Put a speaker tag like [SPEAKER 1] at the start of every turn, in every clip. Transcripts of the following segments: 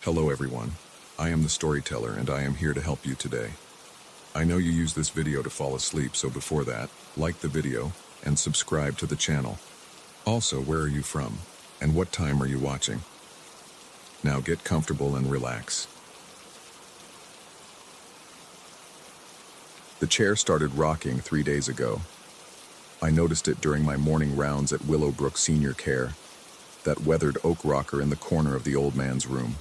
[SPEAKER 1] Hello everyone, I am the storyteller and I am here to help you today. I know you use this video to fall asleep, so before that, like the video and subscribe to the channel. Also, where are you from and what time are you watching? Now get comfortable and relax. The chair started rocking 3 days ago. I noticed it during my morning rounds at Willowbrook Senior Care, that weathered oak rocker in the corner of the old man's room.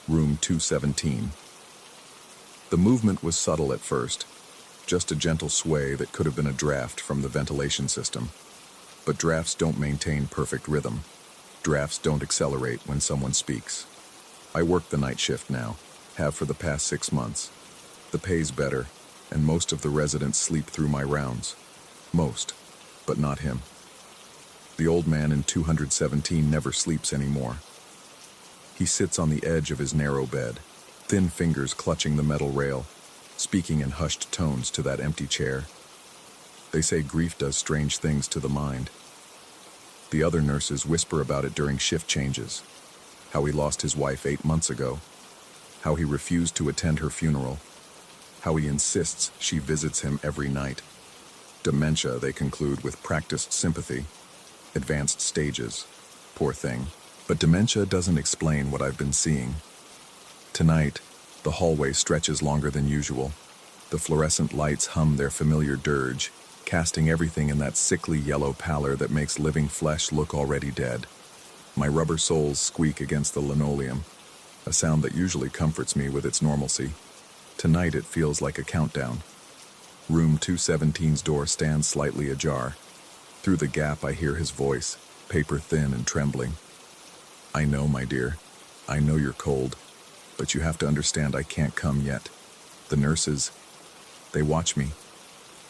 [SPEAKER 1] Room 217. The movement was subtle at first, just a gentle sway that could have been a draft from the ventilation system. But drafts don't maintain perfect rhythm. Drafts don't accelerate when someone speaks. I work the night shift now, have for the past 6 months. The pay's better, and most of the residents sleep through my rounds. Most, but not him. The old man in 217 never sleeps anymore. He sits on the edge of his narrow bed, thin fingers clutching the metal rail, speaking in hushed tones to that empty chair. They say grief does strange things to the mind. The other nurses whisper about it during shift changes. How he lost his wife 8 months ago. How he refused to attend her funeral. How he insists she visits him every night. Dementia, they conclude with practiced sympathy. Advanced stages. Poor thing. But dementia doesn't explain what I've been seeing. Tonight, the hallway stretches longer than usual. The fluorescent lights hum their familiar dirge, casting everything in that sickly yellow pallor that makes living flesh look already dead. My rubber soles squeak against the linoleum, a sound that usually comforts me with its normalcy. Tonight it feels like a countdown. Room 217's door stands slightly ajar. Through the gap I hear his voice, paper thin and trembling. I know, my dear. I know you're cold, but you have to understand I can't come yet. The nurses, they watch me.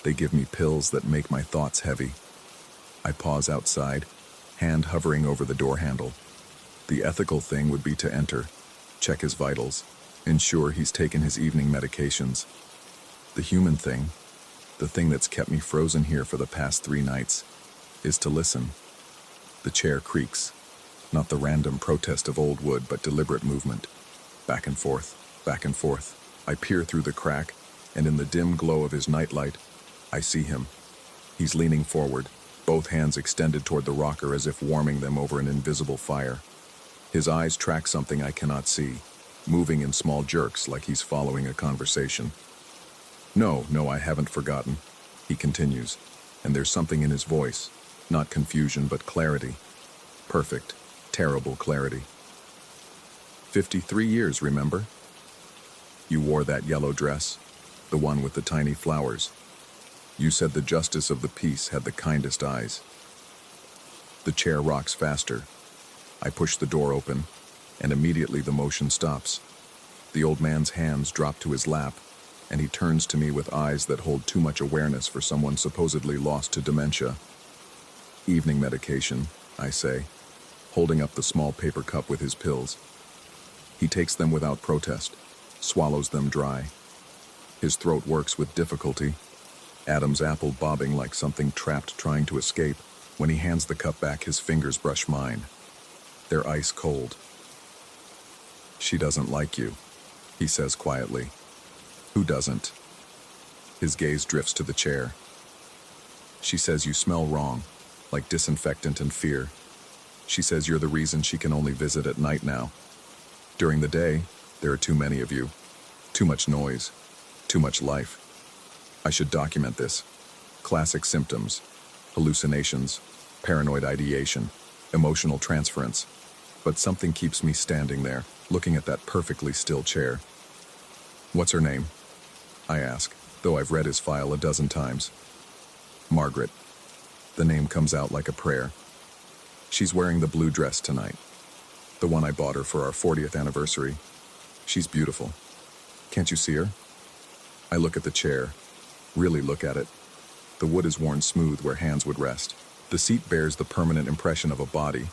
[SPEAKER 1] They give me pills that make my thoughts heavy. I pause outside, hand hovering over the door handle. The ethical thing would be to enter, check his vitals, ensure he's taken his evening medications. The human thing, the thing that's kept me frozen here for the past 3 nights, is to listen. The chair creaks. Not the random protest of old wood, but deliberate movement. Back and forth, back and forth. I peer through the crack, and in the dim glow of his nightlight, I see him. He's leaning forward, both hands extended toward the rocker as if warming them over an invisible fire. His eyes track something I cannot see, moving in small jerks like he's following a conversation. No, I haven't forgotten, he continues, and there's something in his voice, not confusion but clarity. Perfect. Terrible clarity. 53 years, remember? You wore that yellow dress, the one with the tiny flowers. You said the justice of the peace had the kindest eyes. The chair rocks faster. I push the door open, and immediately the motion stops. The old man's hands drop to his lap, and he turns to me with eyes that hold too much awareness for someone supposedly lost to dementia. Evening medication, I say, holding up the small paper cup with his pills. He takes them without protest, swallows them dry. His throat works with difficulty, Adam's apple bobbing like something trapped trying to escape. When he hands the cup back, his fingers brush mine. They're ice cold. She doesn't like you, he says quietly. Who doesn't? His gaze drifts to the chair. She says you smell wrong, like disinfectant and fear. She says you're the reason she can only visit at night now. During the day, there are too many of you. Too much noise. Too much life. I should document this. Classic symptoms. Hallucinations. Paranoid ideation. Emotional transference. But something keeps me standing there, looking at that perfectly still chair. What's her name? I ask, though I've read his file a dozen times. Margaret. The name comes out like a prayer. She's wearing the blue dress tonight. The one I bought her for our 40th anniversary. She's beautiful. Can't you see her? I look at the chair. Really look at it. The wood is worn smooth where hands would rest. The seat bears the permanent impression of a body,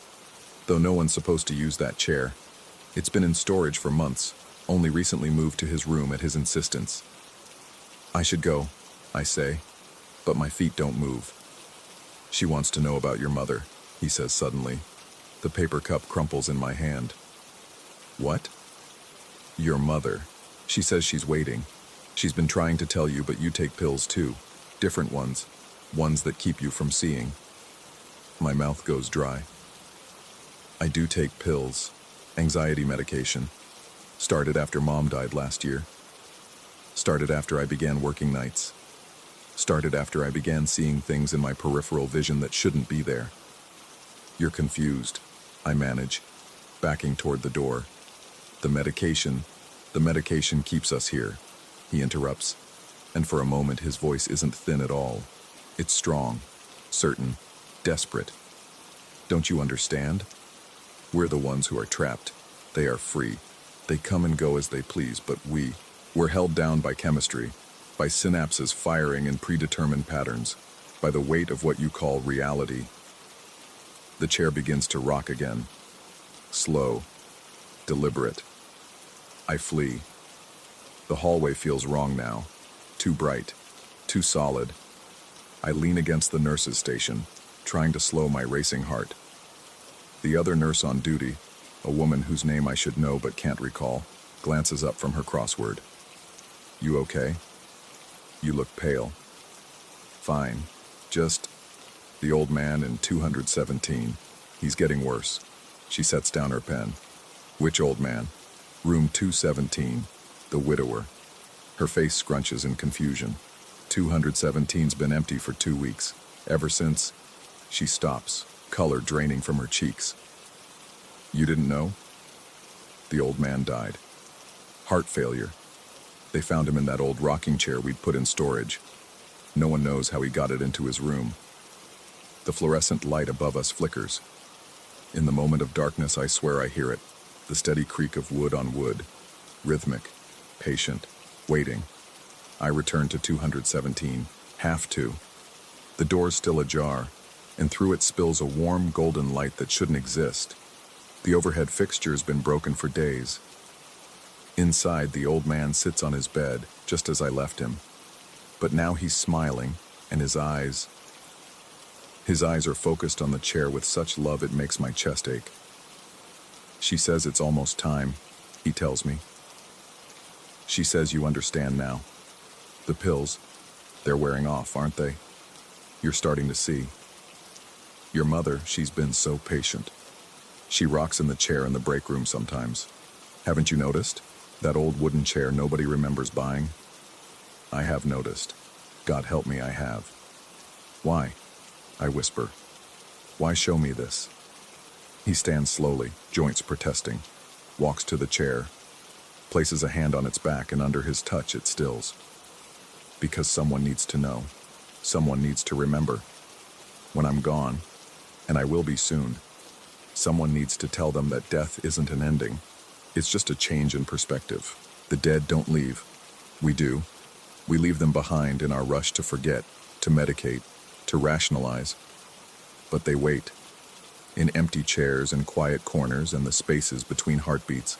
[SPEAKER 1] though no one's supposed to use that chair. It's been in storage for months, only recently moved to his room at his insistence. I should go, I say, but my feet don't move. She wants to know about your mother, he says suddenly. The paper cup crumples in my hand. What? Your mother. She says she's waiting. She's been trying to tell you, but you take pills too. Different ones. Ones that keep you from seeing. My mouth goes dry. I do take pills. Anxiety medication. Started after Mom died last year. Started after I began working nights. Started after I began seeing things in my peripheral vision that shouldn't be there. You're confused. I manage, backing toward the door. The medication keeps us here, he interrupts, and for a moment his voice isn't thin at all. It's strong, certain, desperate. Don't you understand? We're the ones who are trapped. They are free. They come and go as they please, but we're held down by chemistry, by synapses firing in predetermined patterns, by the weight of what you call reality. The chair begins to rock again. Slow, deliberate. I flee. The hallway feels wrong now. Too bright, too solid. I lean against the nurse's station, trying to slow my racing heart. The other nurse on duty, a woman whose name I should know but can't recall, glances up from her crossword. You okay? You look pale. Fine. Just the old man in 217. He's getting worse. She sets down her pen. Which old man? Room 217. The widower. Her face scrunches in confusion. 217's been empty for 2 weeks. Ever since. She stops, color draining from her cheeks. You didn't know? The old man died. Heart failure. They found him in that old rocking chair we'd put in storage. No one knows how he got it into his room. The fluorescent light above us flickers. In the moment of darkness, I swear I hear it. The steady creak of wood on wood. Rhythmic, patient, waiting. I return to 217. Have to. The door's still ajar, and through it spills a warm golden light that shouldn't exist. The overhead fixture's been broken for days. Inside, the old man sits on his bed, just as I left him. But now he's smiling, and his eyes are focused on the chair with such love it makes my chest ache. She says it's almost time, he tells me. She says you understand now. The pills, they're wearing off, aren't they? You're starting to see. Your mother, she's been so patient. She rocks in the chair in the break room sometimes. Haven't you noticed? That old wooden chair nobody remembers buying? I have noticed. God help me, I have. Why? I whisper. Why show me this? He stands slowly, joints protesting, walks to the chair, places a hand on its back, and under his touch it stills. Because someone needs to know. Someone needs to remember. When I'm gone, and I will be soon, someone needs to tell them that death isn't an ending. It's just a change in perspective. The dead don't leave. We do. We leave them behind in our rush to forget, to medicate, to rationalize. But they wait. In empty chairs and quiet corners and the spaces between heartbeats.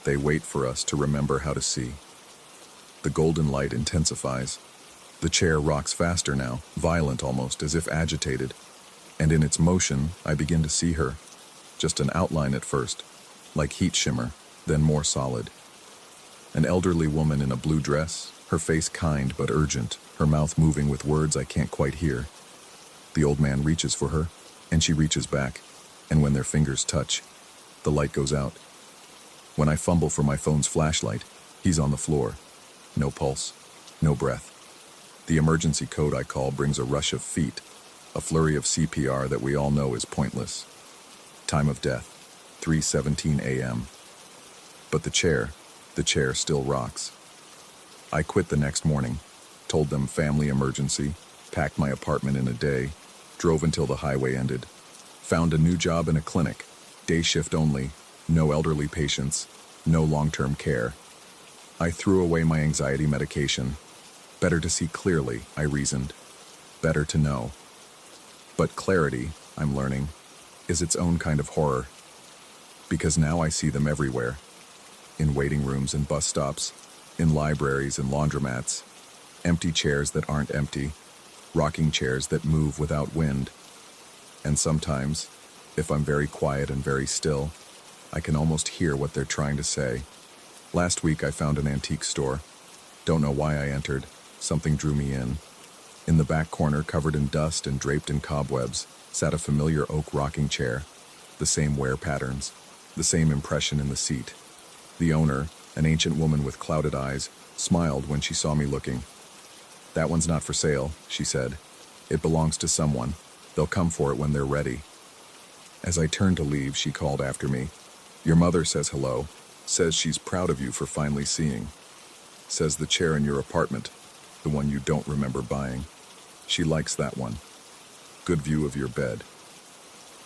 [SPEAKER 1] They wait for us to remember how to see. The golden light intensifies. The chair rocks faster now, violent almost, as if agitated. And in its motion, I begin to see her. Just an outline at first, like heat shimmer, then more solid. An elderly woman in a blue dress, her face kind but urgent, her mouth moving with words I can't quite hear. The old man reaches for her, and she reaches back, and when their fingers touch, the light goes out. When I fumble for my phone's flashlight, he's on the floor. No pulse, no breath. The emergency code I call brings a rush of feet, a flurry of CPR that we all know is pointless. Time of death, 3:17 a.m. But the chair still rocks. I quit the next morning, told them family emergency, packed my apartment in a day, drove until the highway ended, found a new job in a clinic, day shift only, no elderly patients, no long-term care. I threw away my anxiety medication. Better to see clearly, I reasoned. Better to know. But clarity, I'm learning, is its own kind of horror. Because now I see them everywhere. In waiting rooms and bus stops, in libraries and laundromats, empty chairs that aren't empty, rocking chairs that move without wind. And sometimes, if I'm very quiet and very still, I can almost hear what they're trying to say. Last week I found an antique store. Don't know why I entered. Something drew me in. In the back corner, covered in dust and draped in cobwebs, sat a familiar oak rocking chair. The same wear patterns, the same impression in the seat. The owner, an ancient woman with clouded eyes, smiled when she saw me looking. "That one's not for sale," she said. "It belongs to someone. They'll come for it when they're ready." As I turned to leave, she called after me. "Your mother says hello. Says she's proud of you for finally seeing. Says the chair in your apartment, the one you don't remember buying. She likes that one. Good view of your bed."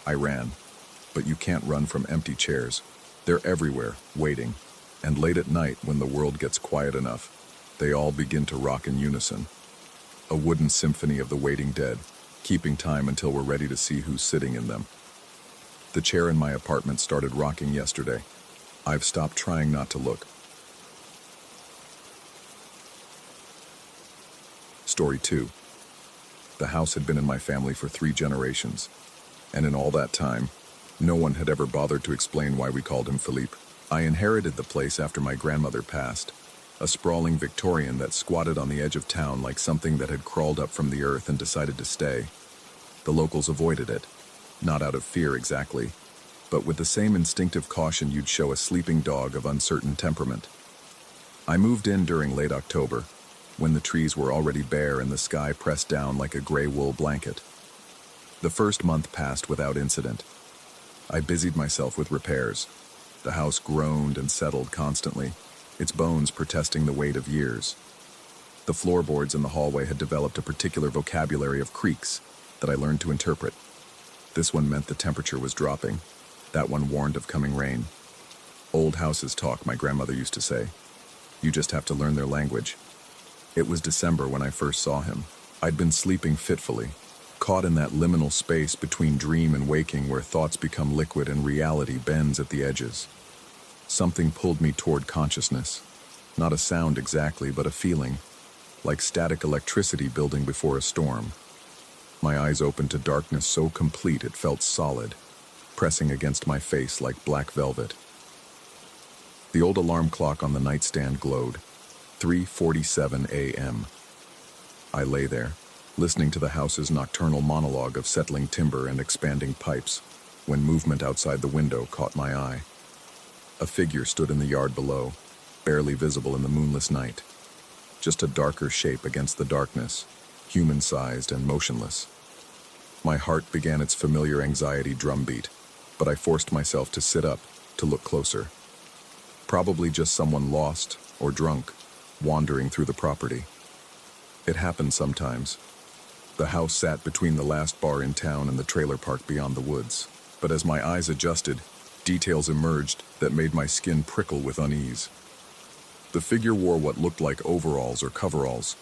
[SPEAKER 1] I ran. But you can't run from empty chairs. They're everywhere, waiting. And late at night, when the world gets quiet enough, they all begin to rock in unison. A wooden symphony of the waiting dead, keeping time until we're ready to see who's sitting in them. The chair in my apartment started rocking yesterday. I've stopped trying not to look. Story 2. The house had been in my family for 3 generations, and in all that time, no one had ever bothered to explain why we called him Philippe. I inherited the place after my grandmother passed, a sprawling Victorian that squatted on the edge of town like something that had crawled up from the earth and decided to stay. The locals avoided it, not out of fear exactly, but with the same instinctive caution you'd show a sleeping dog of uncertain temperament. I moved in during late October, when the trees were already bare and the sky pressed down like a gray wool blanket. The first month passed without incident. I busied myself with repairs. The house groaned and settled constantly, its bones protesting the weight of years. The floorboards in the hallway had developed a particular vocabulary of creaks that I learned to interpret. This one meant the temperature was dropping. That one warned of coming rain. Old houses talk, my grandmother used to say. You just have to learn their language. It was December when I first saw him. I'd been sleeping fitfully, caught in that liminal space between dream and waking where thoughts become liquid and reality bends at the edges. Something pulled me toward consciousness. Not a sound exactly, but a feeling, like static electricity building before a storm. My eyes opened to darkness so complete it felt solid, pressing against my face like black velvet. The old alarm clock on the nightstand glowed. 3:47 a.m. I lay there, listening to the house's nocturnal monologue of settling timber and expanding pipes, when movement outside the window caught my eye. A figure stood in the yard below, barely visible in the moonless night. Just a darker shape against the darkness, human-sized and motionless. My heart began its familiar anxiety drumbeat, but I forced myself to sit up, to look closer. Probably just someone lost or drunk, wandering through the property. It happened sometimes. The house sat between the last bar in town and the trailer park beyond the woods. But as my eyes adjusted, details emerged that made my skin prickle with unease. The figure wore what looked like overalls or coveralls,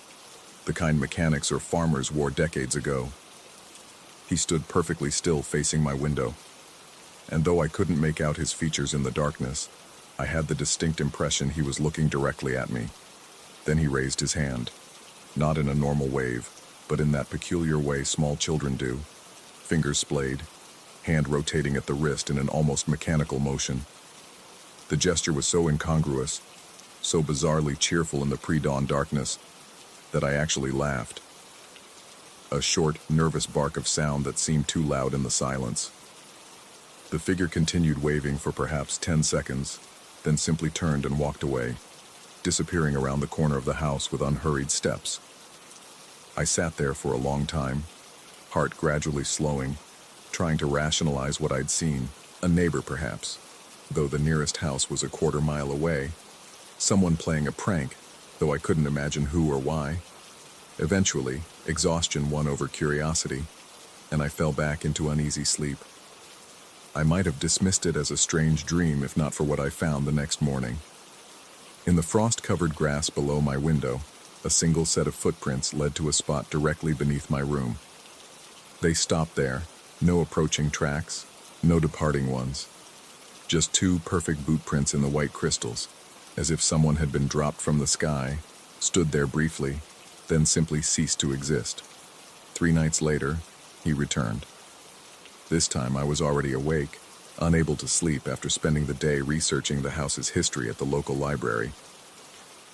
[SPEAKER 1] the kind mechanics or farmers wore decades ago. He stood perfectly still facing my window, and though I couldn't make out his features in the darkness, I had the distinct impression he was looking directly at me. Then he raised his hand, not in a normal wave, but in that peculiar way small children do, fingers splayed, hand rotating at the wrist in an almost mechanical motion. The gesture was so incongruous, so bizarrely cheerful in the pre-dawn darkness, that I actually laughed. A short, nervous bark of sound that seemed too loud in the silence. The figure continued waving for perhaps 10 seconds, then simply turned and walked away, disappearing around the corner of the house with unhurried steps. I sat there for a long time, heart gradually slowing, trying to rationalize what I'd seen. A neighbor, perhaps, though the nearest house was a quarter-mile away. Someone playing a prank, though I couldn't imagine who or why. Eventually, exhaustion won over curiosity, and I fell back into uneasy sleep. I might have dismissed it as a strange dream if not for what I found the next morning. In the frost-covered grass below my window, a single set of footprints led to a spot directly beneath my room. They stopped there, no approaching tracks, no departing ones. Just 2 perfect boot prints in the white crystals, as if someone had been dropped from the sky, stood there briefly, then simply ceased to exist. 3 nights later, he returned. This time I was already awake, unable to sleep after spending the day researching the house's history at the local library.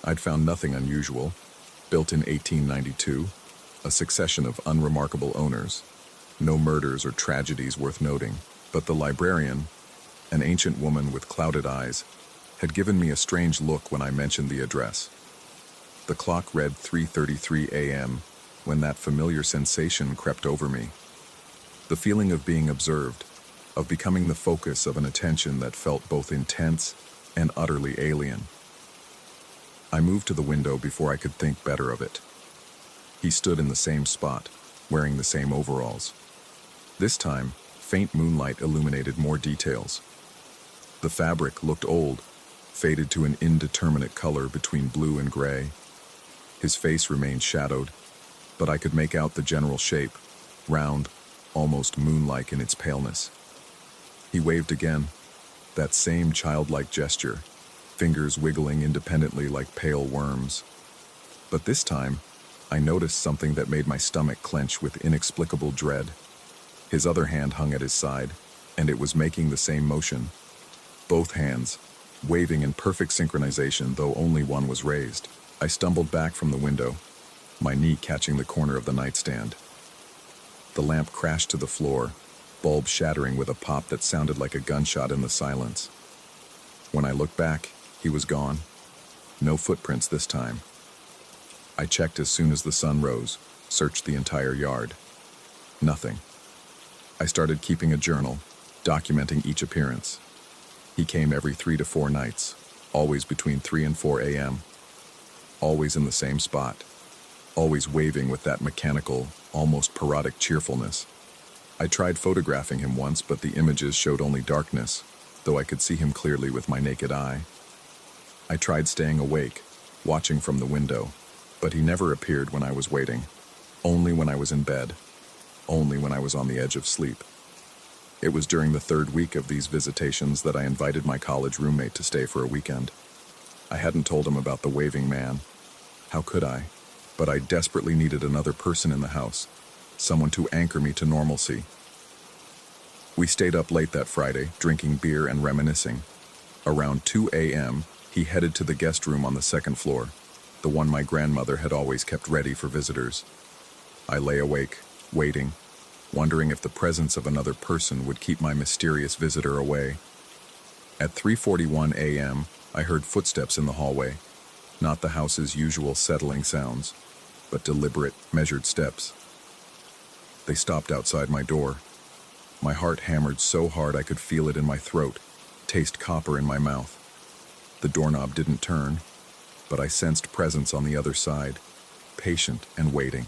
[SPEAKER 1] I'd found nothing unusual. Built in 1892, a succession of unremarkable owners. No murders or tragedies worth noting, but the librarian, an ancient woman with clouded eyes, had given me a strange look when I mentioned the address. The clock read 3:33 a.m. when that familiar sensation crept over me. The feeling of being observed, of becoming the focus of an attention that felt both intense and utterly alien. I moved to the window before I could think better of it. He stood in the same spot, wearing the same overalls. This time, faint moonlight illuminated more details. The fabric looked old, faded to an indeterminate color between blue and gray. His face remained shadowed, but I could make out the general shape, round, almost moon-like in its paleness. He waved again, that same childlike gesture, fingers wiggling independently like pale worms. But this time, I noticed something that made my stomach clench with inexplicable dread. His other hand hung at his side, and it was making the same motion. Both hands, waving in perfect synchronization, though only one was raised. I stumbled back from the window, my knee catching the corner of the nightstand. The lamp crashed to the floor, bulb shattering with a pop that sounded like a gunshot in the silence. When I looked back, he was gone. No footprints this time. I checked as soon as the sun rose, searched the entire yard. Nothing. I started keeping a journal, documenting each appearance. He came every 3 to 4 nights, always between 3 and 4 a.m., always in the same spot, always waving with that mechanical, almost parodic cheerfulness. I tried photographing him once, but the images showed only darkness, though I could see him clearly with my naked eye. I tried staying awake, watching from the window, but he never appeared when I was waiting, only when I was in bed, only when I was on the edge of sleep. It was during the 3rd week of these visitations that I invited my college roommate to stay for a weekend. I hadn't told him about the waving man. How could I? But I desperately needed another person in the house, someone to anchor me to normalcy. We stayed up late that Friday, drinking beer and reminiscing. Around 2 a.m., he headed to the guest room on the 2nd floor, the one my grandmother had always kept ready for visitors. I lay awake, waiting, wondering if the presence of another person would keep my mysterious visitor away. At 3:41 a.m., I heard footsteps in the hallway, not the house's usual settling sounds, but deliberate, measured steps. They stopped outside my door. My heart hammered so hard I could feel it in my throat, taste copper in my mouth. The doorknob didn't turn, but I sensed presence on the other side, patient and waiting.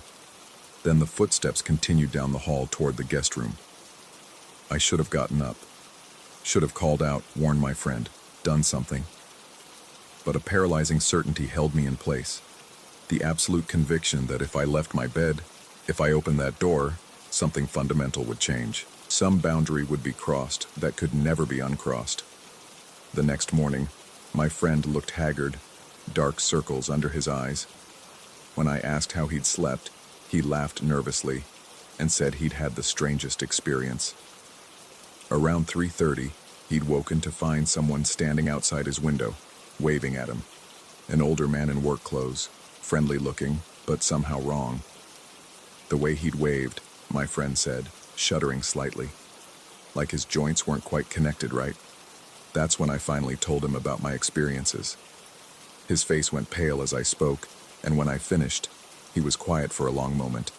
[SPEAKER 1] Then the footsteps continued down the hall toward the guest room. I should have gotten up, should have called out, warned my friend, done something. But a paralyzing certainty held me in place, the absolute conviction that if I left my bed, if I opened that door, something fundamental would change. Some boundary would be crossed that could never be uncrossed. The next morning, my friend looked haggard, dark circles under his eyes. When I asked how he'd slept, he laughed nervously and said he'd had the strangest experience. Around 3:30, he'd woken to find someone standing outside his window, waving at him. An older man in work clothes, friendly looking, but somehow wrong. The way he'd waved, my friend said, shuddering slightly, like his joints weren't quite connected right. That's when I finally told him about my experiences. His face went pale as I spoke, and when I finished, he was quiet for a long moment.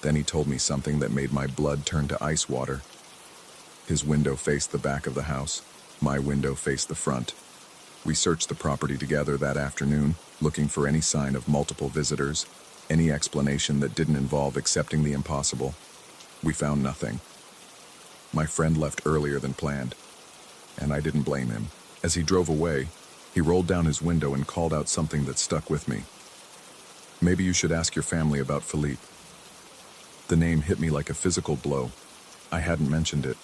[SPEAKER 1] Then he told me something that made my blood turn to ice water. His window faced the back of the house, my window faced the front. We searched the property together that afternoon, looking for any sign of multiple visitors, any explanation that didn't involve accepting the impossible. We found nothing. My friend left earlier than planned, and I didn't blame him. As he drove away, he rolled down his window and called out something that stuck with me. Maybe you should ask your family about Philippe. The name hit me like a physical blow. I hadn't mentioned it.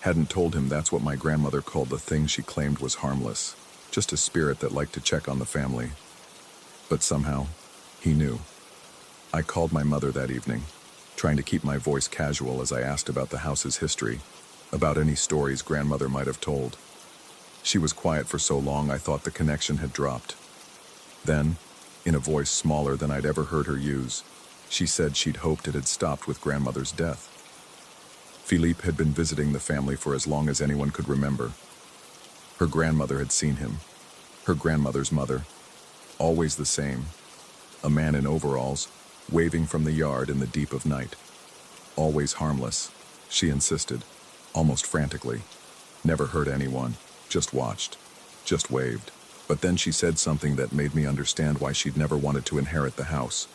[SPEAKER 1] Hadn't told him that's what my grandmother called the thing she claimed was harmless, just a spirit that liked to check on the family. But somehow, he knew. I called my mother that evening, trying to keep my voice casual as I asked about the house's history. about any stories grandmother might have told. She was quiet for so long I thought the connection had dropped. Then, in a voice smaller than I'd ever heard her use, she said she'd hoped it had stopped with grandmother's death. Philippe had been visiting the family for as long as anyone could remember. Her grandmother had seen him. Her grandmother's mother. Always the same. A man in overalls, waving from the yard in the deep of night. Always harmless, she insisted, almost frantically. Never hurt anyone, just watched, just waved. But then she said something that made me understand why she'd never wanted to inherit the house.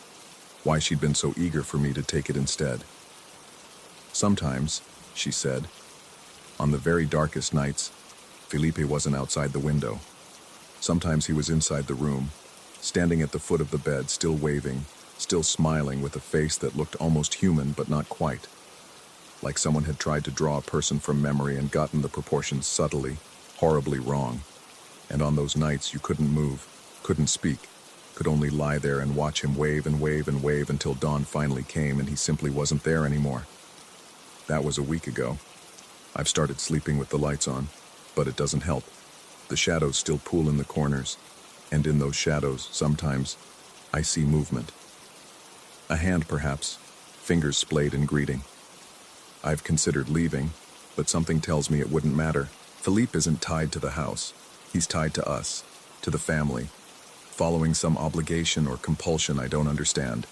[SPEAKER 1] Why she'd been so eager for me to take it instead. Sometimes, she said, on the very darkest nights, Felipe wasn't outside the window. Sometimes he was inside the room, standing at the foot of the bed, still waving, still smiling with a face that looked almost human but not quite. Like someone had tried to draw a person from memory and gotten the proportions subtly, horribly wrong. And on those nights you couldn't move, couldn't speak, could only lie there and watch him wave and wave and wave until dawn finally came and he simply wasn't there anymore. That was a week ago. I've started sleeping with the lights on, but it doesn't help. The shadows still pool in the corners, and in those shadows, sometimes, I see movement. A hand, perhaps, fingers splayed in greeting. I've considered leaving, but something tells me it wouldn't matter. Philippe isn't tied to the house. He's tied to us, to the family, following some obligation or compulsion I don't understand.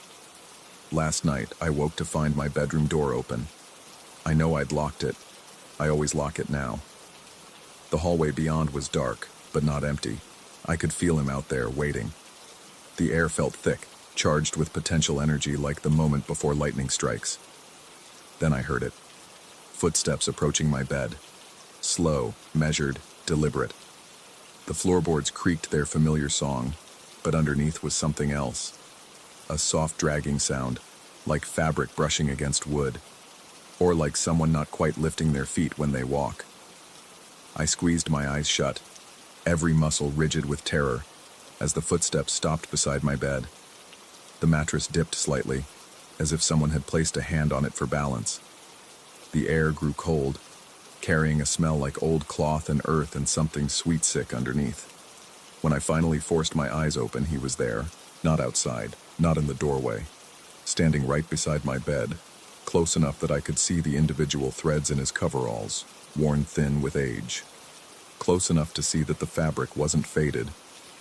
[SPEAKER 1] Last night, I woke to find my bedroom door open. I know I'd locked it. I always lock it now. The hallway beyond was dark, but not empty. I could feel him out there, waiting. The air felt thick, charged with potential energy like the moment before lightning strikes. Then I heard it. Footsteps approaching my bed. Slow, measured, deliberate. The floorboards creaked their familiar song, but underneath was something else. A soft dragging sound, like fabric brushing against wood, or like someone not quite lifting their feet when they walk. I squeezed my eyes shut, every muscle rigid with terror, as the footsteps stopped beside my bed. The mattress dipped slightly, as if someone had placed a hand on it for balance. The air grew cold, carrying a smell like old cloth and earth and something sweet-sick underneath. When I finally forced my eyes open, he was there, not outside, not in the doorway, standing right beside my bed, close enough that I could see the individual threads in his coveralls, worn thin with age. Close enough to see that the fabric wasn't faded.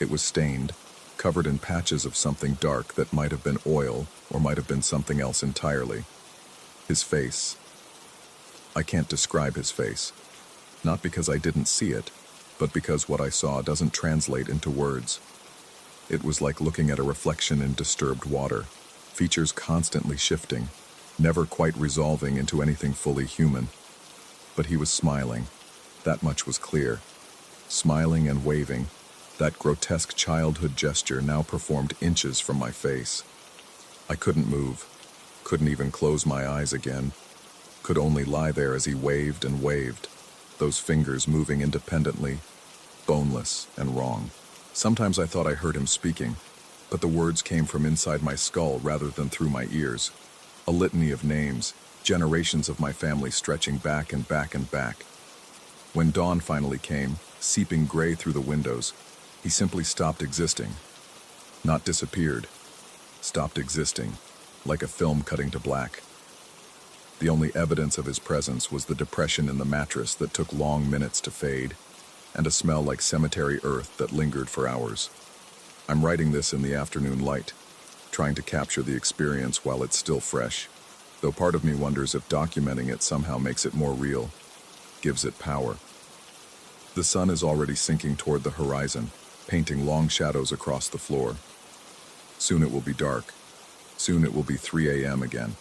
[SPEAKER 1] It was stained, covered in patches of something dark that might have been oil or might have been something else entirely. His face. I can't describe his face. Not because I didn't see it, but because what I saw doesn't translate into words. It was like looking at a reflection in disturbed water, features constantly shifting, never quite resolving into anything fully human. But he was smiling. That much was clear. Smiling and waving, that grotesque childhood gesture now performed inches from my face. I couldn't move, couldn't even close my eyes again, could only lie there as he waved and waved, those fingers moving independently, boneless and wrong. Sometimes I thought I heard him speaking, but the words came from inside my skull rather than through my ears. A litany of names, generations of my family stretching back and back and back. When dawn finally came, seeping gray through the windows, he simply stopped existing. Not disappeared. Stopped existing, like a film cutting to black. The only evidence of his presence was the depression in the mattress that took long minutes to fade, and a smell like cemetery earth that lingered for hours. I'm writing this in the afternoon light, trying to capture the experience while it's still fresh, though part of me wonders if documenting it somehow makes it more real, gives it power. The sun is already sinking toward the horizon, painting long shadows across the floor. Soon it will be dark. Soon it will be 3 a.m. again.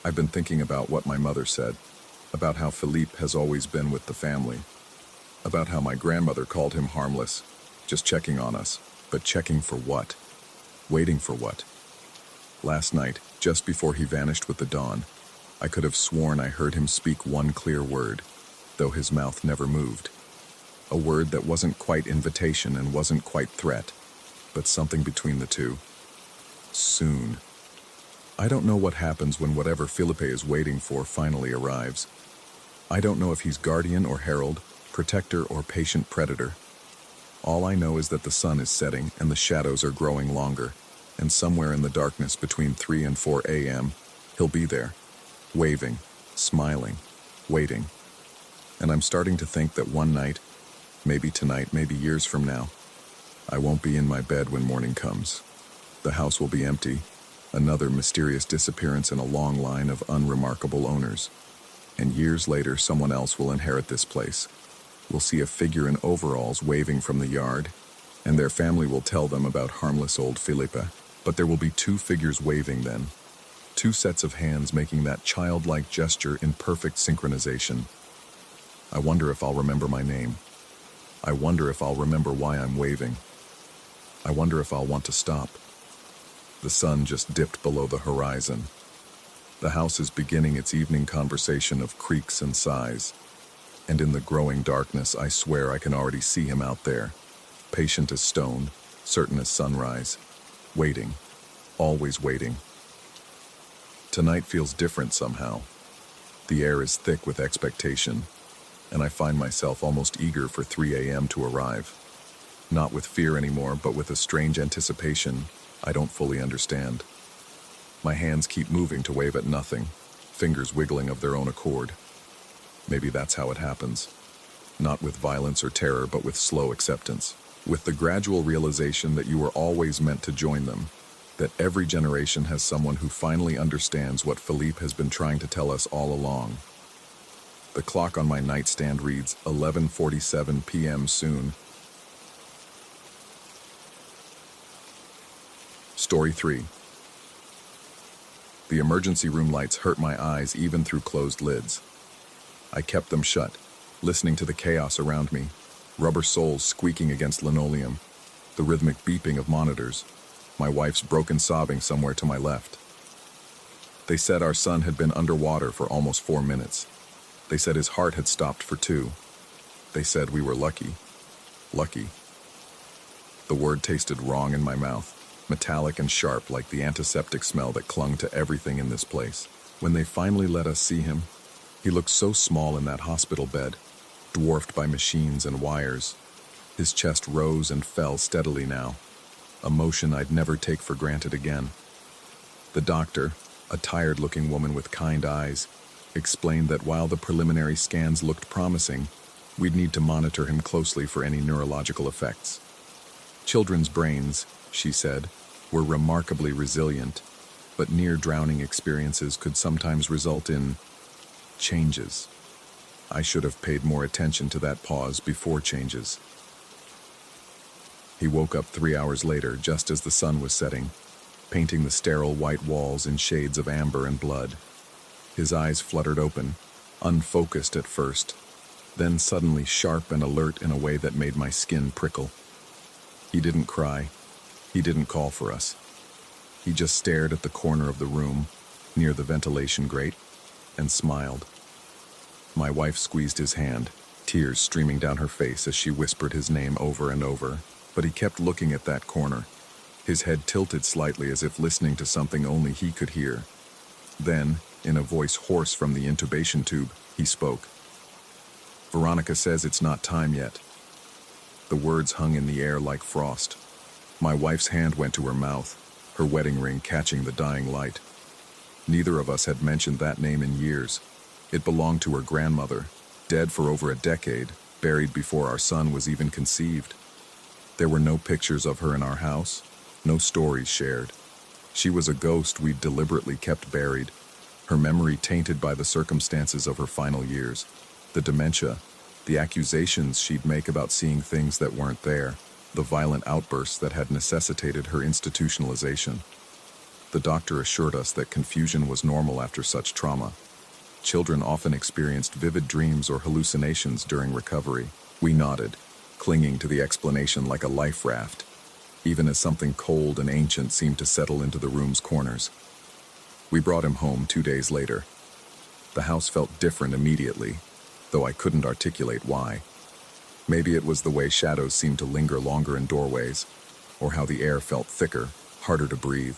[SPEAKER 1] I've been thinking about what my mother said, about how Philippe has always been with the family, about how my grandmother called him harmless, just checking on us, but checking for what? Waiting for what? Last night, just before he vanished with the dawn, I could have sworn I heard him speak one clear word, though his mouth never moved. A word that wasn't quite invitation and wasn't quite threat, but something between the two. Soon. I don't know what happens when whatever Philippe is waiting for finally arrives. I don't know if he's guardian or herald, protector or patient predator. All I know is that the sun is setting and the shadows are growing longer, and somewhere in the darkness between 3 and 4 a.m., he'll be there, waving, smiling, waiting. And I'm starting to think that one night, maybe tonight, maybe years from now, I won't be in my bed when morning comes. The house will be empty, another mysterious disappearance in a long line of unremarkable owners. And years later, someone else will inherit this place. We'll see a figure in overalls waving from the yard, and their family will tell them about harmless old Felipe. But there will be two figures waving then, two sets of hands making that childlike gesture in perfect synchronization. I wonder if I'll remember my name. I wonder if I'll remember why I'm waving. I wonder if I'll want to stop. The sun just dipped below the horizon. The house is beginning its evening conversation of creaks and sighs. And in the growing darkness, I swear I can already see him out there, patient as stone, certain as sunrise, waiting, always waiting. Tonight feels different somehow. The air is thick with expectation, and I find myself almost eager for 3 a.m. to arrive. Not with fear anymore, but with a strange anticipation I don't fully understand. My hands keep moving to wave at nothing, fingers wiggling of their own accord. Maybe that's how it happens. Not with violence or terror, but with slow acceptance. With the gradual realization that you were always meant to join them, that every generation has someone who finally understands what Philippe has been trying to tell us all along. The clock on my nightstand reads 11:47 p.m. soon. Story 3. The emergency room lights hurt my eyes even through closed lids. I kept them shut, listening to the chaos around me, rubber soles squeaking against linoleum, the rhythmic beeping of monitors, my wife's broken sobbing somewhere to my left. They said our son had been underwater for almost 4 minutes. They said his heart had stopped for 2. They said we were lucky. Lucky. The word tasted wrong in my mouth, metallic and sharp like the antiseptic smell that clung to everything in this place. When they finally let us see him, he looked so small in that hospital bed, dwarfed by machines and wires. His chest rose and fell steadily now, a motion I'd never take for granted again. The doctor, a tired-looking woman with kind eyes, explained that while the preliminary scans looked promising, we'd need to monitor him closely for any neurological effects. Children's brains, she said, were remarkably resilient, but near-drowning experiences could sometimes result in changes. I should have paid more attention to that pause before changes. He woke up 3 hours later, just as the sun was setting, painting the sterile white walls in shades of amber and blood. His eyes fluttered open, unfocused at first, then suddenly sharp and alert in a way that made my skin prickle. He didn't cry. He didn't call for us. He just stared at the corner of the room, near the ventilation grate, and smiled. My wife squeezed his hand, tears streaming down her face as she whispered his name over and over, but he kept looking at that corner, his head tilted slightly as if listening to something only he could hear. Then, in a voice hoarse from the intubation tube, he spoke. "Veronica says it's not time yet." The words hung in the air like frost. My wife's hand went to her mouth, her wedding ring catching the dying light. Neither of us had mentioned that name in years. It belonged to her grandmother, dead for over a decade, buried before our son was even conceived. There were no pictures of her in our house, no stories shared. She was a ghost we'd deliberately kept buried, her memory tainted by the circumstances of her final years, the dementia, the accusations she'd make about seeing things that weren't there, the violent outbursts that had necessitated her institutionalization. The doctor assured us that confusion was normal after such trauma. Children often experienced vivid dreams or hallucinations during recovery. We nodded, clinging to the explanation like a life raft, even as something cold and ancient seemed to settle into the room's corners. We brought him home 2 days later. The house felt different immediately, though I couldn't articulate why. Maybe it was the way shadows seemed to linger longer in doorways, or how the air felt thicker, harder to breathe.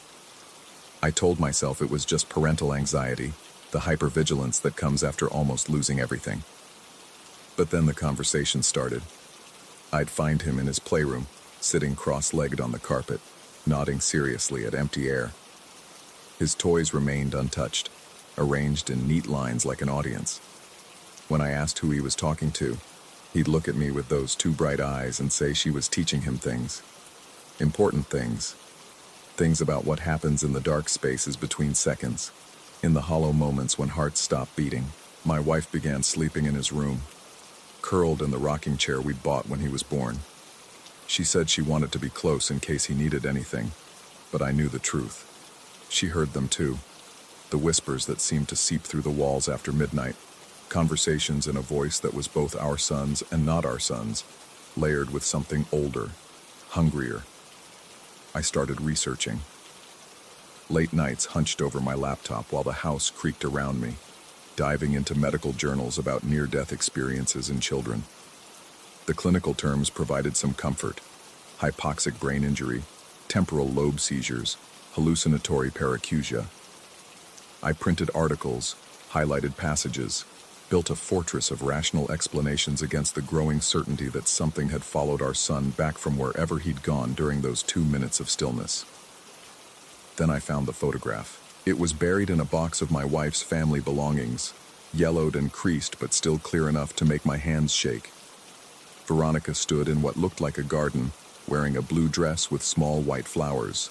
[SPEAKER 1] I told myself it was just parental anxiety, the hypervigilance that comes after almost losing everything. But then the conversation started. I'd find him in his playroom, sitting cross-legged on the carpet, nodding seriously at empty air. His toys remained untouched, arranged in neat lines like an audience. When I asked who he was talking to, he'd look at me with those two bright eyes and say she was teaching him things. Important things. Things about what happens in the dark spaces between seconds. In the hollow moments when hearts stop beating. My wife began sleeping in his room, curled in the rocking chair we'd bought when he was born. She said she wanted to be close in case he needed anything, but I knew the truth. She heard them too, the whispers that seemed to seep through the walls after midnight, conversations in a voice that was both our son's and not our son's, layered with something older, hungrier. I started researching. Late nights hunched over my laptop while the house creaked around me, diving into medical journals about near-death experiences in children. The clinical terms provided some comfort: hypoxic brain injury, temporal lobe seizures, hallucinatory paracusia. I printed articles, highlighted passages, built a fortress of rational explanations against the growing certainty that something had followed our son back from wherever he'd gone during those 2 minutes of stillness. Then I found the photograph. It was buried in a box of my wife's family belongings, yellowed and creased but still clear enough to make my hands shake. Veronica stood in what looked like a garden, wearing a blue dress with small white flowers.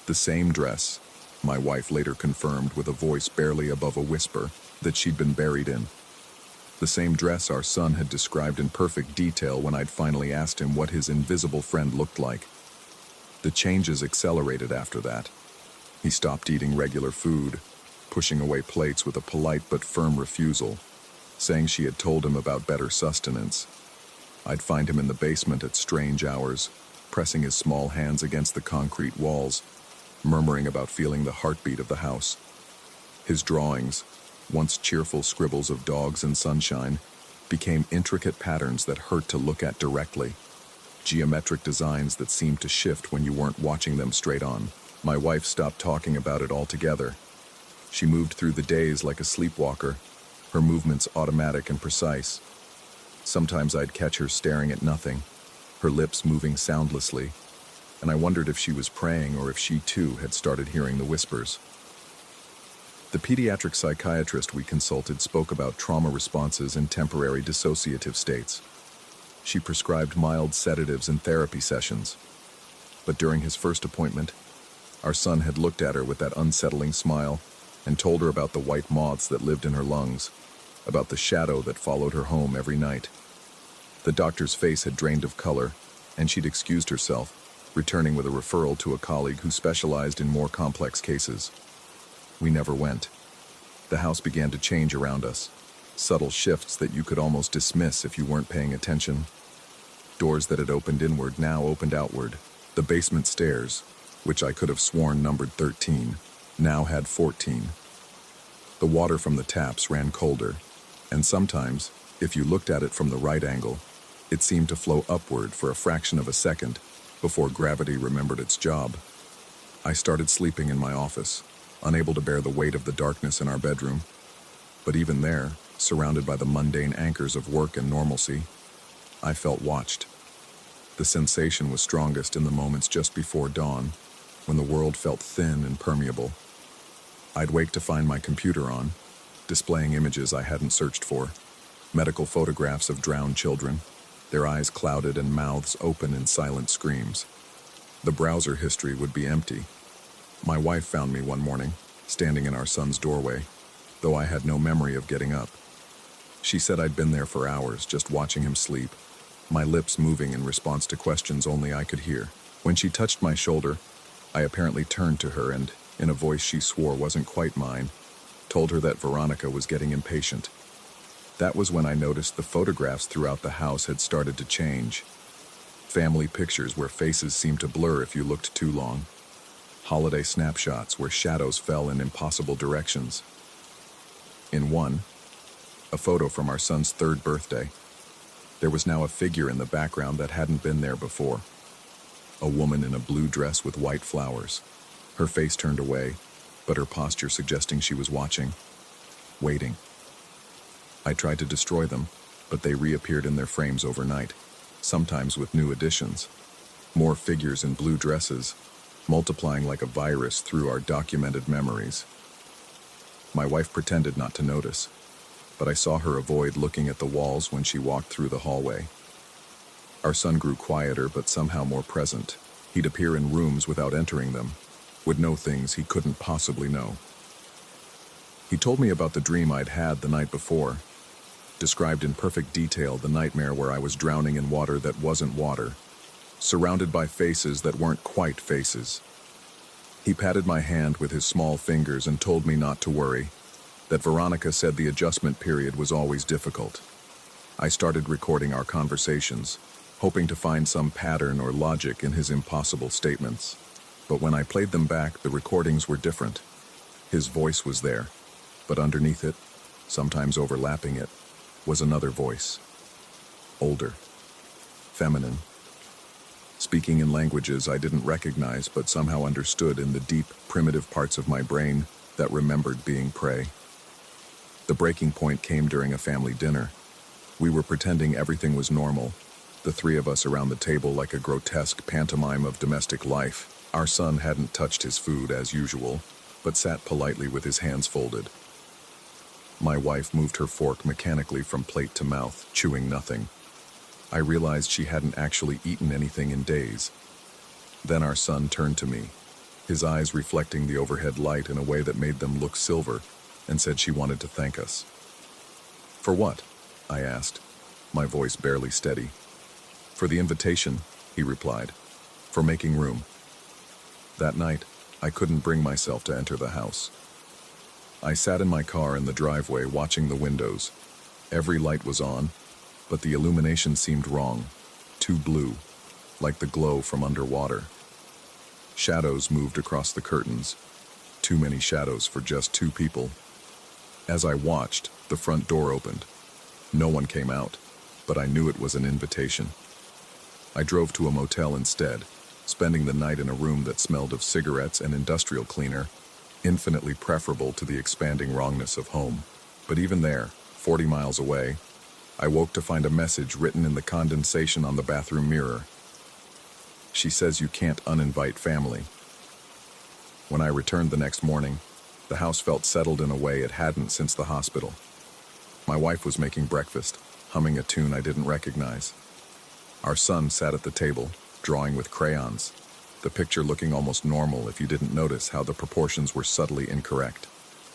[SPEAKER 1] The same dress, my wife later confirmed with a voice barely above a whisper, that she'd been buried in. The same dress our son had described in perfect detail when I'd finally asked him what his invisible friend looked like. The changes accelerated after that. He stopped eating regular food, pushing away plates with a polite but firm refusal, saying she had told him about better sustenance. I'd find him in the basement at strange hours, pressing his small hands against the concrete walls, murmuring about feeling the heartbeat of the house. His drawings, once cheerful scribbles of dogs and sunshine, became intricate patterns that hurt to look at directly. Geometric designs that seemed to shift when you weren't watching them straight on. My wife stopped talking about it altogether. She moved through the days like a sleepwalker, her movements automatic and precise. Sometimes I'd catch her staring at nothing, her lips moving soundlessly, and I wondered if she was praying or if she too had started hearing the whispers. The pediatric psychiatrist we consulted spoke about trauma responses in temporary dissociative states. She prescribed mild sedatives and therapy sessions. But during his first appointment, our son had looked at her with that unsettling smile and told her about the white moths that lived in her lungs, about the shadow that followed her home every night. The doctor's face had drained of color, and she'd excused herself, returning with a referral to a colleague who specialized in more complex cases. We never went. The house began to change around us, subtle shifts that you could almost dismiss if you weren't paying attention. Doors that had opened inward now opened outward. The basement stairs, which I could have sworn numbered 13, now had 14. The water from the taps ran colder, and sometimes, if you looked at it from the right angle, it seemed to flow upward for a fraction of a second before gravity remembered its job. I started sleeping in my office, unable to bear the weight of the darkness in our bedroom. But even there, surrounded by the mundane anchors of work and normalcy, I felt watched. The sensation was strongest in the moments just before dawn, when the world felt thin and permeable. I'd wake to find my computer on, displaying images I hadn't searched for, medical photographs of drowned children, their eyes clouded and mouths open in silent screams. The browser history would be empty. My wife found me one morning, standing in our son's doorway, though I had no memory of getting up. She said I'd been there for hours, just watching him sleep, my lips moving in response to questions only I could hear. When she touched my shoulder, I apparently turned to her and, in a voice she swore wasn't quite mine, told her that Veronica was getting impatient. That was when I noticed the photographs throughout the house had started to change. Family pictures where faces seemed to blur if you looked too long. Holiday snapshots where shadows fell in impossible directions. In one, a photo from our son's 3rd birthday, there was now a figure in the background that hadn't been there before. A woman in a blue dress with white flowers, her face turned away, but her posture suggesting she was watching. waiting. I tried to destroy them, but they reappeared in their frames overnight, sometimes with new additions. More figures in blue dresses, multiplying like a virus through our documented memories. My wife pretended not to notice, but I saw her avoid looking at the walls when she walked through the hallway. Our son grew quieter but somehow more present. He'd appear in rooms without entering them, would know things he couldn't possibly know. He told me about the dream I'd had the night before, described in perfect detail the nightmare where I was drowning in water that wasn't water, surrounded by faces that weren't quite faces. He patted my hand with his small fingers and told me not to worry, that Veronica said the adjustment period was always difficult. I started recording our conversations, hoping to find some pattern or logic in his impossible statements. But when I played them back, the recordings were different. His voice was there, but underneath it, sometimes overlapping it, was another voice. Older, feminine, speaking in languages I didn't recognize but somehow understood in the deep, primitive parts of my brain that remembered being prey. The breaking point came during a family dinner. We were pretending everything was normal, the three of us around the table like a grotesque pantomime of domestic life. Our son hadn't touched his food as usual, but sat politely with his hands folded. My wife moved her fork mechanically from plate to mouth, chewing nothing. I realized she hadn't actually eaten anything in days. Then our son turned to me, his eyes reflecting the overhead light in a way that made them look silver, and said she wanted to thank us. For what? I asked, my voice barely steady. For the invitation, he replied. For making room. That night, I couldn't bring myself to enter the house. I sat in my car in the driveway watching the windows. Every light was on, but the illumination seemed wrong, too blue, like the glow from underwater. Shadows moved across the curtains, too many shadows for just two people. As I watched, the front door opened. No one came out, but I knew it was an invitation. I drove to a motel instead, spending the night in a room that smelled of cigarettes and industrial cleaner, infinitely preferable to the expanding wrongness of home. But even there, 40 miles away, I woke to find a message written in the condensation on the bathroom mirror. She says you can't uninvite family. When I returned the next morning, the house felt settled in a way it hadn't since the hospital. My wife was making breakfast, humming a tune I didn't recognize. Our son sat at the table, drawing with crayons, the picture looking almost normal if you didn't notice how the proportions were subtly incorrect,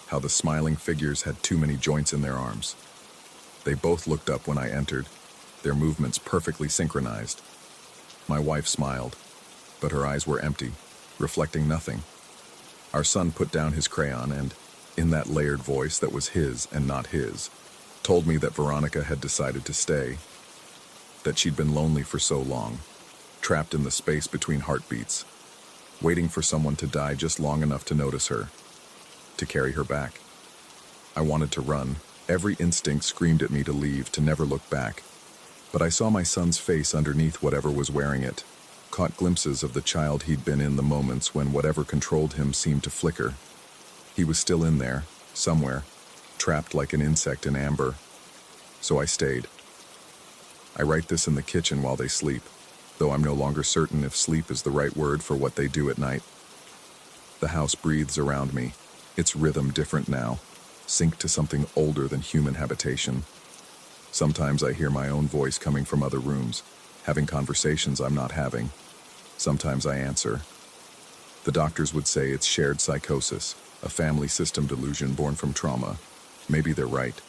[SPEAKER 1] how the smiling figures had too many joints in their arms. They both looked up when I entered, their movements perfectly synchronized. My wife smiled, but her eyes were empty, reflecting nothing. Our son put down his crayon and, in that layered voice that was his and not his, told me that Veronica had decided to stay, that she'd been lonely for so long, trapped in the space between heartbeats, waiting for someone to die just long enough to notice her, to carry her back. I wanted to run. Every instinct screamed at me to leave, to never look back. But I saw my son's face underneath whatever was wearing it, caught glimpses of the child he'd been in the moments when whatever controlled him seemed to flicker. He was still in there, somewhere, trapped like an insect in amber. So I stayed. I write this in the kitchen while they sleep, though I'm no longer certain if sleep is the right word for what they do at night. The house breathes around me, its rhythm different now, synced to something older than human habitation. Sometimes I hear my own voice coming from other rooms, having conversations I'm not having. Sometimes I answer. The doctors would say it's shared psychosis, a family system delusion born from trauma. Maybe they're right.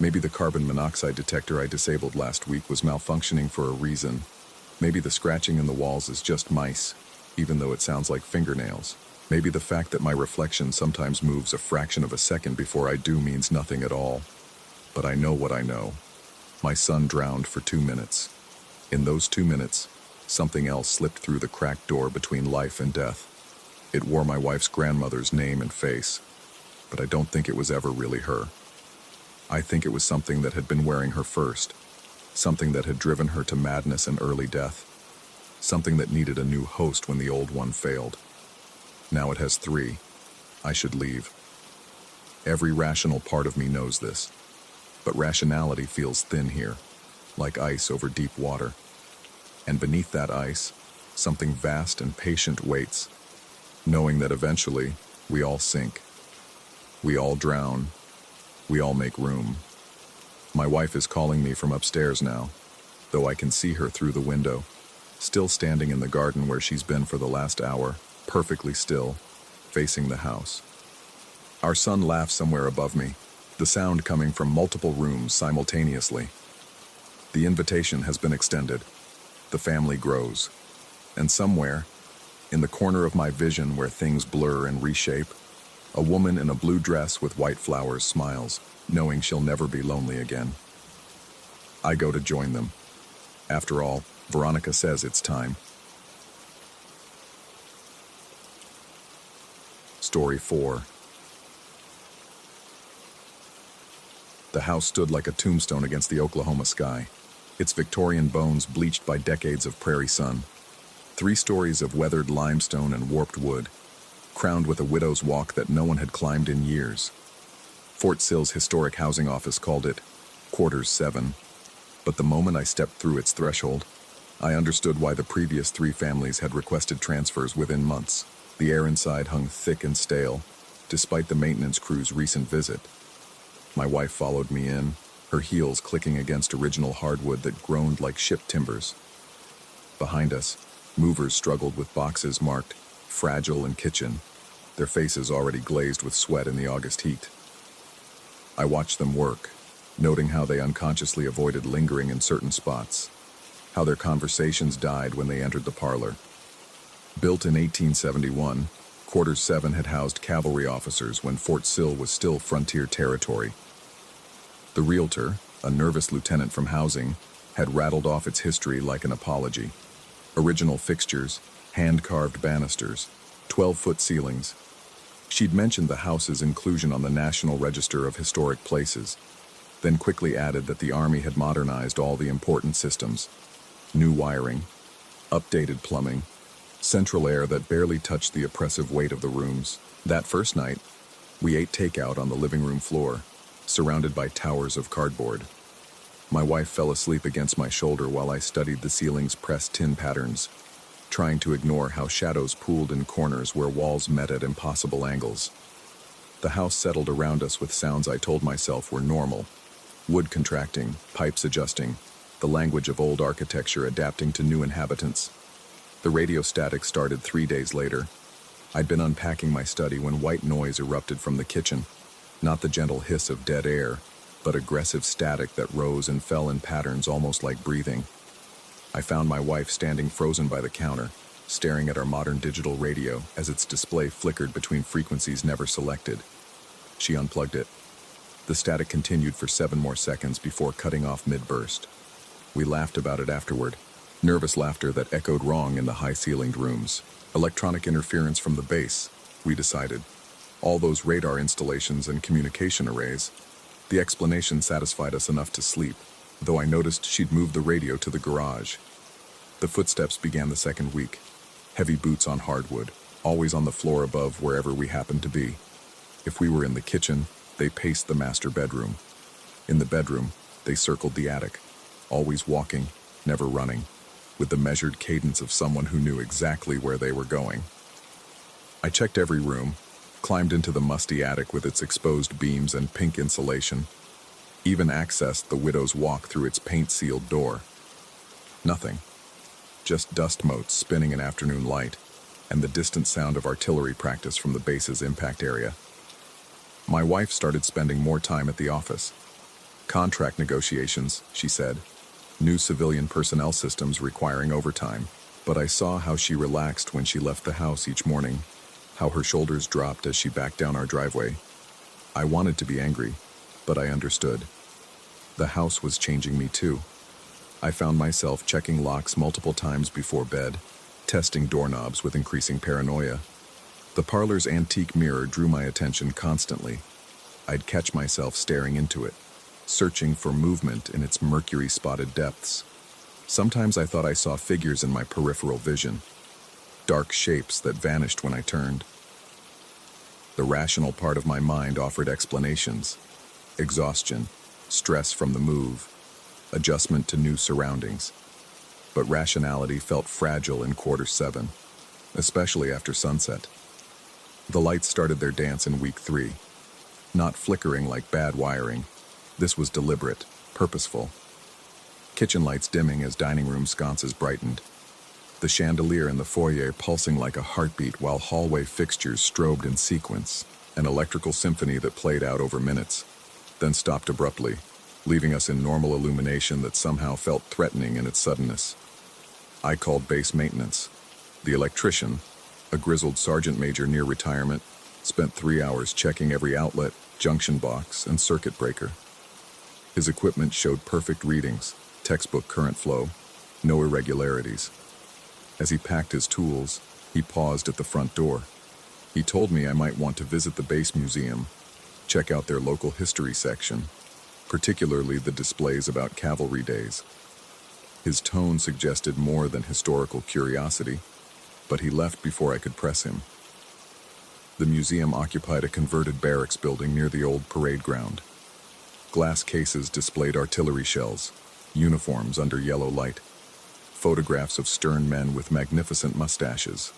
[SPEAKER 1] Maybe the carbon monoxide detector I disabled last week was malfunctioning for a reason. Maybe the scratching in the walls is just mice, even though it sounds like fingernails. Maybe the fact that my reflection sometimes moves a fraction of a second before I do means nothing at all. But I know what I know. My son drowned for 2 minutes. In those 2 minutes, something else slipped through the cracked door between life and death. It wore my wife's grandmother's name and face, but I don't think it was ever really her. I think it was something that had been wearing her first, something that had driven her to madness and early death, something that needed a new host when the old one failed. Now it has 3. I should leave. Every rational part of me knows this, but rationality feels thin here, like ice over deep water. And beneath that ice, something vast and patient waits, knowing that eventually we all sink, we all drown, we all make room. My wife is calling me from upstairs now, though I can see her through the window, still standing in the garden where she's been for the last hour, perfectly still, facing the house. Our son laughs somewhere above me, the sound coming from multiple rooms simultaneously. The invitation has been extended. The family grows. And somewhere, in the corner of my vision where things blur and reshape, a woman in a blue dress with white flowers smiles, knowing she'll never be lonely again. I go to join them. After all, Veronica says it's time. Story 4. The house stood like a tombstone against the Oklahoma sky, its Victorian bones bleached by decades of prairie sun. 3 stories of weathered limestone and warped wood, crowned with a widow's walk that no one had climbed in years. Fort Sill's historic housing office called it Quarters 7, but the moment I stepped through its threshold, I understood why the previous 3 families had requested transfers within months. The air inside hung thick and stale, despite the maintenance crew's recent visit. My wife followed me in, her heels clicking against original hardwood that groaned like ship timbers. Behind us, movers struggled with boxes marked fragile and kitchen, their faces already glazed with sweat in the August heat. I watched them work, noting how they unconsciously avoided lingering in certain spots, how their conversations died when they entered the parlor. Built in 1871, Quarters 7 had housed cavalry officers when Fort Sill was still frontier territory. The realtor, a nervous lieutenant from housing, had rattled off its history like an apology. Original fixtures, hand-carved banisters, 12-foot ceilings. She'd mentioned the house's inclusion on the National Register of Historic Places, then quickly added that the Army had modernized all the important systems. New wiring, updated plumbing, central air that barely touched the oppressive weight of the rooms. That first night, we ate takeout on the living room floor, surrounded by towers of cardboard. My wife fell asleep against my shoulder while I studied the ceiling's pressed tin patterns, trying to ignore how shadows pooled in corners where walls met at impossible angles. The house settled around us with sounds I told myself were normal. Wood contracting, pipes adjusting, the language of old architecture adapting to new inhabitants. The radio static started 3 days later. I'd been unpacking my study when white noise erupted from the kitchen. Not the gentle hiss of dead air, but aggressive static that rose and fell in patterns almost like breathing. I found my wife standing frozen by the counter, staring at our modern digital radio as its display flickered between frequencies never selected. She unplugged it. The static continued for 7 more seconds before cutting off mid-burst. We laughed about it afterward, nervous laughter that echoed wrong in the high-ceilinged rooms. Electronic interference from the base, we decided. All those radar installations and communication arrays. The explanation satisfied us enough to sleep, though I noticed she'd moved the radio to the garage. The footsteps began the second week. Heavy boots on hardwood, always on the floor above wherever we happened to be. If we were in the kitchen, they paced the master bedroom. In the bedroom, they circled the attic, always walking, never running, with the measured cadence of someone who knew exactly where they were going. I checked every room, climbed into the musty attic with its exposed beams and pink insulation, even accessed the widow's walk through its paint-sealed door. Nothing. Just dust motes spinning in afternoon light, and the distant sound of artillery practice from the base's impact area. My wife started spending more time at the office. Contract negotiations, she said. New civilian personnel systems requiring overtime. But I saw how she relaxed when she left the house each morning, how her shoulders dropped as she backed down our driveway. I wanted to be angry, but I understood. The house was changing me too. I found myself checking locks multiple times before bed, testing doorknobs with increasing paranoia. The parlor's antique mirror drew my attention constantly. I'd catch myself staring into it, searching for movement in its mercury-spotted depths. Sometimes I thought I saw figures in my peripheral vision, dark shapes that vanished when I turned. The rational part of my mind offered explanations: exhaustion, stress from the move, adjustment to new surroundings. But rationality felt fragile in Q7, especially after sunset. The lights started their dance in week 3, not flickering like bad wiring. This was deliberate, purposeful. Kitchen lights dimming as dining room sconces brightened. The chandelier in the foyer pulsing like a heartbeat while hallway fixtures strobed in sequence, an electrical symphony that played out over minutes, then stopped abruptly, leaving us in normal illumination that somehow felt threatening in its suddenness. I called base maintenance. The electrician, a grizzled sergeant major near retirement, spent 3 hours checking every outlet, junction box, and circuit breaker. His equipment showed perfect readings, textbook current flow, no irregularities. As he packed his tools, he paused at the front door. He told me I might want to visit the base museum, check out their local history section, particularly the displays about cavalry days. His tone suggested more than historical curiosity, but he left before I could press him. The museum occupied a converted barracks building near the old parade ground. Glass cases displayed artillery shells, uniforms under yellow light, photographs of stern men with magnificent mustaches.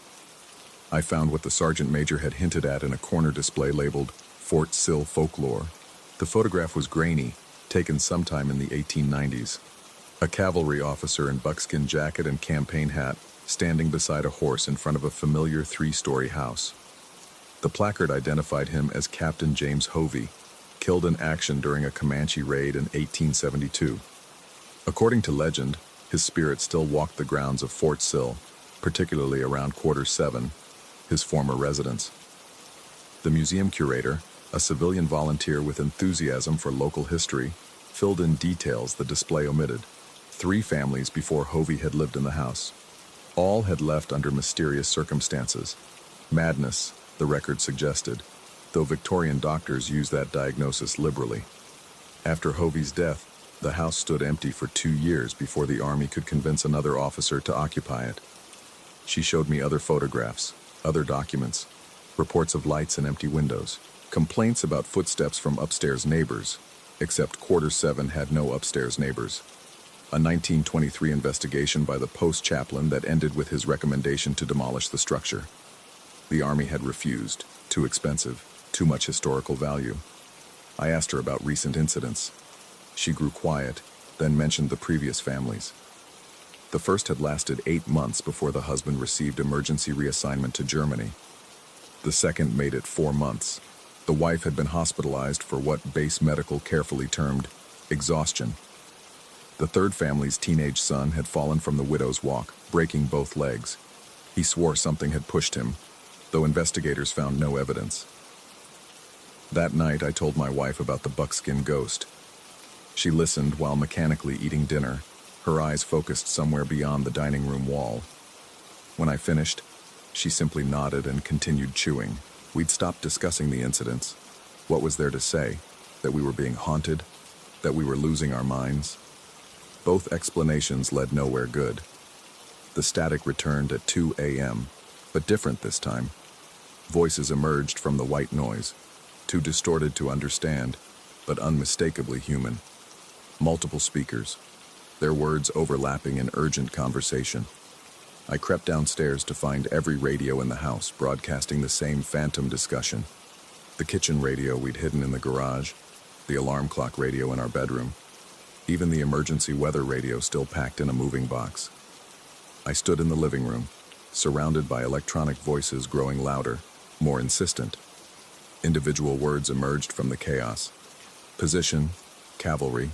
[SPEAKER 1] I found what the sergeant major had hinted at in a corner display labeled Fort Sill Folklore. The photograph was grainy, taken sometime in the 1890s. A cavalry officer in buckskin jacket and campaign hat, standing beside a horse in front of a familiar 3-story house. The placard identified him as Captain James Hovey, killed in action during a Comanche raid in 1872. According to legend, his spirit still walked the grounds of Fort Sill, particularly around Q7, his former residence. The museum curator, a civilian volunteer with enthusiasm for local history, filled in details the display omitted. 3 families before Hovey had lived in the house. All had left under mysterious circumstances. Madness, the record suggested, though Victorian doctors used that diagnosis liberally. After Hovey's death, the house stood empty for 2 years before the Army could convince another officer to occupy it. She showed me other photographs, other documents, reports of lights and empty windows, complaints about footsteps from upstairs neighbors, except Q7 had no upstairs neighbors. A 1923 investigation by the post chaplain that ended with his recommendation to demolish the structure. The Army had refused. Too expensive, too much historical value. I asked her about recent incidents. She grew quiet, then mentioned the previous families. The first had lasted 8 months before the husband received emergency reassignment to Germany. The second made it 4 months. The wife had been hospitalized for what base medical carefully termed exhaustion. The third family's teenage son had fallen from the widow's walk, breaking both legs. He swore something had pushed him, though investigators found no evidence. That night, I told my wife about the buckskin ghost. She listened while mechanically eating dinner, her eyes focused somewhere beyond the dining room wall. When I finished, she simply nodded and continued chewing. We'd stopped discussing the incidents. What was there to say? That we were being haunted? That we were losing our minds? Both explanations led nowhere good. The static returned at 2 a.m., but different this time. Voices emerged from the white noise, too distorted to understand, but unmistakably human. Multiple speakers, their words overlapping in urgent conversation. I crept downstairs to find every radio in the house broadcasting the same phantom discussion. The kitchen radio we'd hidden in the garage, the alarm clock radio in our bedroom, even the emergency weather radio still packed in a moving box. I stood in the living room, surrounded by electronic voices growing louder, more insistent. Individual words emerged from the chaos. Position, cavalry,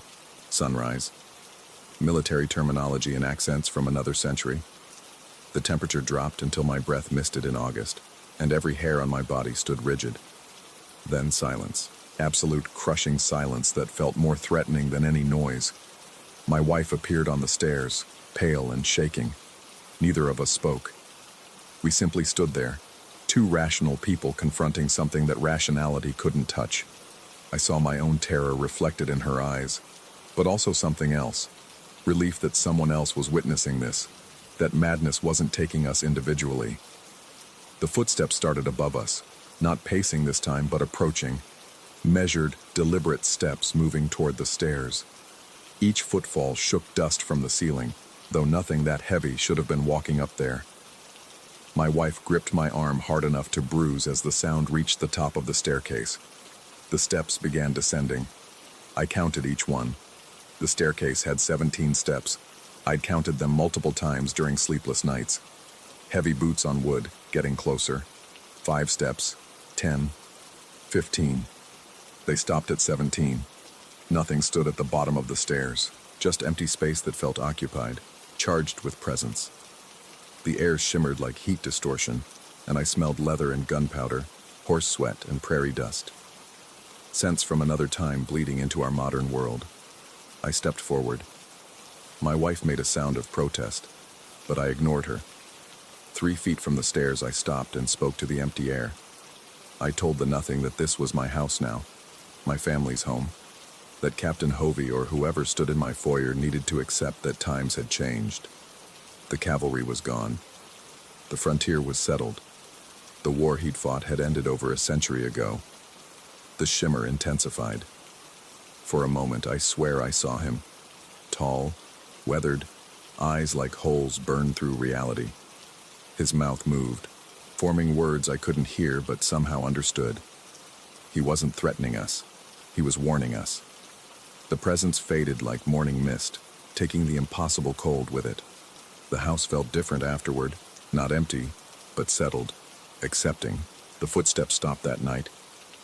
[SPEAKER 1] sunrise, military terminology and accents from another century. The temperature dropped until my breath misted in August, and every hair on my body stood rigid. Then silence. Absolute crushing silence that felt more threatening than any noise. My wife appeared on the stairs, pale and shaking. Neither of us spoke. We simply stood there, 2 rational people confronting something that rationality couldn't touch. I saw my own terror reflected in her eyes, but also something else. Relief that someone else was witnessing this, that madness wasn't taking us individually. The footsteps started above us, Not pacing this time, but approaching. Measured, deliberate steps moving toward the stairs. Each footfall shook dust from the ceiling, though nothing that heavy should have been walking up there. My wife gripped my arm hard enough to bruise as the sound reached the top of the staircase. The steps began descending. I counted each one. The staircase had 17 steps. I'd counted them multiple times during sleepless nights. Heavy boots on wood, getting closer. 5 steps, 10, 15. They stopped at 17. Nothing stood at the bottom of the stairs, just empty space that felt occupied, charged with presence. The air shimmered like heat distortion, and I smelled leather and gunpowder, horse sweat and prairie dust. Scents from another time bleeding into our modern world. I stepped forward. My wife made a sound of protest, but I ignored her. 3 feet from the stairs, I stopped and spoke to the empty air. I told the nothing that this was my house now, my family's home, that Captain Hovey or whoever stood in my foyer needed to accept that times had changed. The cavalry was gone. The frontier was settled. The war he'd fought had ended over a century ago. The shimmer intensified. For a moment, I swear I saw him. Tall, weathered, eyes like holes burned through reality. His mouth moved, forming words I couldn't hear but somehow understood. He wasn't threatening us. He was warning us. The presence faded like morning mist, taking the impossible cold with it. The house felt different afterward, not empty, but settled, accepting. The footsteps stopped that night,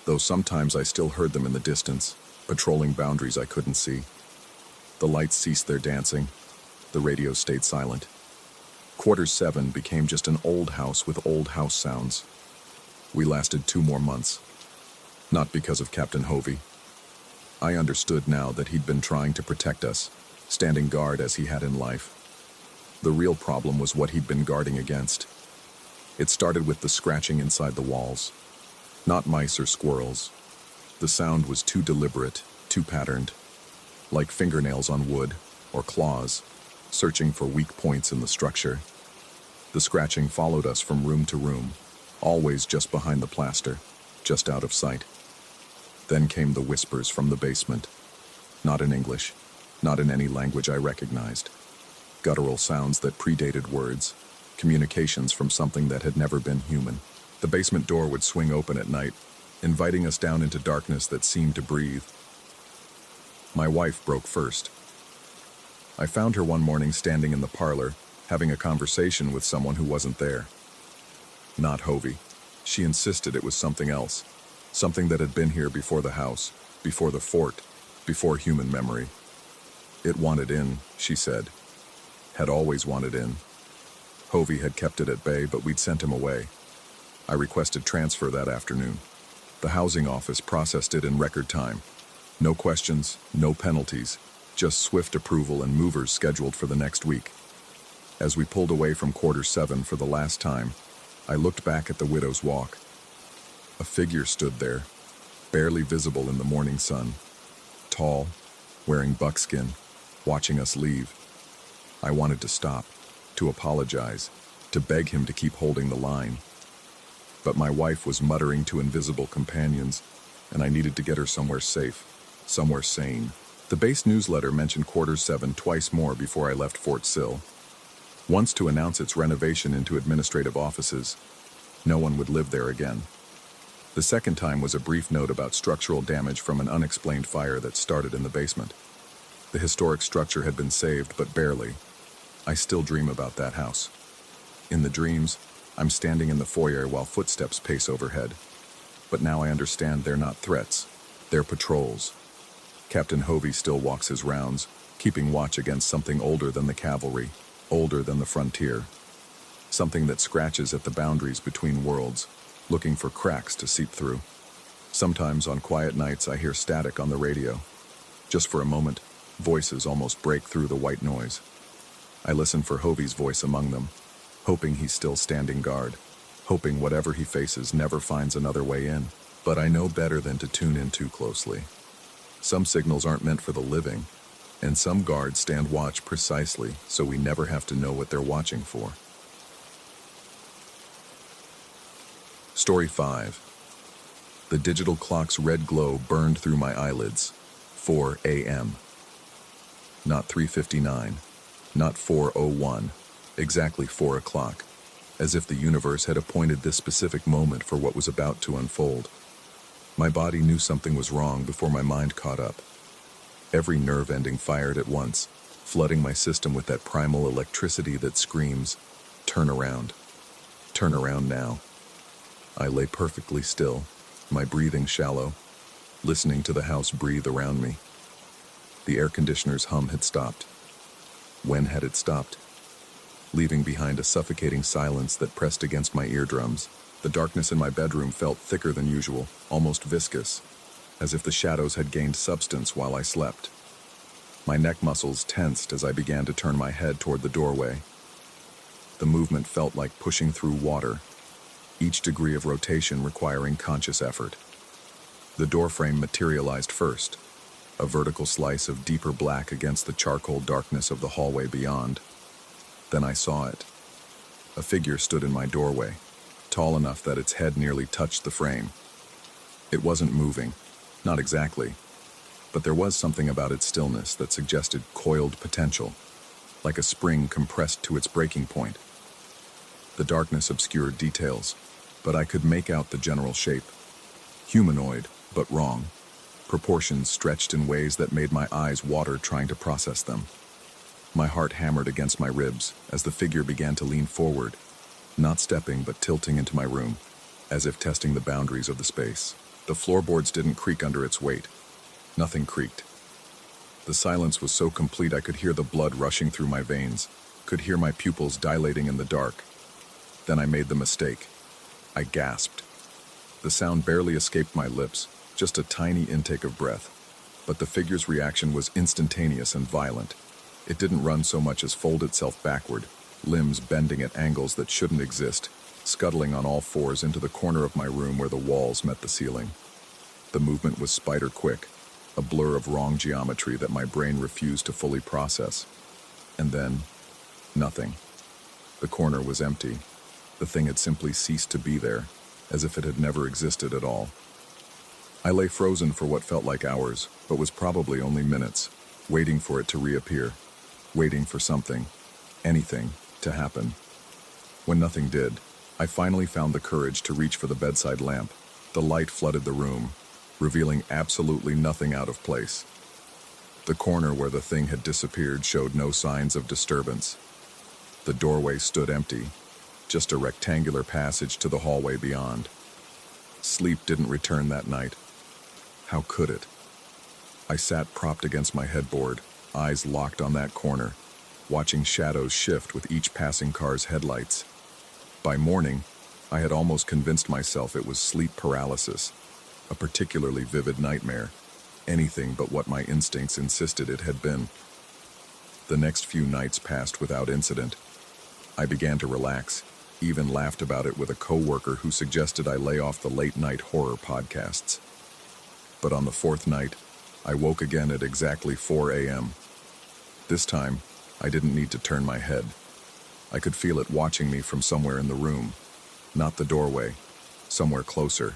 [SPEAKER 1] though sometimes I still heard them in the distance, patrolling boundaries I couldn't see. The lights ceased their dancing. The radio stayed silent. 7:15 became just an old house with old house sounds. We lasted 2 more months. Not because of Captain Hovey. I understood now that he'd been trying to protect us, standing guard as he had in life. The real problem was what he'd been guarding against. It started with the scratching inside the walls. Not mice or squirrels. The sound was too deliberate, too patterned. Like fingernails on wood, or claws, searching for weak points in the structure. The scratching followed us from room to room, always just behind the plaster, just out of sight. Then came the whispers from the basement. Not in English, not in any language I recognized. Guttural sounds that predated words, communications from something that had never been human. The basement door would swing open at night, inviting us down into darkness that seemed to breathe. My wife broke first. I found her one morning standing in the parlor, having a conversation with someone who wasn't there. Not Hovey. She insisted it was something else. Something that had been here before the house, before the fort, before human memory. It wanted in, she said. Had always wanted in. Hovey had kept it at bay, but we'd sent him away. I requested transfer that afternoon. The housing office processed it in record time. No questions, no penalties, just swift approval and movers scheduled for the next week. As we pulled away from 7:15 for the last time, I looked back at the widow's walk. A figure stood there, barely visible in the morning sun. Tall, wearing buckskin, watching us leave. I wanted to stop, to apologize, to beg him to keep holding the line. But my wife was muttering to invisible companions, and I needed to get her somewhere safe, somewhere sane. The base newsletter mentioned 7:15 twice more before I left Fort Sill. Once to announce its renovation into administrative offices. No one would live there again. The second time was a brief note about structural damage from an unexplained fire that started in the basement. The historic structure had been saved, but barely. I still dream about that house. In the dreams, I'm standing in the foyer while footsteps pace overhead. But now I understand they're not threats. They're patrols. Captain Hovey still walks his rounds, keeping watch against something older than the cavalry, older than the frontier. Something that scratches at the boundaries between worlds, looking for cracks to seep through. Sometimes on quiet nights I hear static on the radio. Just for a moment, voices almost break through the white noise. I listen for Hovey's voice among them, hoping he's still standing guard, hoping whatever he faces never finds another way in. But I know better than to tune in too closely. Some signals aren't meant for the living, and some guards stand watch precisely so we never have to know what they're watching for. Story 5. The digital clock's red glow burned through my eyelids. 4 a.m. Not 3:59, not 4:01, exactly 4 o'clock, as if the universe had appointed this specific moment for what was about to unfold. My body knew something was wrong before my mind caught up. Every nerve ending fired at once, flooding my system with that primal electricity that screams, "Turn around. Turn around now." I lay perfectly still, my breathing shallow, listening to the house breathe around me. The air conditioner's hum had stopped. When had it stopped? Leaving behind a suffocating silence that pressed against my eardrums, the darkness in my bedroom felt thicker than usual, almost viscous, as if the shadows had gained substance while I slept. My neck muscles tensed as I began to turn my head toward the doorway. The movement felt like pushing through water, each degree of rotation requiring conscious effort. The doorframe materialized first, a vertical slice of deeper black against the charcoal darkness of the hallway beyond. Then I saw it. A figure stood in my doorway, tall enough that its head nearly touched the frame. It wasn't moving, not exactly, but there was something about its stillness that suggested coiled potential, like a spring compressed to its breaking point. The darkness obscured details, but I could make out the general shape. Humanoid, but wrong. Proportions stretched in ways that made my eyes water trying to process them. My heart hammered against my ribs as the figure began to lean forward, not stepping but tilting into my room, as if testing the boundaries of the space. The floorboards didn't creak under its weight. Nothing creaked. The silence was so complete I could hear the blood rushing through my veins, could hear my pupils dilating in the dark. Then I made the mistake. I gasped. The sound barely escaped my lips, just a tiny intake of breath. But the figure's reaction was instantaneous and violent. It didn't run so much as fold itself backward, limbs bending at angles that shouldn't exist, scuttling on all fours into the corner of my room where the walls met the ceiling. The movement was spider quick, a blur of wrong geometry that my brain refused to fully process. And then, nothing. The corner was empty. The thing had simply ceased to be there, as if it had never existed at all. I lay frozen for what felt like hours, but was probably only minutes, waiting for it to reappear, waiting for something, anything, to happen. When nothing did, I finally found the courage to reach for the bedside lamp. The light flooded the room, revealing absolutely nothing out of place. The corner where the thing had disappeared showed no signs of disturbance. The doorway stood empty, just a rectangular passage to the hallway beyond. Sleep didn't return that night. How could it? I sat propped against my headboard, eyes locked on that corner, watching shadows shift with each passing car's headlights. By morning, I had almost convinced myself it was sleep paralysis, a particularly vivid nightmare, anything but what my instincts insisted it had been. The next few nights passed without incident. I began to relax, even laughed about it with a coworker who suggested I lay off the late-night horror podcasts. But on the fourth night, I woke again at exactly 4 a.m. This time, I didn't need to turn my head. I could feel it watching me from somewhere in the room, not the doorway, somewhere closer.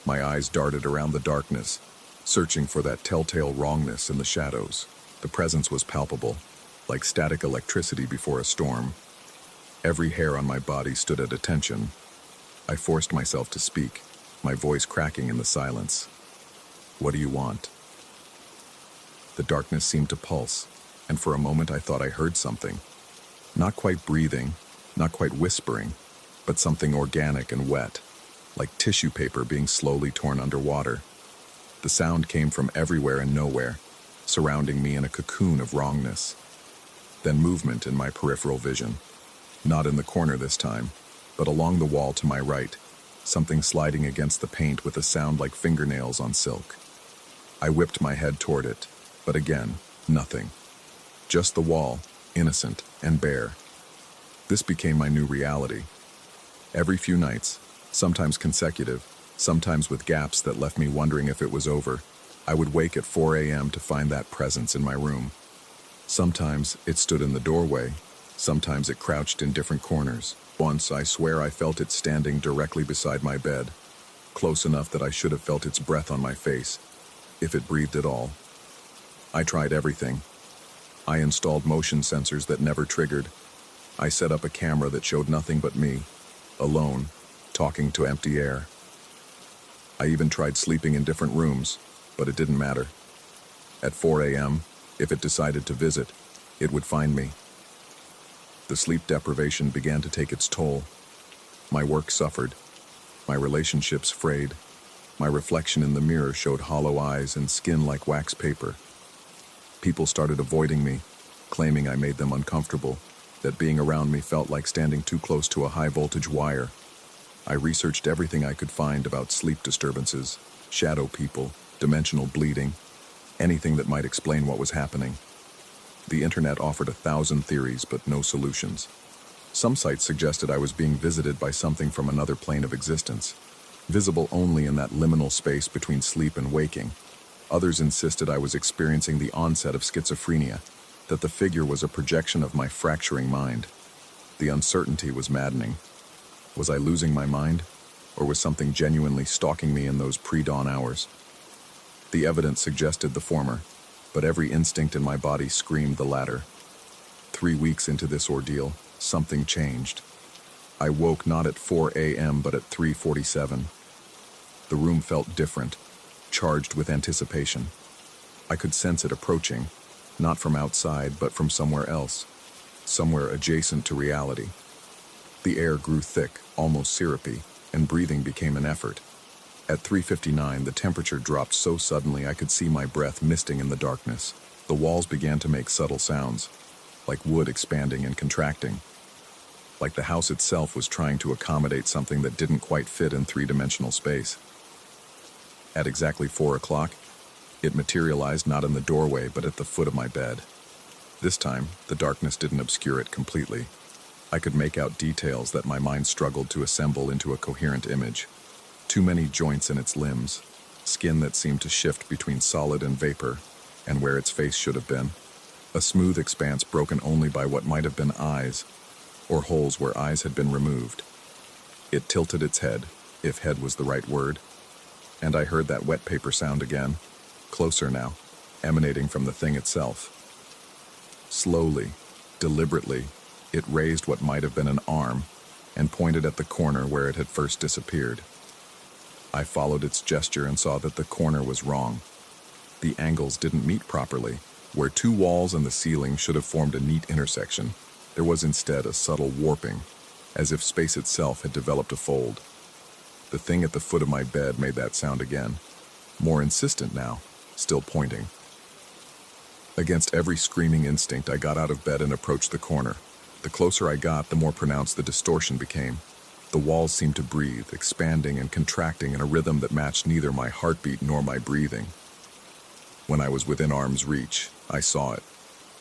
[SPEAKER 1] My eyes darted around the darkness, searching for that telltale wrongness in the shadows. The presence was palpable, like static electricity before a storm. Every hair on my body stood at attention. I forced myself to speak, my voice cracking in the silence. "What do you want?" The darkness seemed to pulse, and for a moment I thought I heard something. Not quite breathing, not quite whispering, but something organic and wet, like tissue paper being slowly torn underwater. The sound came from everywhere and nowhere, surrounding me in a cocoon of wrongness. Then movement in my peripheral vision. Not in the corner this time, but along the wall to my right, something sliding against the paint with a sound like fingernails on silk. I whipped my head toward it, but again, nothing. Just the wall, innocent and bare. This became my new reality. Every few nights, sometimes consecutive, sometimes with gaps that left me wondering if it was over, I would wake at 4 a.m. to find that presence in my room. Sometimes it stood in the doorway, sometimes it crouched in different corners. Once, I swear I felt it standing directly beside my bed, close enough that I should have felt its breath on my face, if it breathed at all. I tried everything. I installed motion sensors that never triggered. I set up a camera that showed nothing but me, alone, talking to empty air. I even tried sleeping in different rooms, but it didn't matter. At 4 a.m., if it decided to visit, it would find me. The sleep deprivation began to take its toll. My work suffered. My relationships frayed. My reflection in the mirror showed hollow eyes and skin like wax paper. People started avoiding me, claiming I made them uncomfortable, that being around me felt like standing too close to a high-voltage wire. I researched everything I could find about sleep disturbances, shadow people, dimensional bleeding, anything that might explain what was happening. The internet offered 1,000 theories, but no solutions. Some sites suggested I was being visited by something from another plane of existence, visible only in that liminal space between sleep and waking. Others insisted I was experiencing the onset of schizophrenia, that the figure was a projection of my fracturing mind. The uncertainty was maddening. Was I losing my mind, or was something genuinely stalking me in those pre-dawn hours? The evidence suggested the former, but every instinct in my body screamed the latter. 3 weeks into this ordeal, something changed. I woke not at 4 a.m. but at 3:47. The room felt different, charged with anticipation. I could sense it approaching, not from outside but from somewhere else, somewhere adjacent to reality. The air grew thick, almost syrupy, and breathing became an effort. At 3:59, the temperature dropped so suddenly I could see my breath misting in the darkness. The walls began to make subtle sounds, like wood expanding and contracting, like the house itself was trying to accommodate something that didn't quite fit in three-dimensional space. At exactly 4 o'clock, it materialized not in the doorway but at the foot of my bed. This time, the darkness didn't obscure it completely. I could make out details that my mind struggled to assemble into a coherent image. Too many joints in its limbs, skin that seemed to shift between solid and vapor, and where its face should have been. A smooth expanse broken only by what might have been eyes, or holes where eyes had been removed. It tilted its head, if head was the right word, and I heard that wet paper sound again, closer now, emanating from the thing itself. Slowly, deliberately, it raised what might have been an arm and pointed at the corner where it had first disappeared. I followed its gesture and saw that the corner was wrong. The angles didn't meet properly. Where two walls and the ceiling should have formed a neat intersection, there was instead a subtle warping, as if space itself had developed a fold. The thing at the foot of my bed made that sound again, more insistent now, still pointing. Against every screaming instinct, I got out of bed and approached the corner. The closer I got, the more pronounced the distortion became. The walls seemed to breathe, expanding and contracting in a rhythm that matched neither my heartbeat nor my breathing. When I was within arm's reach, I saw it.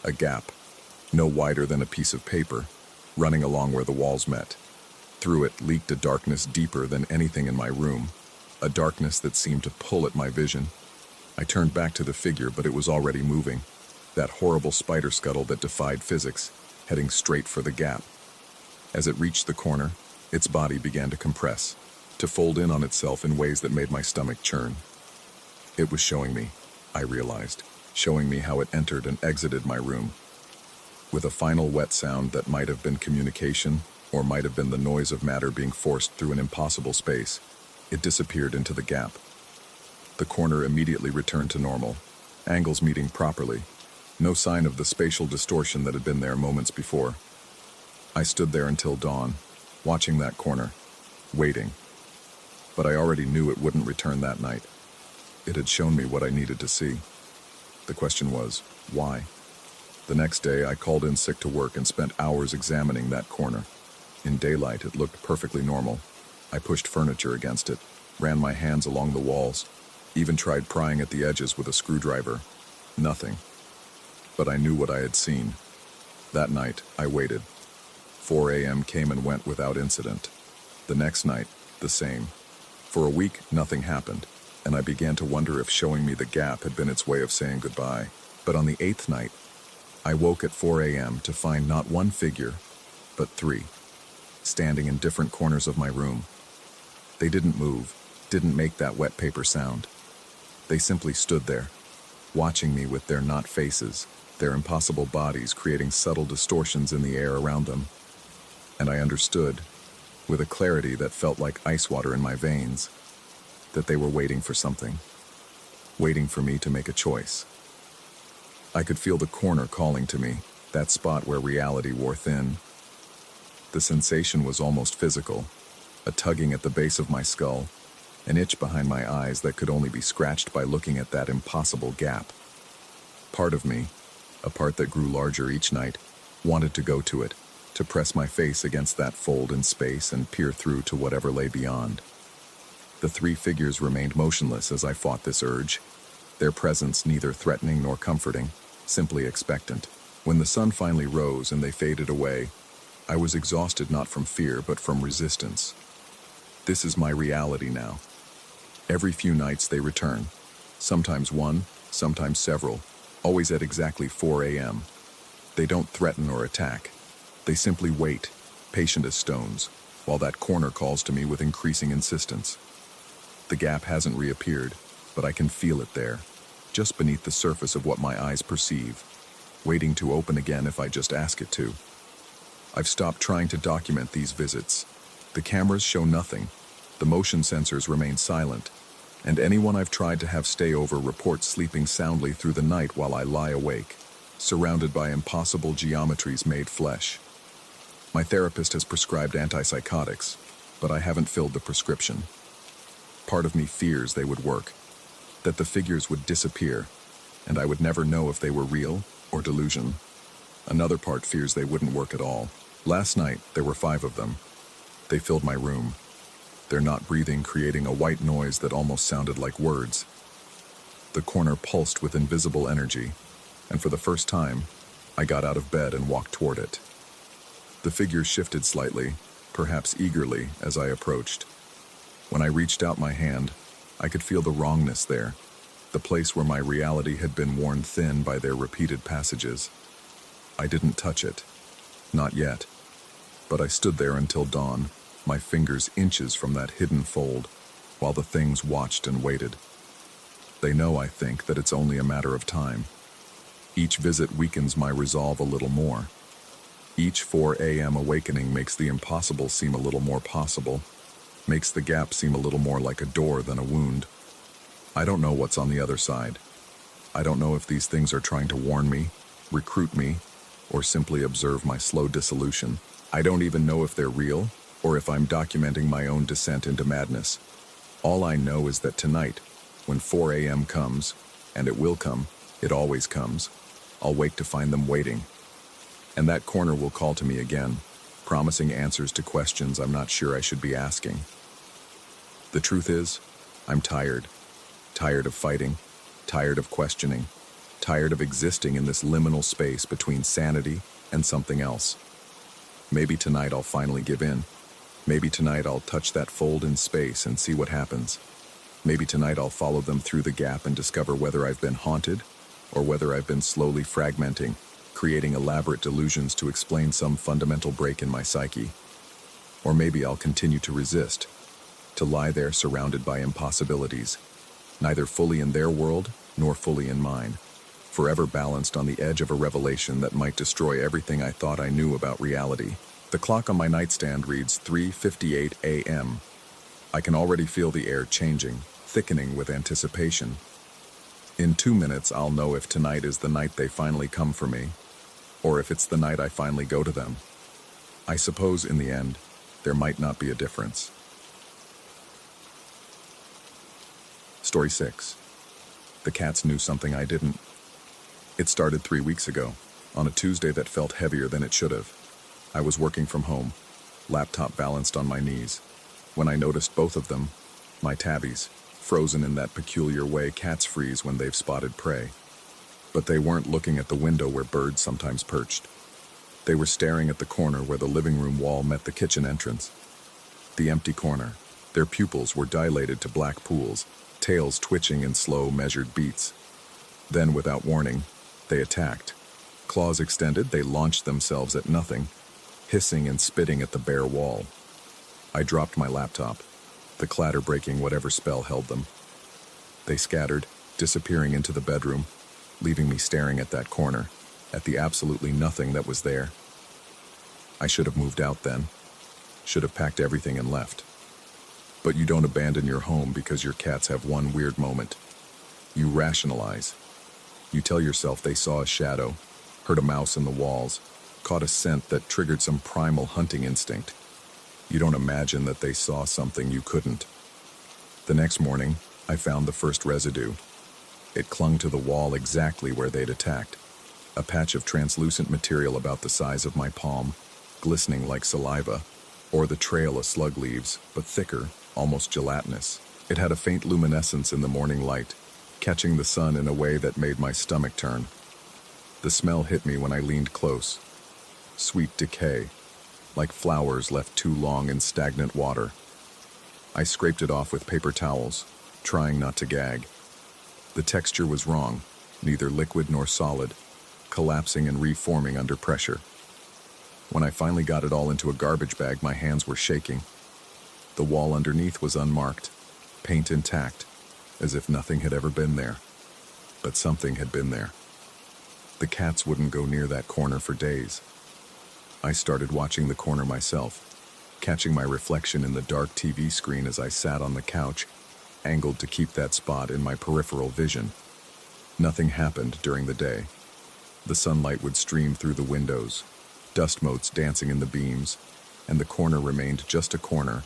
[SPEAKER 1] A gap, no wider than a piece of paper, running along where the walls met. Through it leaked a darkness deeper than anything in my room, a darkness that seemed to pull at my vision. I turned back to the figure, but it was already moving, that horrible spider scuttle that defied physics, heading straight for the gap. As it reached the corner, its body began to compress, to fold in on itself in ways that made my stomach churn. It was showing me, I realized, showing me how it entered and exited my room. With a final wet sound that might have been communication, or might have been the noise of matter being forced through an impossible space, it disappeared into the gap. The corner immediately returned to normal, angles meeting properly, no sign of the spatial distortion that had been there moments before. I stood there until dawn, watching that corner, waiting. But I already knew it wouldn't return that night. It had shown me what I needed to see. The question was, why? The next day, I called in sick to work and spent hours examining that corner. In daylight, it looked perfectly normal. I pushed furniture against it, ran my hands along the walls, even tried prying at the edges with a screwdriver. Nothing. But I knew what I had seen. That night, I waited. 4 a.m. came and went without incident. The next night, the same. For a week, nothing happened, and I began to wonder if showing me the gap had been its way of saying goodbye. But on the 8th night, I woke at 4 a.m. to find not one figure, but 3, standing in different corners of my room. They didn't move, didn't make that wet paper sound. They simply stood there, watching me with their not faces, their impossible bodies creating subtle distortions in the air around them. And I understood, with a clarity that felt like ice water in my veins, that they were waiting for something, waiting for me to make a choice. I could feel the corner calling to me, that spot where reality wore thin. The sensation was almost physical, a tugging at the base of my skull, an itch behind my eyes that could only be scratched by looking at that impossible gap. Part of me, a part that grew larger each night, wanted to go to it, to press my face against that fold in space and peer through to whatever lay beyond. The three figures remained motionless as I fought this urge, their presence neither threatening nor comforting, simply expectant. When the sun finally rose and they faded away, I was exhausted not from fear but from resistance. This is my reality now. Every few nights they return, sometimes one, sometimes several, always at exactly 4 a.m. They don't threaten or attack. They simply wait, patient as stones, while that corner calls to me with increasing insistence. The gap hasn't reappeared, but I can feel it there, just beneath the surface of what my eyes perceive, waiting to open again if I just ask it to. I've stopped trying to document these visits. The cameras show nothing, the motion sensors remain silent, and anyone I've tried to have stay over reports sleeping soundly through the night while I lie awake, surrounded by impossible geometries made flesh. My therapist has prescribed antipsychotics, but I haven't filled the prescription. Part of me fears they would work, that the figures would disappear, and I would never know if they were real or delusion. Another part fears they wouldn't work at all. Last night, there were 5 of them. They filled my room, their not breathing creating a white noise that almost sounded like words. The corner pulsed with invisible energy, and for the first time, I got out of bed and walked toward it. The figures shifted slightly, perhaps eagerly, as I approached. When I reached out my hand, I could feel the wrongness there, the place where my reality had been worn thin by their repeated passages. I didn't touch it, not yet, but I stood there until dawn, my fingers inches from that hidden fold, while the things watched and waited. They know, I think, that it's only a matter of time. Each visit weakens my resolve a little more. Each 4 a.m. awakening makes the impossible seem a little more possible, makes the gap seem a little more like a door than a wound. I don't know what's on the other side. I don't know if these things are trying to warn me, recruit me, or simply observe my slow dissolution. I don't even know if they're real, or if I'm documenting my own descent into madness. All I know is that tonight, when 4 a.m. comes, and it will come, it always comes, I'll wake to find them waiting. And that corner will call to me again, promising answers to questions I'm not sure I should be asking. The truth is, I'm tired. Tired of fighting, tired of questioning, tired of existing in this liminal space between sanity and something else. Maybe tonight I'll finally give in. Maybe tonight I'll touch that fold in space and see what happens. Maybe tonight I'll follow them through the gap and discover whether I've been haunted or whether I've been slowly fragmenting, creating elaborate delusions to explain some fundamental break in my psyche. Or maybe I'll continue to resist, to lie there surrounded by impossibilities, neither fully in their world nor fully in mine, forever balanced on the edge of a revelation that might destroy everything I thought I knew about reality. The clock on my nightstand reads 3:58 a.m. I can already feel the air changing, thickening with anticipation. In 2 minutes, I'll know if tonight is the night they finally come for me, or if it's the night I finally go to them. I suppose, in the end, there might not be a difference. Story 6. The cats knew something I didn't. It started 3 weeks ago, on a Tuesday that felt heavier than it should have. I was working from home, laptop balanced on my knees, when I noticed both of them, my tabbies, frozen in that peculiar way cats freeze when they've spotted prey. But they weren't looking at the window where birds sometimes perched. They were staring at the corner where the living room wall met the kitchen entrance. The empty corner. Their pupils were dilated to black pools, tails twitching in slow, measured beats. Then, without warning, they attacked. Claws extended, they launched themselves at nothing, hissing and spitting at the bare wall. I dropped my laptop. the clatter breaking whatever spell held them. They scattered, disappearing into the bedroom, leaving me staring at that corner, at the absolutely nothing that was there. I should have moved out then. Should have packed everything and left. But you don't abandon your home because your cats have one weird moment. You rationalize. You tell yourself they saw a shadow, heard a mouse in the walls, caught a scent that triggered some primal hunting instinct. You don't imagine that they saw something you couldn't. The next morning, I found the first residue. It clung to the wall exactly where they'd attacked. A patch of translucent material about the size of my palm, glistening like saliva, or the trail of slug leaves, but thicker, almost gelatinous. It had a faint luminescence in the morning light, catching the sun in a way that made my stomach turn. The smell hit me when I leaned close. Sweet decay, like flowers left too long in stagnant water. I scraped it off with paper towels, trying not to gag. The texture was wrong, neither liquid nor solid, collapsing and reforming under pressure. When I finally got it all into a garbage bag, my hands were shaking. The wall underneath was unmarked, paint intact, as if nothing had ever been there. But something had been there. The cats wouldn't go near that corner for days. I started watching the corner myself, catching my reflection in the dark TV screen as I sat on the couch, angled to keep that spot in my peripheral vision. Nothing happened during the day. The sunlight would stream through the windows, dust motes dancing in the beams, and the corner remained just a corner,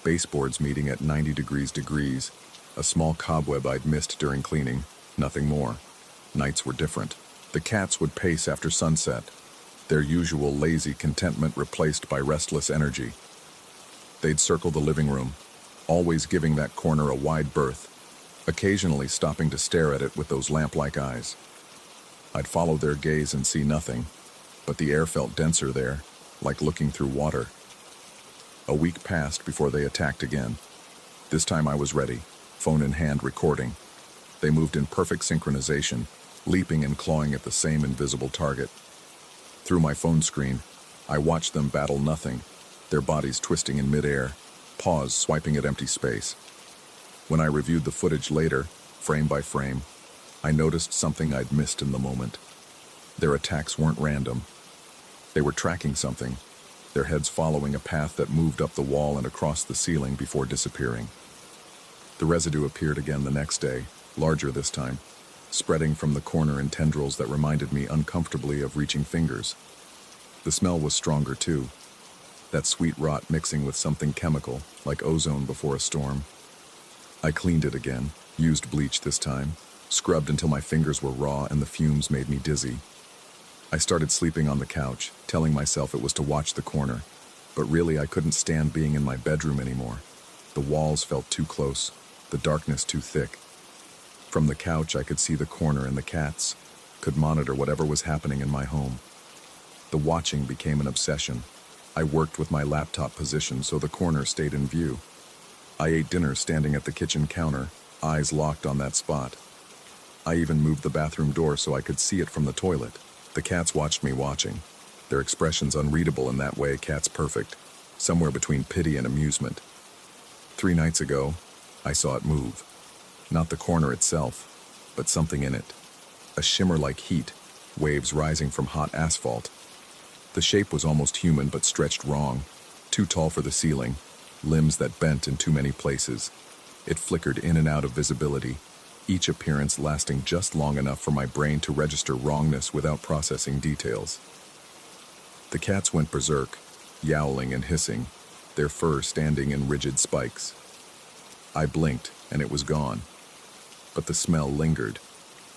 [SPEAKER 1] baseboards meeting at 90 degrees, a small cobweb I'd missed during cleaning, nothing more. Nights were different. The cats would pace after sunset, their usual lazy contentment replaced by restless energy. They'd circle the living room, always giving that corner a wide berth, occasionally stopping to stare at it with those lamp-like eyes. I'd follow their gaze and see nothing, but the air felt denser there, like looking through water. A week passed before they attacked again. This time I was ready, phone in hand, recording. They moved in perfect synchronization, leaping and clawing at the same invisible target. Through my phone screen, I watched them battle nothing, their bodies twisting in midair, paws swiping at empty space. When I reviewed the footage later, frame by frame, I noticed something I'd missed in the moment. Their attacks weren't random. They were tracking something, their heads following a path that moved up the wall and across the ceiling before disappearing. The residue appeared again the next day, larger this time, spreading from the corner in tendrils that reminded me uncomfortably of reaching fingers. The smell was stronger too, that sweet rot mixing with something chemical, like ozone before a storm. I cleaned it again, used bleach this time, scrubbed until my fingers were raw and the fumes made me dizzy. I started sleeping on the couch, telling myself it was to watch the corner, but really I couldn't stand being in my bedroom anymore. The walls felt too close, the darkness too thick. From the couch I could see the corner and the cats, could monitor whatever was happening in my home. The watching became an obsession. I worked with my laptop positioned so the corner stayed in view. I ate dinner standing at the kitchen counter, eyes locked on that spot. I even moved the bathroom door so I could see it from the toilet. The cats watched me watching, their expressions unreadable in that way cats perfect, somewhere between pity and amusement. 3 nights ago, I saw it move. Not the corner itself, but something in it. A shimmer like heat, waves rising from hot asphalt. The shape was almost human but stretched wrong, too tall for the ceiling, limbs that bent in too many places. It flickered in and out of visibility, each appearance lasting just long enough for my brain to register wrongness without processing details. The cats went berserk, yowling and hissing, their fur standing in rigid spikes. I blinked, and it was gone. But the smell lingered,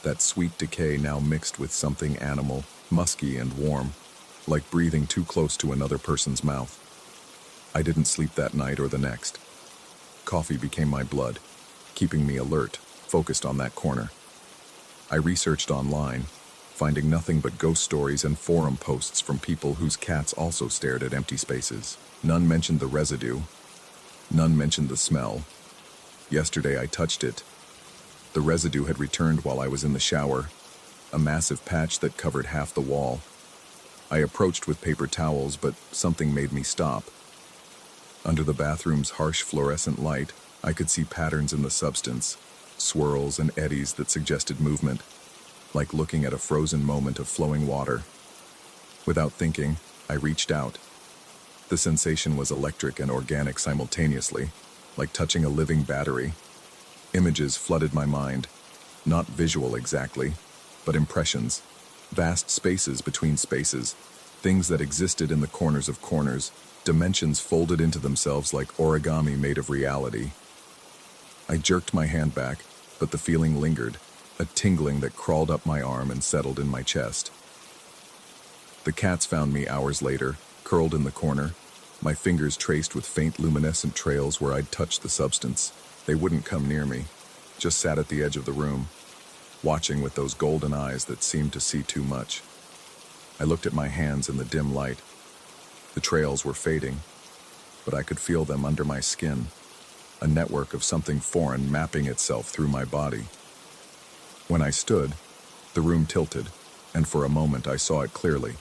[SPEAKER 1] that sweet decay now mixed with something animal, musky and warm, like breathing too close to another person's mouth. I didn't sleep that night or the next. Coffee became my blood, keeping me alert, focused on that corner. I researched online, finding nothing but ghost stories and forum posts from people whose cats also stared at empty spaces. None mentioned the residue. None mentioned the smell. Yesterday I touched it. The residue had returned while I was in the shower, a massive patch that covered half the wall. I approached with paper towels, but something made me stop. Under the bathroom's harsh fluorescent light, I could see patterns in the substance, swirls and eddies that suggested movement, like looking at a frozen moment of flowing water. Without thinking, I reached out. The sensation was electric and organic simultaneously, like touching a living battery. Images flooded my mind, not visual exactly, but impressions, vast spaces between spaces, things that existed in the corners of corners, dimensions folded into themselves like origami made of reality. I jerked my hand back, but the feeling lingered, a tingling that crawled up my arm and settled in my chest. The cats found me hours later, curled in the corner, my fingers traced with faint luminescent trails where I'd touched the substance. They wouldn't come near me, just sat at the edge of the room, watching with those golden eyes that seemed to see too much. I looked at my hands in the dim light. The trails were fading, but I could feel them under my skin, a network of something foreign mapping itself through my body. When I stood, the room tilted, and for a moment I saw it clearly.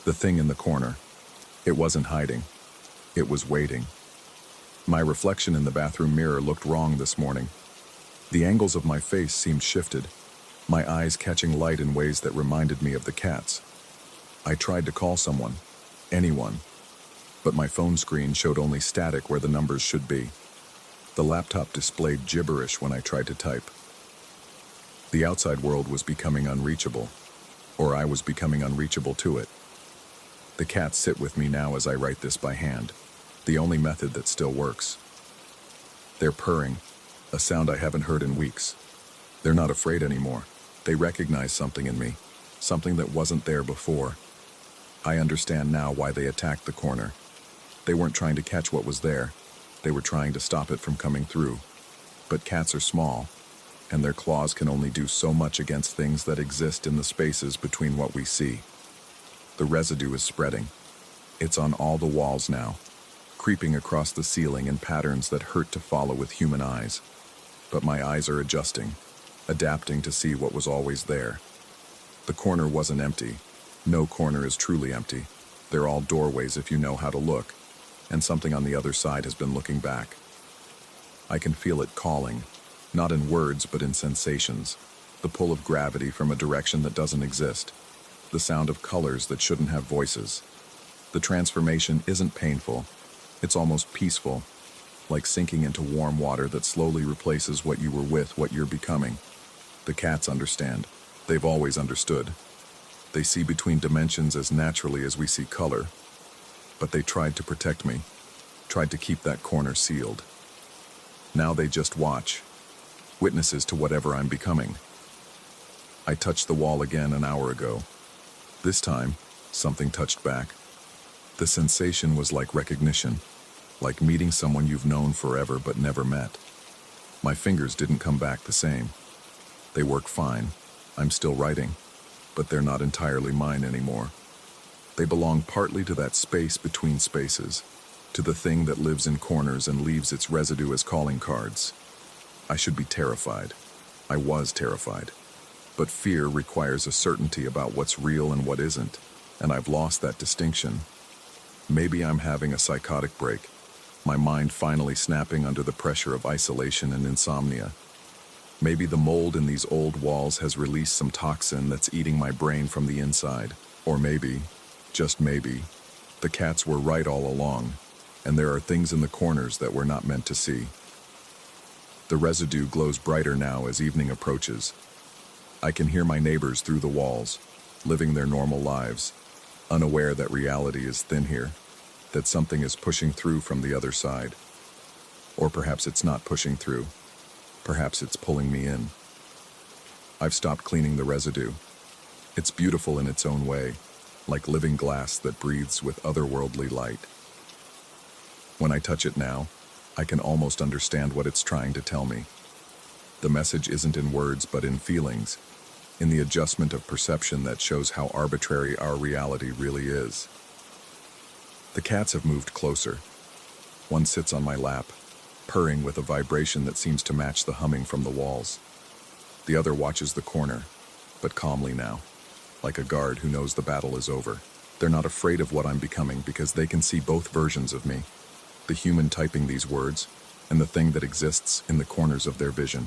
[SPEAKER 1] The thing in the corner. It wasn't hiding. It was waiting. My reflection in the bathroom mirror looked wrong this morning. The angles of my face seemed shifted, my eyes catching light in ways that reminded me of the cats. I tried to call someone, anyone, but my phone screen showed only static where the numbers should be. The laptop displayed gibberish when I tried to type. The outside world was becoming unreachable, or I was becoming unreachable to it. The cats sit with me now as I write this by hand, the only method that still works. They're purring, a sound I haven't heard in weeks. They're not afraid anymore. They recognize something in me, something that wasn't there before. I understand now why they attacked the corner. They weren't trying to catch what was there. They were trying to stop it from coming through. But cats are small, and their claws can only do so much against things that exist in the spaces between what we see. The residue is spreading. It's on all the walls now, creeping across the ceiling in patterns that hurt to follow with human eyes. But my eyes are adjusting, adapting to see what was always there. The corner wasn't empty. No corner is truly empty. They're all doorways if you know how to look, and something on the other side has been looking back. I can feel it calling, not in words but in sensations, the pull of gravity from a direction that doesn't exist, the sound of colors that shouldn't have voices. The transformation isn't painful, it's almost peaceful, like sinking into warm water that slowly replaces what you were with what you're becoming. The cats understand. They've always understood. They see between dimensions as naturally as we see color. But they tried to protect me, tried to keep that corner sealed. Now they just watch, witnesses to whatever I'm becoming. I touched the wall again an hour ago. This time, something touched back. The sensation was like recognition, like meeting someone you've known forever but never met. My fingers didn't come back the same. They work fine. I'm still writing, but they're not entirely mine anymore. They belong partly to that space between spaces, to the thing that lives in corners and leaves its residue as calling cards. I should be terrified. I was terrified. But fear requires a certainty about what's real and what isn't, and I've lost that distinction. Maybe I'm having a psychotic break, my mind finally snapping under the pressure of isolation and insomnia. Maybe the mold in these old walls has released some toxin that's eating my brain from the inside. Or maybe, just maybe, the cats were right all along, and there are things in the corners that we're not meant to see. The residue glows brighter now as evening approaches. I can hear my neighbors through the walls, living their normal lives, unaware that reality is thin here, that something is pushing through from the other side. Or perhaps it's not pushing through. Perhaps it's pulling me in. I've stopped cleaning the residue. It's beautiful in its own way, like living glass that breathes with otherworldly light. When I touch it now, I can almost understand what it's trying to tell me. The message isn't in words but in feelings, in the adjustment of perception that shows how arbitrary our reality really is. The cats have moved closer. One sits on my lap, purring with a vibration that seems to match the humming from the walls. The other watches the corner, but calmly now, like a guard who knows the battle is over. They're not afraid of what I'm becoming because they can see both versions of me. the human typing these words, and the thing that exists in the corners of their vision.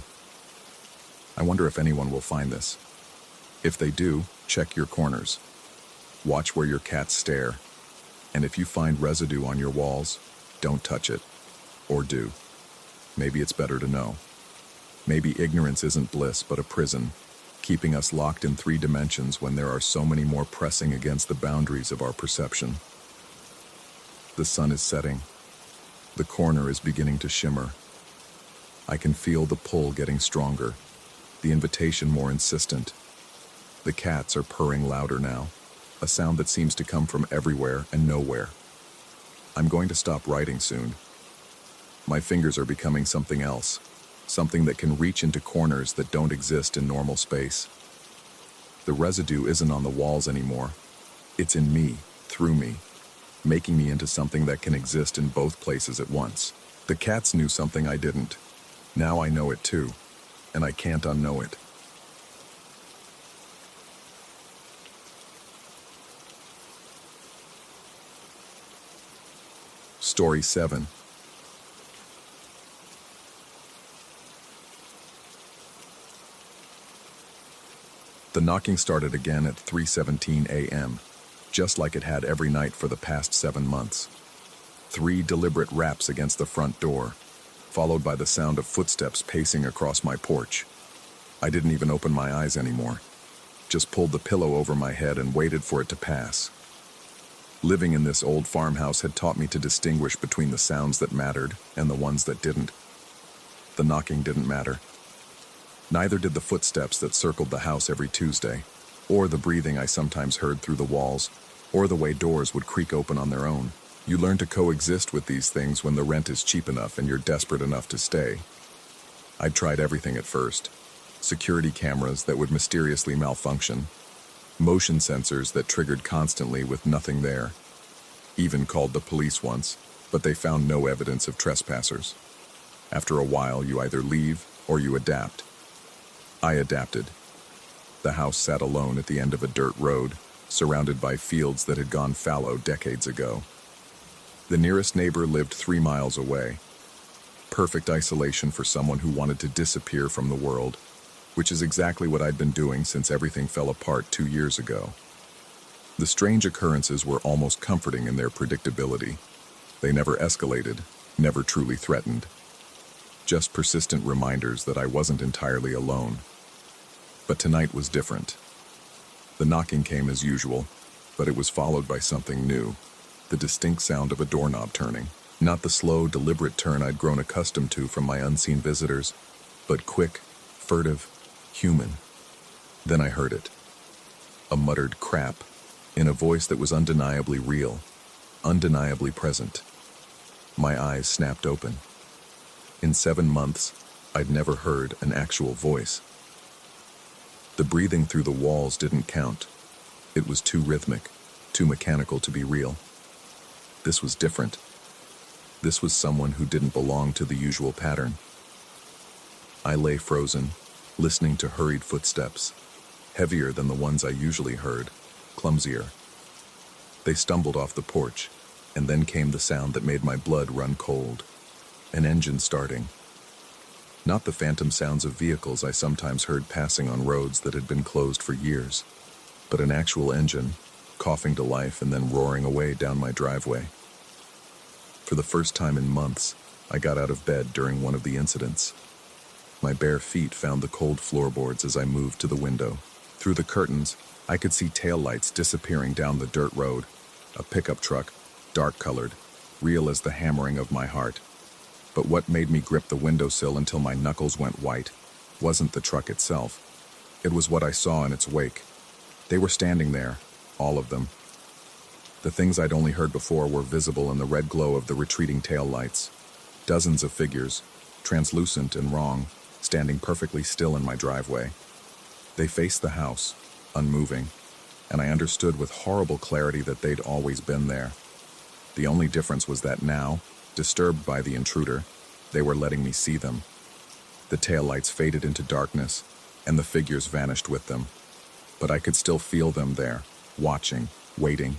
[SPEAKER 1] I wonder if anyone will find this. If they do, check your corners. Watch where your cats stare. And if you find residue on your walls, don't touch it. Or do. Maybe it's better to know. Maybe ignorance isn't bliss but a prison, keeping us locked in 3 dimensions when there are so many more pressing against the boundaries of our perception. The sun is setting. The corner is beginning to shimmer. I can feel the pull getting stronger, the invitation more insistent. The cats are purring louder now, a sound that seems to come from everywhere and nowhere. I'm going to stop writing soon. My fingers are becoming something else, something that can reach into corners that don't exist in normal space. The residue isn't on the walls anymore. It's in me, through me, making me into something that can exist in both places at once. The cats knew something I didn't. Now I know it too, and I can't unknow it. Story 7. The knocking started again at 3:17 a.m., just like it had every night for the past 7 months. 3 deliberate raps against the front door, followed by the sound of footsteps pacing across my porch. I didn't even open my eyes anymore, just pulled the pillow over my head and waited for it to pass. Living in this old farmhouse had taught me to distinguish between the sounds that mattered and the ones that didn't. The knocking didn't matter. Neither did the footsteps that circled the house every Tuesday, or the breathing I sometimes heard through the walls, or the way doors would creak open on their own. You learn to coexist with these things when the rent is cheap enough and you're desperate enough to stay. I'd tried everything at first. Security cameras that would mysteriously malfunction, motion sensors that triggered constantly with nothing there. Even called the police once, but they found no evidence of trespassers. After a while, you either leave or you adapt. I adapted. The house sat alone at the end of a dirt road, surrounded by fields that had gone fallow decades ago. The nearest neighbor lived 3 miles away. Perfect isolation for someone who wanted to disappear from the world, which is exactly what I'd been doing since everything fell apart 2 years ago. The strange occurrences were almost comforting in their predictability. They never escalated, never truly threatened. Just persistent reminders that I wasn't entirely alone. But tonight was different. The knocking came as usual, but it was followed by something new, the distinct sound of a doorknob turning. Not the slow, deliberate turn I'd grown accustomed to from my unseen visitors, but quick, furtive, human. Then I heard it. A muttered crap, in a voice that was undeniably real, undeniably present. My eyes snapped open. In 7 months, I'd never heard an actual voice. The breathing through the walls didn't count. It was too rhythmic, too mechanical to be real. This was different. This was someone who didn't belong to the usual pattern. I lay frozen, listening to hurried footsteps, heavier than the ones I usually heard, clumsier. They stumbled off the porch, and then came the sound that made my blood run cold. An engine starting. Not the phantom sounds of vehicles I sometimes heard passing on roads that had been closed for years, but an actual engine, coughing to life and then roaring away down my driveway. For the first time in months, I got out of bed during one of the incidents. My bare feet found the cold floorboards as I moved to the window. Through the curtains, I could see taillights disappearing down the dirt road, a pickup truck, dark-colored, real as the hammering of my heart. But what made me grip the windowsill until my knuckles went white wasn't the truck itself. It was what I saw in its wake. They were standing there, all of them. The things I'd only heard before were visible in the red glow of the retreating taillights. Dozens of figures, translucent and wrong, standing perfectly still in my driveway. They faced the house, unmoving, and I understood with horrible clarity that they'd always been there. The only difference was that now, disturbed by the intruder, they were letting me see them. The taillights faded into darkness, and the figures vanished with them. But I could still feel them there, watching, waiting.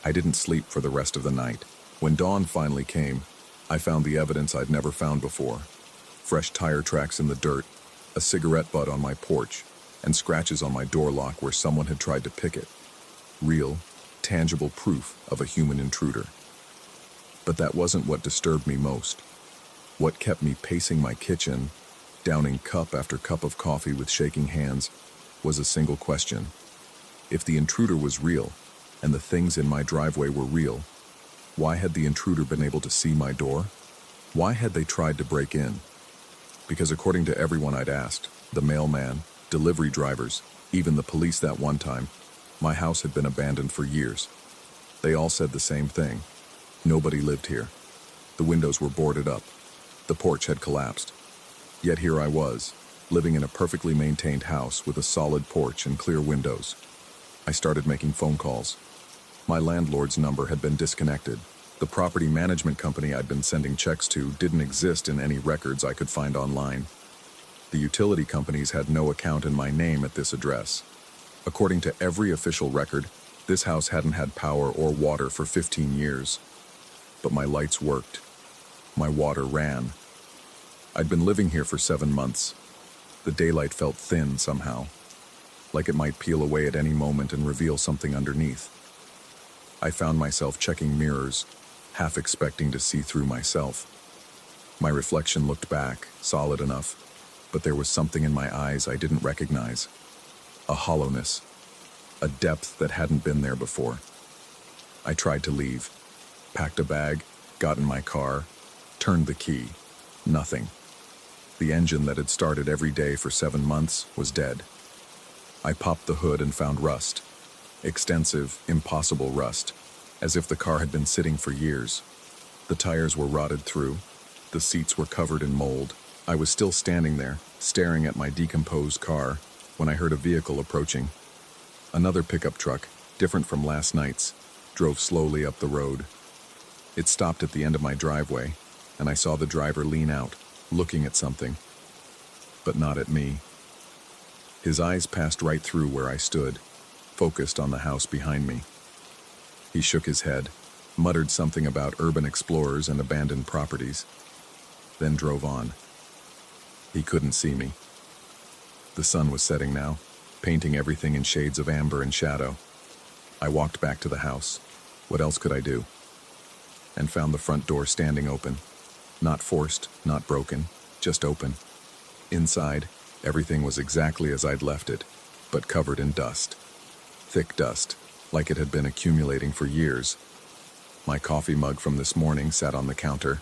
[SPEAKER 1] I didn't sleep for the rest of the night. When dawn finally came, I found the evidence I'd never found before. Fresh tire tracks in the dirt, a cigarette butt on my porch, and scratches on my door lock where someone had tried to pick it. Real, tangible proof of a human intruder. But that wasn't what disturbed me most. What kept me pacing my kitchen, downing cup after cup of coffee with shaking hands, was a single question. If the intruder was real, and the things in my driveway were real, why had the intruder been able to see my door? Why had they tried to break in? Because according to everyone I'd asked, the mailman, delivery drivers, even the police that one time, my house had been abandoned for years. They all said the same thing. Nobody lived here. The windows were boarded up. The porch had collapsed. Yet here I was, living in a perfectly maintained house with a solid porch and clear windows. I started making phone calls. My landlord's number had been disconnected. The property management company I'd been sending checks to didn't exist in any records I could find online. The utility companies had no account in my name at this address. According to every official record, this house hadn't had power or water for 15 years. But my lights worked. My water ran. I'd been living here for 7 months. The daylight felt thin somehow, like it might peel away at any moment and reveal something underneath. I found myself checking mirrors, half expecting to see through myself. My reflection looked back, solid enough, but there was something in my eyes I didn't recognize. A hollowness, a depth that hadn't been there before. I tried to leave, packed a bag, got in my car, turned the key. Nothing. The engine that had started every day for 7 months was dead. I popped the hood and found rust. Extensive, impossible rust, as if the car had been sitting for years. The tires were rotted through. The seats were covered in mold. I was still standing there, staring at my decomposed car, when I heard a vehicle approaching. Another pickup truck, different from last night's, drove slowly up the road. It stopped at the end of my driveway, and I saw the driver lean out, looking at something, but not at me. His eyes passed right through where I stood, focused on the house behind me. He shook his head, muttered something about urban explorers and abandoned properties, then drove on. He couldn't see me. The sun was setting now, painting everything in shades of amber and shadow. I walked back to the house. What else could I do? And found the front door standing open. Not forced, not broken, just open. Inside, everything was exactly as I'd left it, but covered in dust. Thick dust, like it had been accumulating for years. My coffee mug from this morning sat on the counter,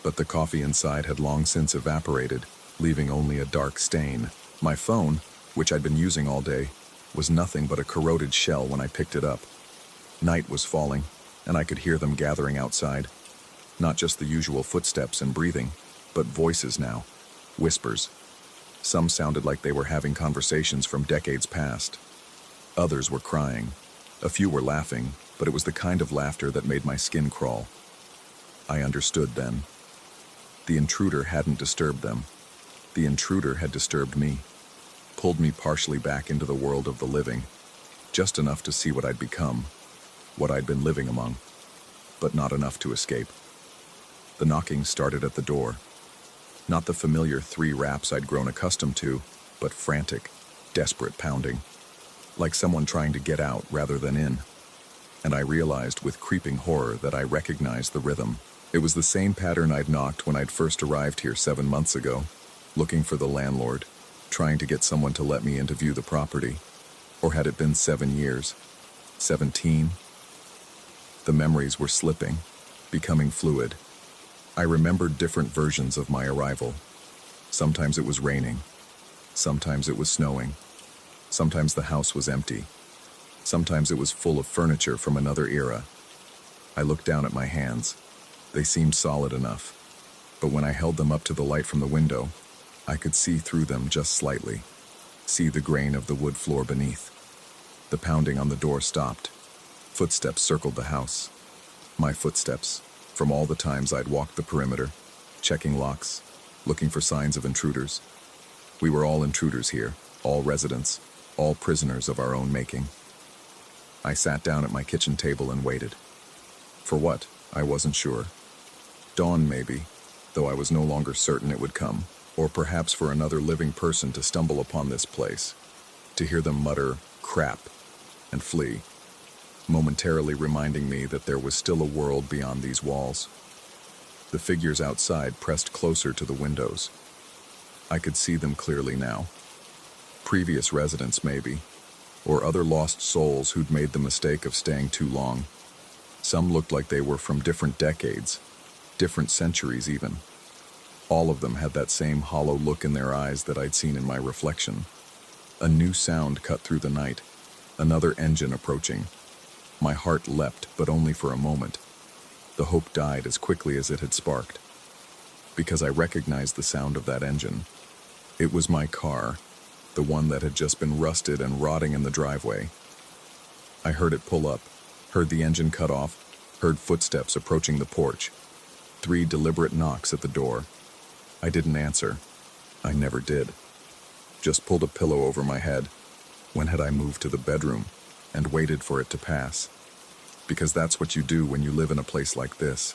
[SPEAKER 1] but the coffee inside had long since evaporated, leaving only a dark stain. My phone, which I'd been using all day, was nothing but a corroded shell when I picked it up. Night was falling, and I could hear them gathering outside. Not just the usual footsteps and breathing, but voices now, whispers. Some sounded like they were having conversations from decades past. Others were crying. A few were laughing, but it was the kind of laughter that made my skin crawl. I understood then. The intruder hadn't disturbed them. The intruder had disturbed me, pulled me partially back into the world of the living, just enough to see what I'd become, what I'd been living among, but not enough to escape. The knocking started at the door. Not the familiar 3 raps I'd grown accustomed to, but frantic, desperate pounding, like someone trying to get out rather than in. And I realized with creeping horror that I recognized the rhythm. It was the same pattern I'd knocked when I'd first arrived here 7 months ago, looking for the landlord, trying to get someone to let me in to view the property. Or had it been 7 years? 17? The memories were slipping, becoming fluid. I remembered different versions of my arrival. Sometimes it was raining. Sometimes it was snowing. Sometimes the house was empty. Sometimes it was full of furniture from another era. I looked down at my hands. They seemed solid enough. But when I held them up to the light from the window, I could see through them just slightly. See the grain of the wood floor beneath. The pounding on the door stopped. Footsteps circled the house. My footsteps, from all the times I'd walked the perimeter, checking locks, looking for signs of intruders. We were all intruders here, all residents, all prisoners of our own making. I sat down at my kitchen table and waited. For what? I wasn't sure. Dawn maybe, though I was no longer certain it would come, or perhaps for another living person to stumble upon this place, to hear them mutter, "crap," and flee, momentarily reminding me that there was still a world beyond these walls. The figures outside pressed closer to the windows. I could see them clearly now. Previous residents, maybe, or other lost souls who'd made the mistake of staying too long. Some looked like they were from different decades, different centuries even. All of them had that same hollow look in their eyes that I'd seen in my reflection. A new sound cut through the night, another engine approaching. My heart leapt, but only for a moment. The hope died as quickly as it had sparked, because I recognized the sound of that engine. It was my car, the one that had just been rusted and rotting in the driveway. I heard it pull up, heard the engine cut off, heard footsteps approaching the porch. 3 deliberate knocks at the door. I didn't answer. I never did. Just pulled a pillow over my head. When had I moved to the bedroom and waited for it to pass? Because that's what you do when you live in a place like this.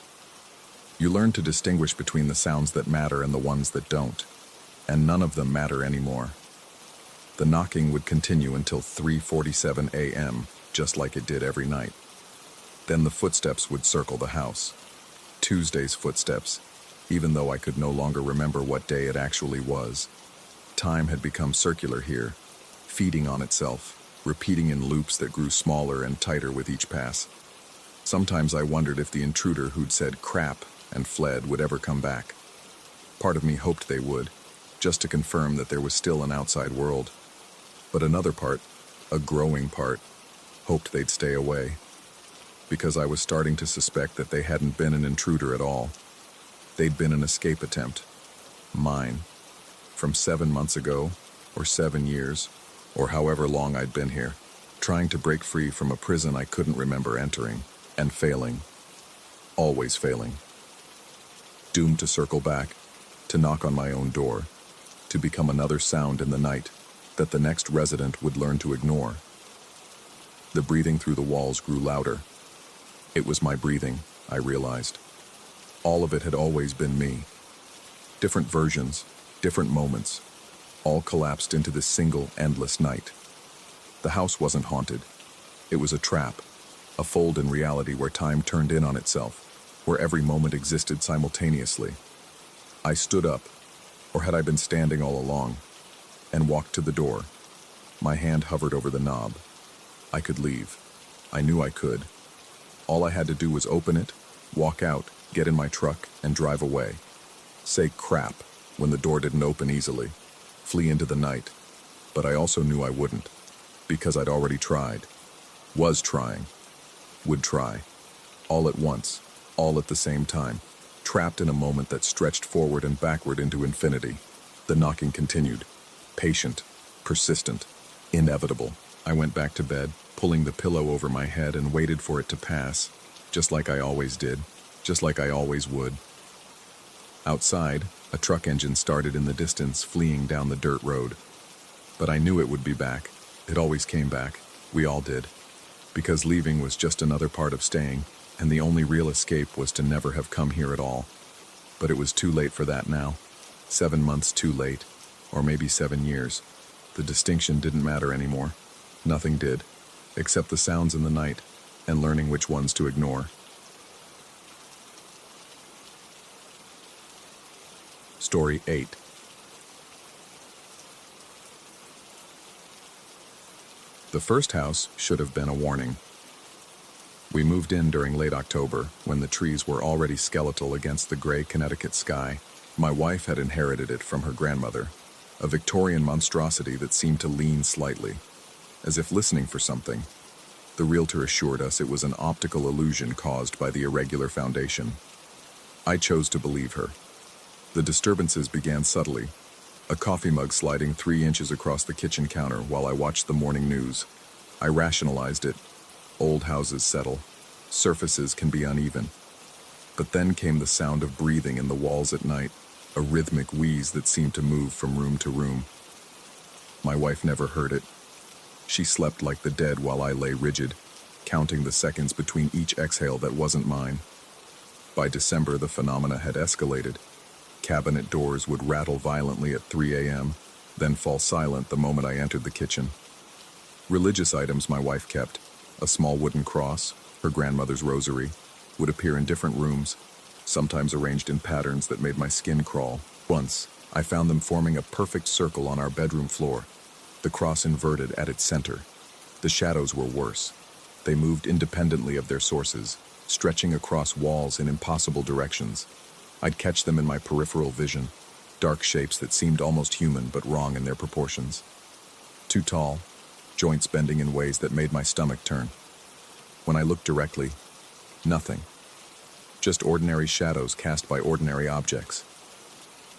[SPEAKER 1] You learn to distinguish between the sounds that matter and the ones that don't, and none of them matter anymore. The knocking would continue until 3:47 a.m., just like it did every night. Then the footsteps would circle the house. Tuesday's footsteps, even though I could no longer remember what day it actually was. Time had become circular here, feeding on itself, repeating in loops that grew smaller and tighter with each pass. Sometimes I wondered if the intruder who'd said "crap" and fled would ever come back. Part of me hoped they would, just to confirm that there was still an outside world. But another part, a growing part, hoped they'd stay away, because I was starting to suspect that they hadn't been an intruder at all. They'd been an escape attempt. Mine. From 7 months ago, or 7 years, or however long I'd been here, trying to break free from a prison I couldn't remember entering, and failing. Always failing. Doomed to circle back, to knock on my own door, to become another sound in the night that the next resident would learn to ignore. The breathing through the walls grew louder. It was my breathing, I realized. All of it had always been me. Different versions, different moments, all collapsed into this single, endless night. The house wasn't haunted. It was a trap, a fold in reality where time turned in on itself, where every moment existed simultaneously. I stood up, or had I been standing all along, and walked to the door. My hand hovered over the knob. I could leave. I knew I could. All I had to do was open it, walk out, get in my truck, and drive away. Say "crap" when the door didn't open easily. Flee into the night. But I also knew I wouldn't, because I'd already tried. Was trying. Would try. All at once, all at the same time, trapped in a moment that stretched forward and backward into infinity. The knocking continued. Patient, persistent, inevitable. I went back to bed, pulling the pillow over my head, and waited for it to pass, just like I always did, just like I always would. Outside, a truck engine started in the distance, fleeing down the dirt road. But I knew it would be back. It always came back. We all did. Because leaving was just another part of staying, and the only real escape was to never have come here at all. But it was too late for that now. 7 months too late. Or maybe 7 years. The distinction didn't matter anymore. Nothing did, except the sounds in the night, and learning which ones to ignore. Story 8. The first house should have been a warning. We moved in during late October, when the trees were already skeletal against the gray Connecticut sky. My wife had inherited it from her grandmother, a Victorian monstrosity that seemed to lean slightly, as if listening for something. The realtor assured us it was an optical illusion caused by the irregular foundation. I chose to believe her. The disturbances began subtly, a coffee mug sliding 3 inches across the kitchen counter while I watched the morning news. I rationalized it. Old houses settle. Surfaces can be uneven. But then came the sound of breathing in the walls at night, a rhythmic wheeze that seemed to move from room to room. My wife never heard it. She slept like the dead while I lay rigid, counting the seconds between each exhale that wasn't mine. By December, the phenomena had escalated. Cabinet doors would rattle violently at 3 a.m., then fall silent the moment I entered the kitchen. Religious items my wife kept, a small wooden cross, her grandmother's rosary, would appear in different rooms, sometimes arranged in patterns that made my skin crawl. Once, I found them forming a perfect circle on our bedroom floor, the cross inverted at its center. The shadows were worse. They moved independently of their sources, stretching across walls in impossible directions. I'd catch them in my peripheral vision, dark shapes that seemed almost human but wrong in their proportions. Too tall, joints bending in ways that made my stomach turn. When I looked directly, nothing. Just ordinary shadows cast by ordinary objects.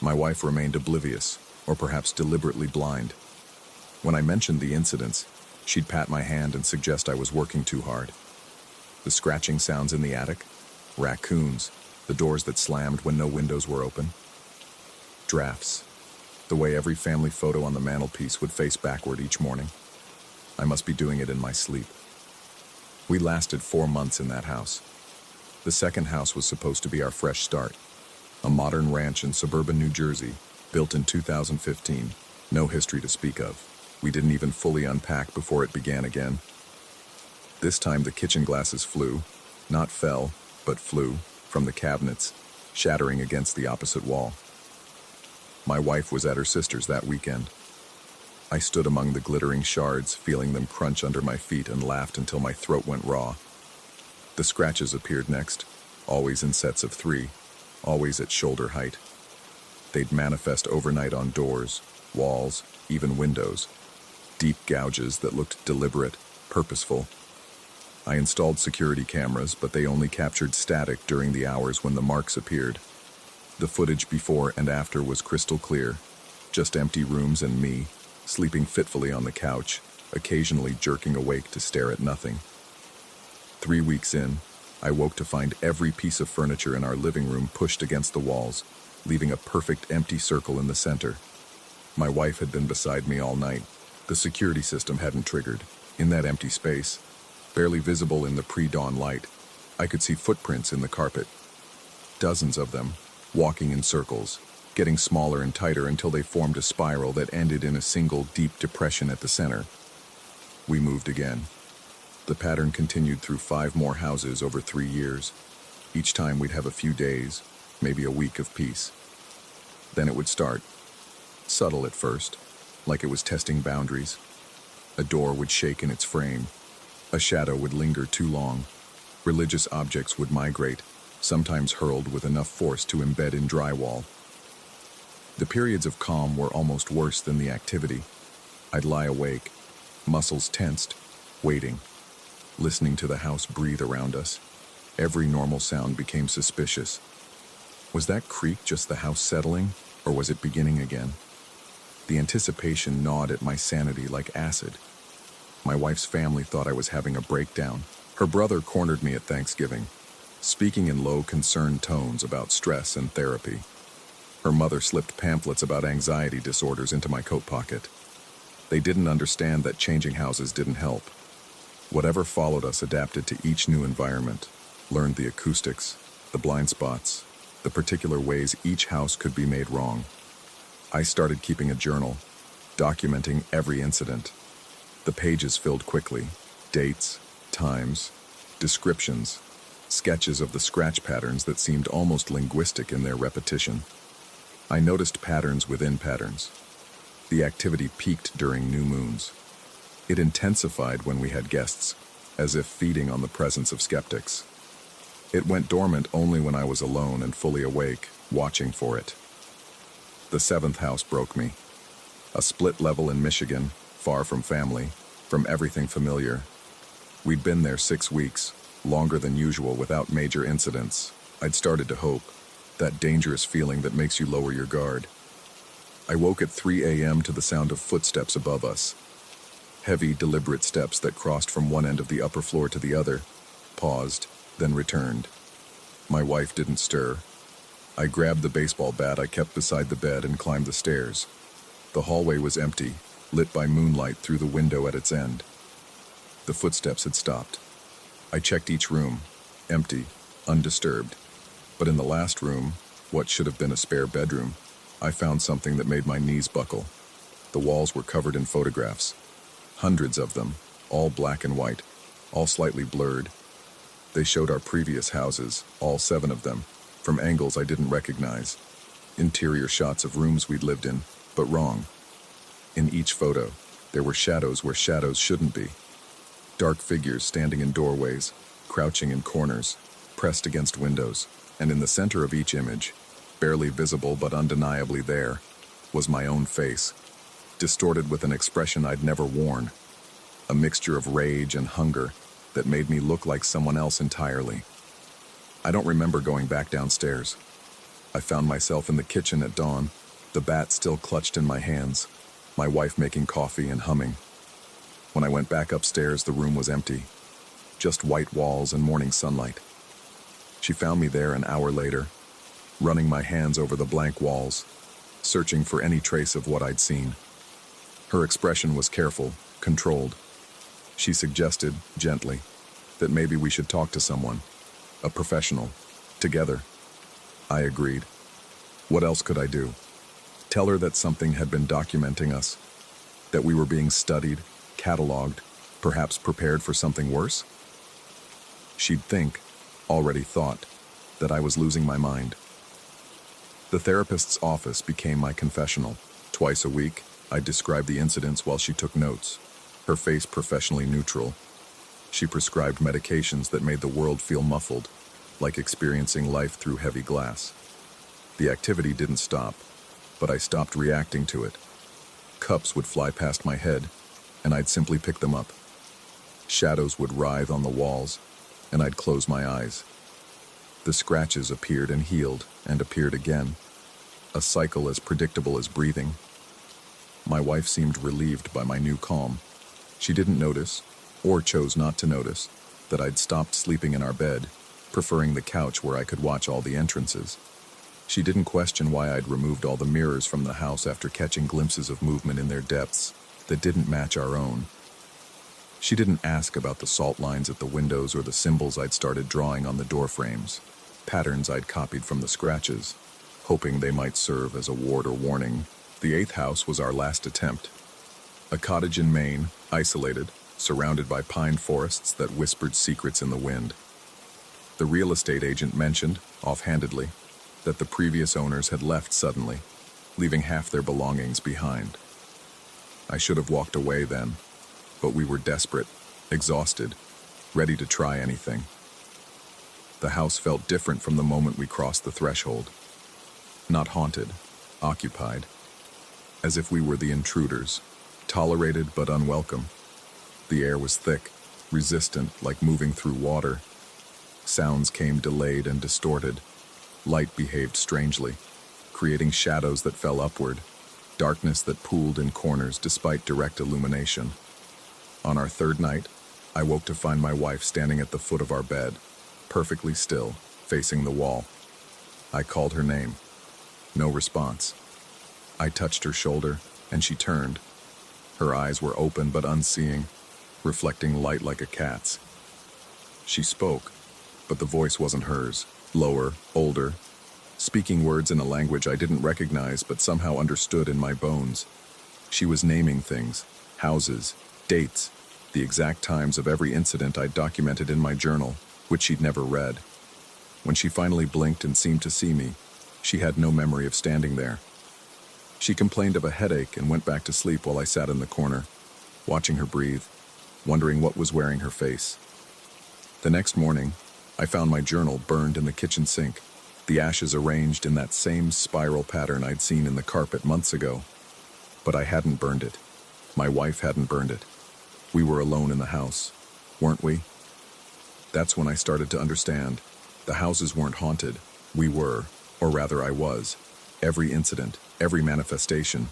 [SPEAKER 1] My wife remained oblivious, or perhaps deliberately blind. When I mentioned the incidents, she'd pat my hand and suggest I was working too hard. The scratching sounds in the attic, raccoons, the doors that slammed when no windows were open. Drafts, the way every family photo on the mantelpiece would face backward each morning. I must be doing it in my sleep. We lasted 4 months in that house. The second house was supposed to be our fresh start. A modern ranch in suburban New Jersey, built in 2015. No history to speak of. We didn't even fully unpack before it began again. This time the kitchen glasses flew, not fell, but flew, from the cabinets, shattering against the opposite wall. My wife was at her sister's that weekend. I stood among the glittering shards, feeling them crunch under my feet, and laughed until my throat went raw. The scratches appeared next, always in sets of 3, always at shoulder height. They'd manifest overnight on doors, walls, even windows. Deep gouges that looked deliberate, purposeful. I installed security cameras, but they only captured static during the hours when the marks appeared. The footage before and after was crystal clear, just empty rooms and me, sleeping fitfully on the couch, occasionally jerking awake to stare at nothing. 3 weeks in, I woke to find every piece of furniture in our living room pushed against the walls, leaving a perfect empty circle in the center. My wife had been beside me all night. The security system hadn't triggered. In that empty space, barely visible in the pre-dawn light, I could see footprints in the carpet. Dozens of them, walking in circles, getting smaller and tighter until they formed a spiral that ended in a single deep depression at the center. We moved again. The pattern continued through 5 more houses over 3 years. Each time we'd have a few days, maybe a week of peace. Then it would start. Subtle at first, like it was testing boundaries. A door would shake in its frame. A shadow would linger too long. Religious objects would migrate, sometimes hurled with enough force to embed in drywall. The periods of calm were almost worse than the activity. I'd lie awake, muscles tensed, waiting, listening to the house breathe around us. Every normal sound became suspicious. Was that creak just the house settling, or was it beginning again? The anticipation gnawed at my sanity like acid. My wife's family thought I was having a breakdown. Her brother cornered me at Thanksgiving, speaking in low, concerned tones about stress and therapy. Her mother slipped pamphlets about anxiety disorders into my coat pocket. They didn't understand that changing houses didn't help. Whatever followed us adapted to each new environment, learned the acoustics, the blind spots, the particular ways each house could be made wrong. I started keeping a journal, documenting every incident. The pages filled quickly, dates, times, descriptions, sketches of the scratch patterns that seemed almost linguistic in their repetition. I noticed patterns within patterns. The activity peaked during new moons. It intensified when we had guests, as if feeding on the presence of skeptics. It went dormant only when I was alone and fully awake, watching for it. The 7th house broke me. A split level in Michigan, far from family, from everything familiar. We'd been there 6 weeks, longer than usual without major incidents. I'd started to hope, that dangerous feeling that makes you lower your guard. I woke at 3 a.m. to the sound of footsteps above us. Heavy, deliberate steps that crossed from one end of the upper floor to the other, paused, then returned. My wife didn't stir. I grabbed the baseball bat I kept beside the bed and climbed the stairs. The hallway was empty, lit by moonlight through the window at its end. The footsteps had stopped. I checked each room, empty, undisturbed. But in the last room, what should have been a spare bedroom, I found something that made my knees buckle. The walls were covered in photographs. Hundreds of them, all black and white, all slightly blurred. They showed our previous houses, all 7 of them, from angles I didn't recognize. Interior shots of rooms we'd lived in, but wrong. In each photo, there were shadows where shadows shouldn't be. Dark figures standing in doorways, crouching in corners, pressed against windows, and in the center of each image, barely visible but undeniably there, was my own face, distorted with an expression I'd never worn, a mixture of rage and hunger that made me look like someone else entirely. I don't remember going back downstairs. I found myself in the kitchen at dawn, the bat still clutched in my hands, my wife making coffee and humming. When I went back upstairs, the room was empty, just white walls and morning sunlight. She found me there an hour later, running my hands over the blank walls, searching for any trace of what I'd seen. Her expression was careful, controlled. She suggested, gently, that maybe we should talk to someone, a professional, together. I agreed. What else could I do? Tell her that something had been documenting us, that we were being studied, cataloged, perhaps prepared for something worse? She'd think, already thought, that I was losing my mind. The therapist's office became my confessional. Twice a week, I'd describe the incidents while she took notes, her face professionally neutral. She prescribed medications that made the world feel muffled, like experiencing life through heavy glass. The activity didn't stop, but I stopped reacting to it. Cups would fly past my head, and I'd simply pick them up. Shadows would writhe on the walls, and I'd close my eyes. The scratches appeared and healed, and appeared again, a cycle as predictable as breathing. My wife seemed relieved by my new calm. She didn't notice, or chose not to notice, that I'd stopped sleeping in our bed, preferring the couch where I could watch all the entrances. She didn't question why I'd removed all the mirrors from the house after catching glimpses of movement in their depths that didn't match our own. She didn't ask about the salt lines at the windows or the symbols I'd started drawing on the door frames, patterns I'd copied from the scratches, hoping they might serve as a ward or warning. The 8th house was our last attempt. A cottage in Maine, isolated, surrounded by pine forests that whispered secrets in the wind. The real estate agent mentioned, offhandedly, that the previous owners had left suddenly, leaving half their belongings behind. I should have walked away then, but we were desperate, exhausted, ready to try anything. The house felt different from the moment we crossed the threshold. Not haunted, occupied, as if we were the intruders, tolerated but unwelcome. The air was thick, resistant, like moving through water. Sounds came delayed and distorted. Light behaved strangely, creating shadows that fell upward, darkness that pooled in corners despite direct illumination. On our 3rd night, I woke to find my wife standing at the foot of our bed, perfectly still, facing the wall. I called her name. No response. I touched her shoulder, and she turned. Her eyes were open but unseeing, reflecting light like a cat's. She spoke, but the voice wasn't hers. Lower, older, speaking words in a language I didn't recognize but somehow understood in my bones. She was naming things, houses, dates, the exact times of every incident I'd documented in my journal, which she'd never read. When she finally blinked and seemed to see me, she had no memory of standing there. She complained of a headache and went back to sleep while I sat in the corner, watching her breathe, wondering what was wearing her face. The next morning, I found my journal burned in the kitchen sink, the ashes arranged in that same spiral pattern I'd seen in the carpet months ago. But I hadn't burned it. My wife hadn't burned it. We were alone in the house, weren't we? That's when I started to understand. The houses weren't haunted. We were, or rather I was. Every incident, every manifestation,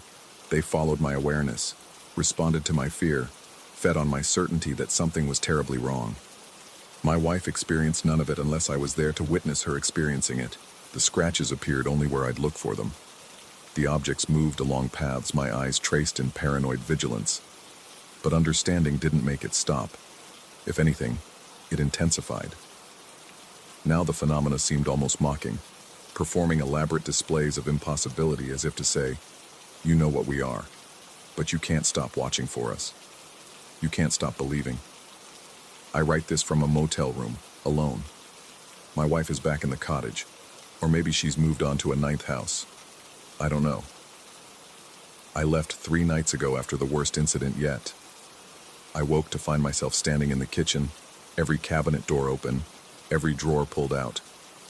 [SPEAKER 1] they followed my awareness, responded to my fear, fed on my certainty that something was terribly wrong. My wife experienced none of it unless I was there to witness her experiencing it. The scratches appeared only where I'd look for them. The objects moved along paths my eyes traced in paranoid vigilance. But understanding didn't make it stop. If anything, it intensified. Now the phenomena seemed almost mocking, performing elaborate displays of impossibility as if to say, "You know what we are, but you can't stop watching for us. You can't stop believing." I write this from a motel room, alone. My wife is back in the cottage, or maybe she's moved on to a ninth house. I don't know. I left 3 nights ago after the worst incident yet. I woke to find myself standing in the kitchen, every cabinet door open, every drawer pulled out,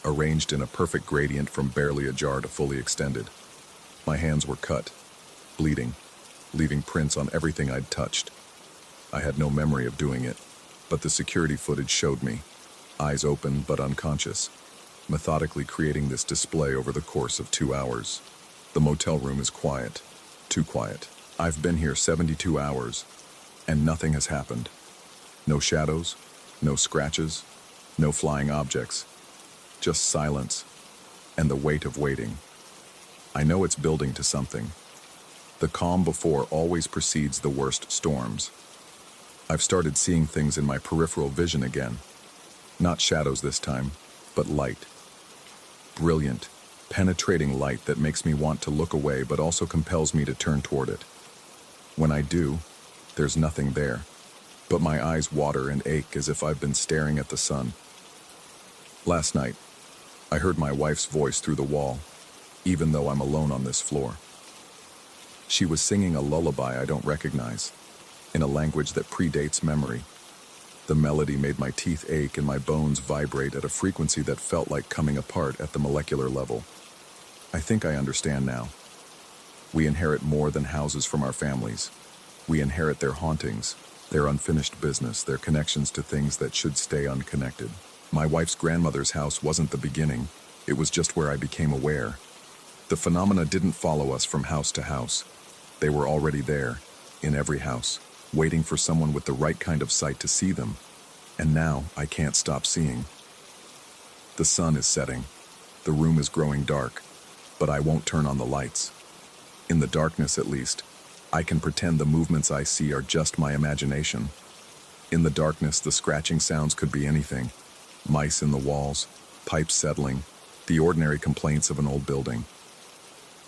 [SPEAKER 1] arranged in a perfect gradient from barely ajar to fully extended. My hands were cut, bleeding, leaving prints on everything I'd touched. I had no memory of doing it, but the security footage showed me, eyes open but unconscious, methodically creating this display over the course of 2 hours. The motel room is quiet, too quiet. I've been here 72 hours, and nothing has happened. No shadows, no scratches, no flying objects, just silence and the weight of waiting. I know it's building to something. The calm before always precedes the worst storms. I've started seeing things in my peripheral vision again. Not shadows this time, but light. Brilliant, penetrating light that makes me want to look away but also compels me to turn toward it. When I do, there's nothing there, but my eyes water and ache as if I've been staring at the sun. Last night, I heard my wife's voice through the wall, even though I'm alone on this floor. She was singing a lullaby I don't recognize, in a language that predates memory. The melody made my teeth ache and my bones vibrate at a frequency that felt like coming apart at the molecular level. I think I understand now. We inherit more than houses from our families. We inherit their hauntings, their unfinished business, their connections to things that should stay unconnected. My wife's grandmother's house wasn't the beginning, it was just where I became aware. The phenomena didn't follow us from house to house. They were already there, in every house, waiting for someone with the right kind of sight to see them. And now I can't stop seeing. The sun is setting. The room is growing dark, but I won't turn on the lights. In the darkness, at least, I can pretend the movements I see are just my imagination. In the darkness, the scratching sounds could be anything. Mice in the walls, pipes settling, the ordinary complaints of an old building.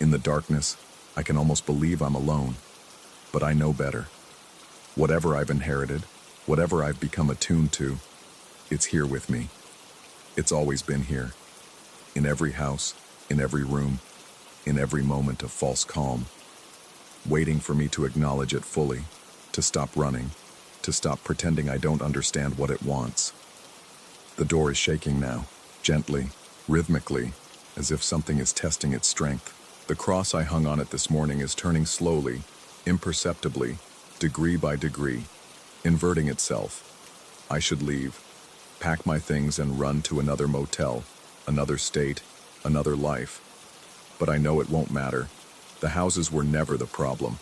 [SPEAKER 1] In the darkness, I can almost believe I'm alone, but I know better. Whatever I've inherited, whatever I've become attuned to, it's here with me. It's always been here. In every house, in every room, in every moment of false calm. Waiting for me to acknowledge it fully, to stop running, to stop pretending I don't understand what it wants. The door is shaking now, gently, rhythmically, as if something is testing its strength. The cross I hung on it this morning is turning slowly, imperceptibly, degree by degree, inverting itself. I should leave, pack my things and run to another motel, another state, another life. But I know it won't matter. The houses were never the problem.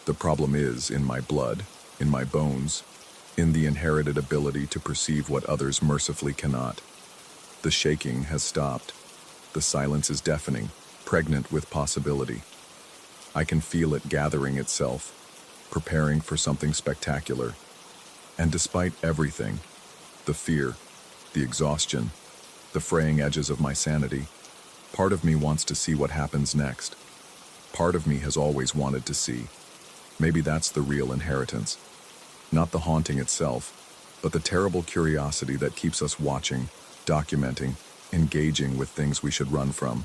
[SPEAKER 1] The problem is in my blood, in my bones, in the inherited ability to perceive what others mercifully cannot. The shaking has stopped. The silence is deafening, pregnant with possibility. I can feel it gathering itself, preparing for something spectacular. And despite everything, the fear, the exhaustion, the fraying edges of my sanity, part of me wants to see what happens next. Part of me has always wanted to see. Maybe that's the real inheritance. Not the haunting itself, but the terrible curiosity that keeps us watching, documenting, engaging with things we should run from.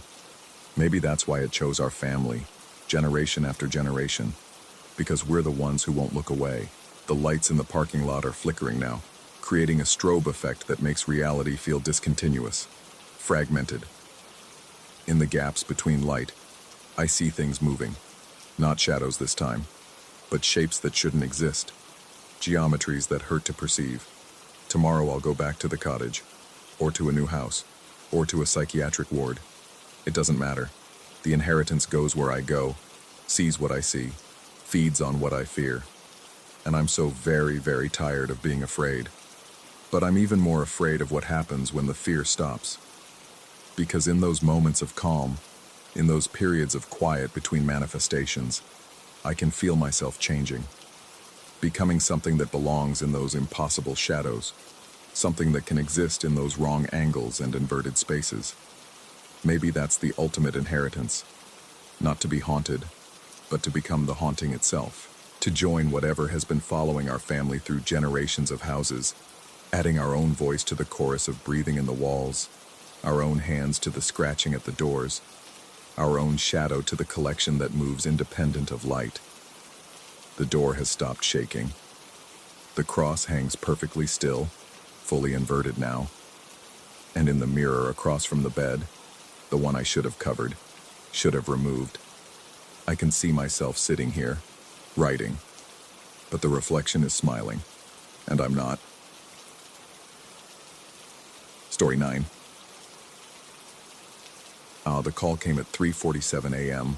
[SPEAKER 1] Maybe that's why it chose our family, generation after generation. Because we're the ones who won't look away. The lights in the parking lot are flickering now, creating a strobe effect that makes reality feel discontinuous, fragmented. In the gaps between light, I see things moving. Not shadows this time, but shapes that shouldn't exist. Geometries that hurt to perceive. Tomorrow I'll go back to the cottage, or to a new house, or to a psychiatric ward. It doesn't matter. The inheritance goes where I go, sees what I see, feeds on what I fear. And I'm so very, very tired of being afraid. But I'm even more afraid of what happens when the fear stops. Because in those moments of calm, in those periods of quiet between manifestations, I can feel myself changing, becoming something that belongs in those impossible shadows. something that can exist in those wrong angles and inverted spaces. Maybe that's the ultimate inheritance. Not to be haunted, but to become the haunting itself. To join whatever has been following our family through generations of houses, adding our own voice to the chorus of breathing in the walls, our own hands to the scratching at the doors, our own shadow to the collection that moves independent of light. The door has stopped shaking. The cross hangs perfectly still, fully inverted now. And in the mirror across from the bed, the one I should have covered, should have removed, I can see myself sitting here, writing. But the reflection is smiling, and I'm not. Story 9. The call came at 3:47 a.m.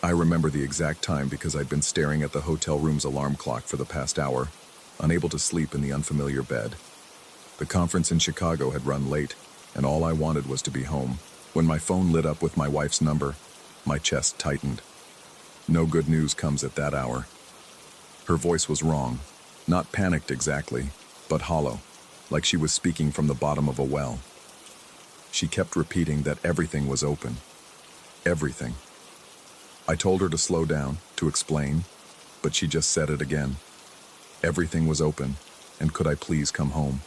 [SPEAKER 1] I remember the exact time because I'd been staring at the hotel room's alarm clock for the past hour, unable to sleep in the unfamiliar bed. The conference in Chicago had run late, and all I wanted was to be home. When my phone lit up with my wife's number, my chest tightened. No good news comes at that hour. Her voice was wrong, not panicked exactly, but hollow, like she was speaking from the bottom of a well. She kept repeating that everything was open. Everything. I told her to slow down, to explain, but she just said it again. Everything was open, and could I please come home?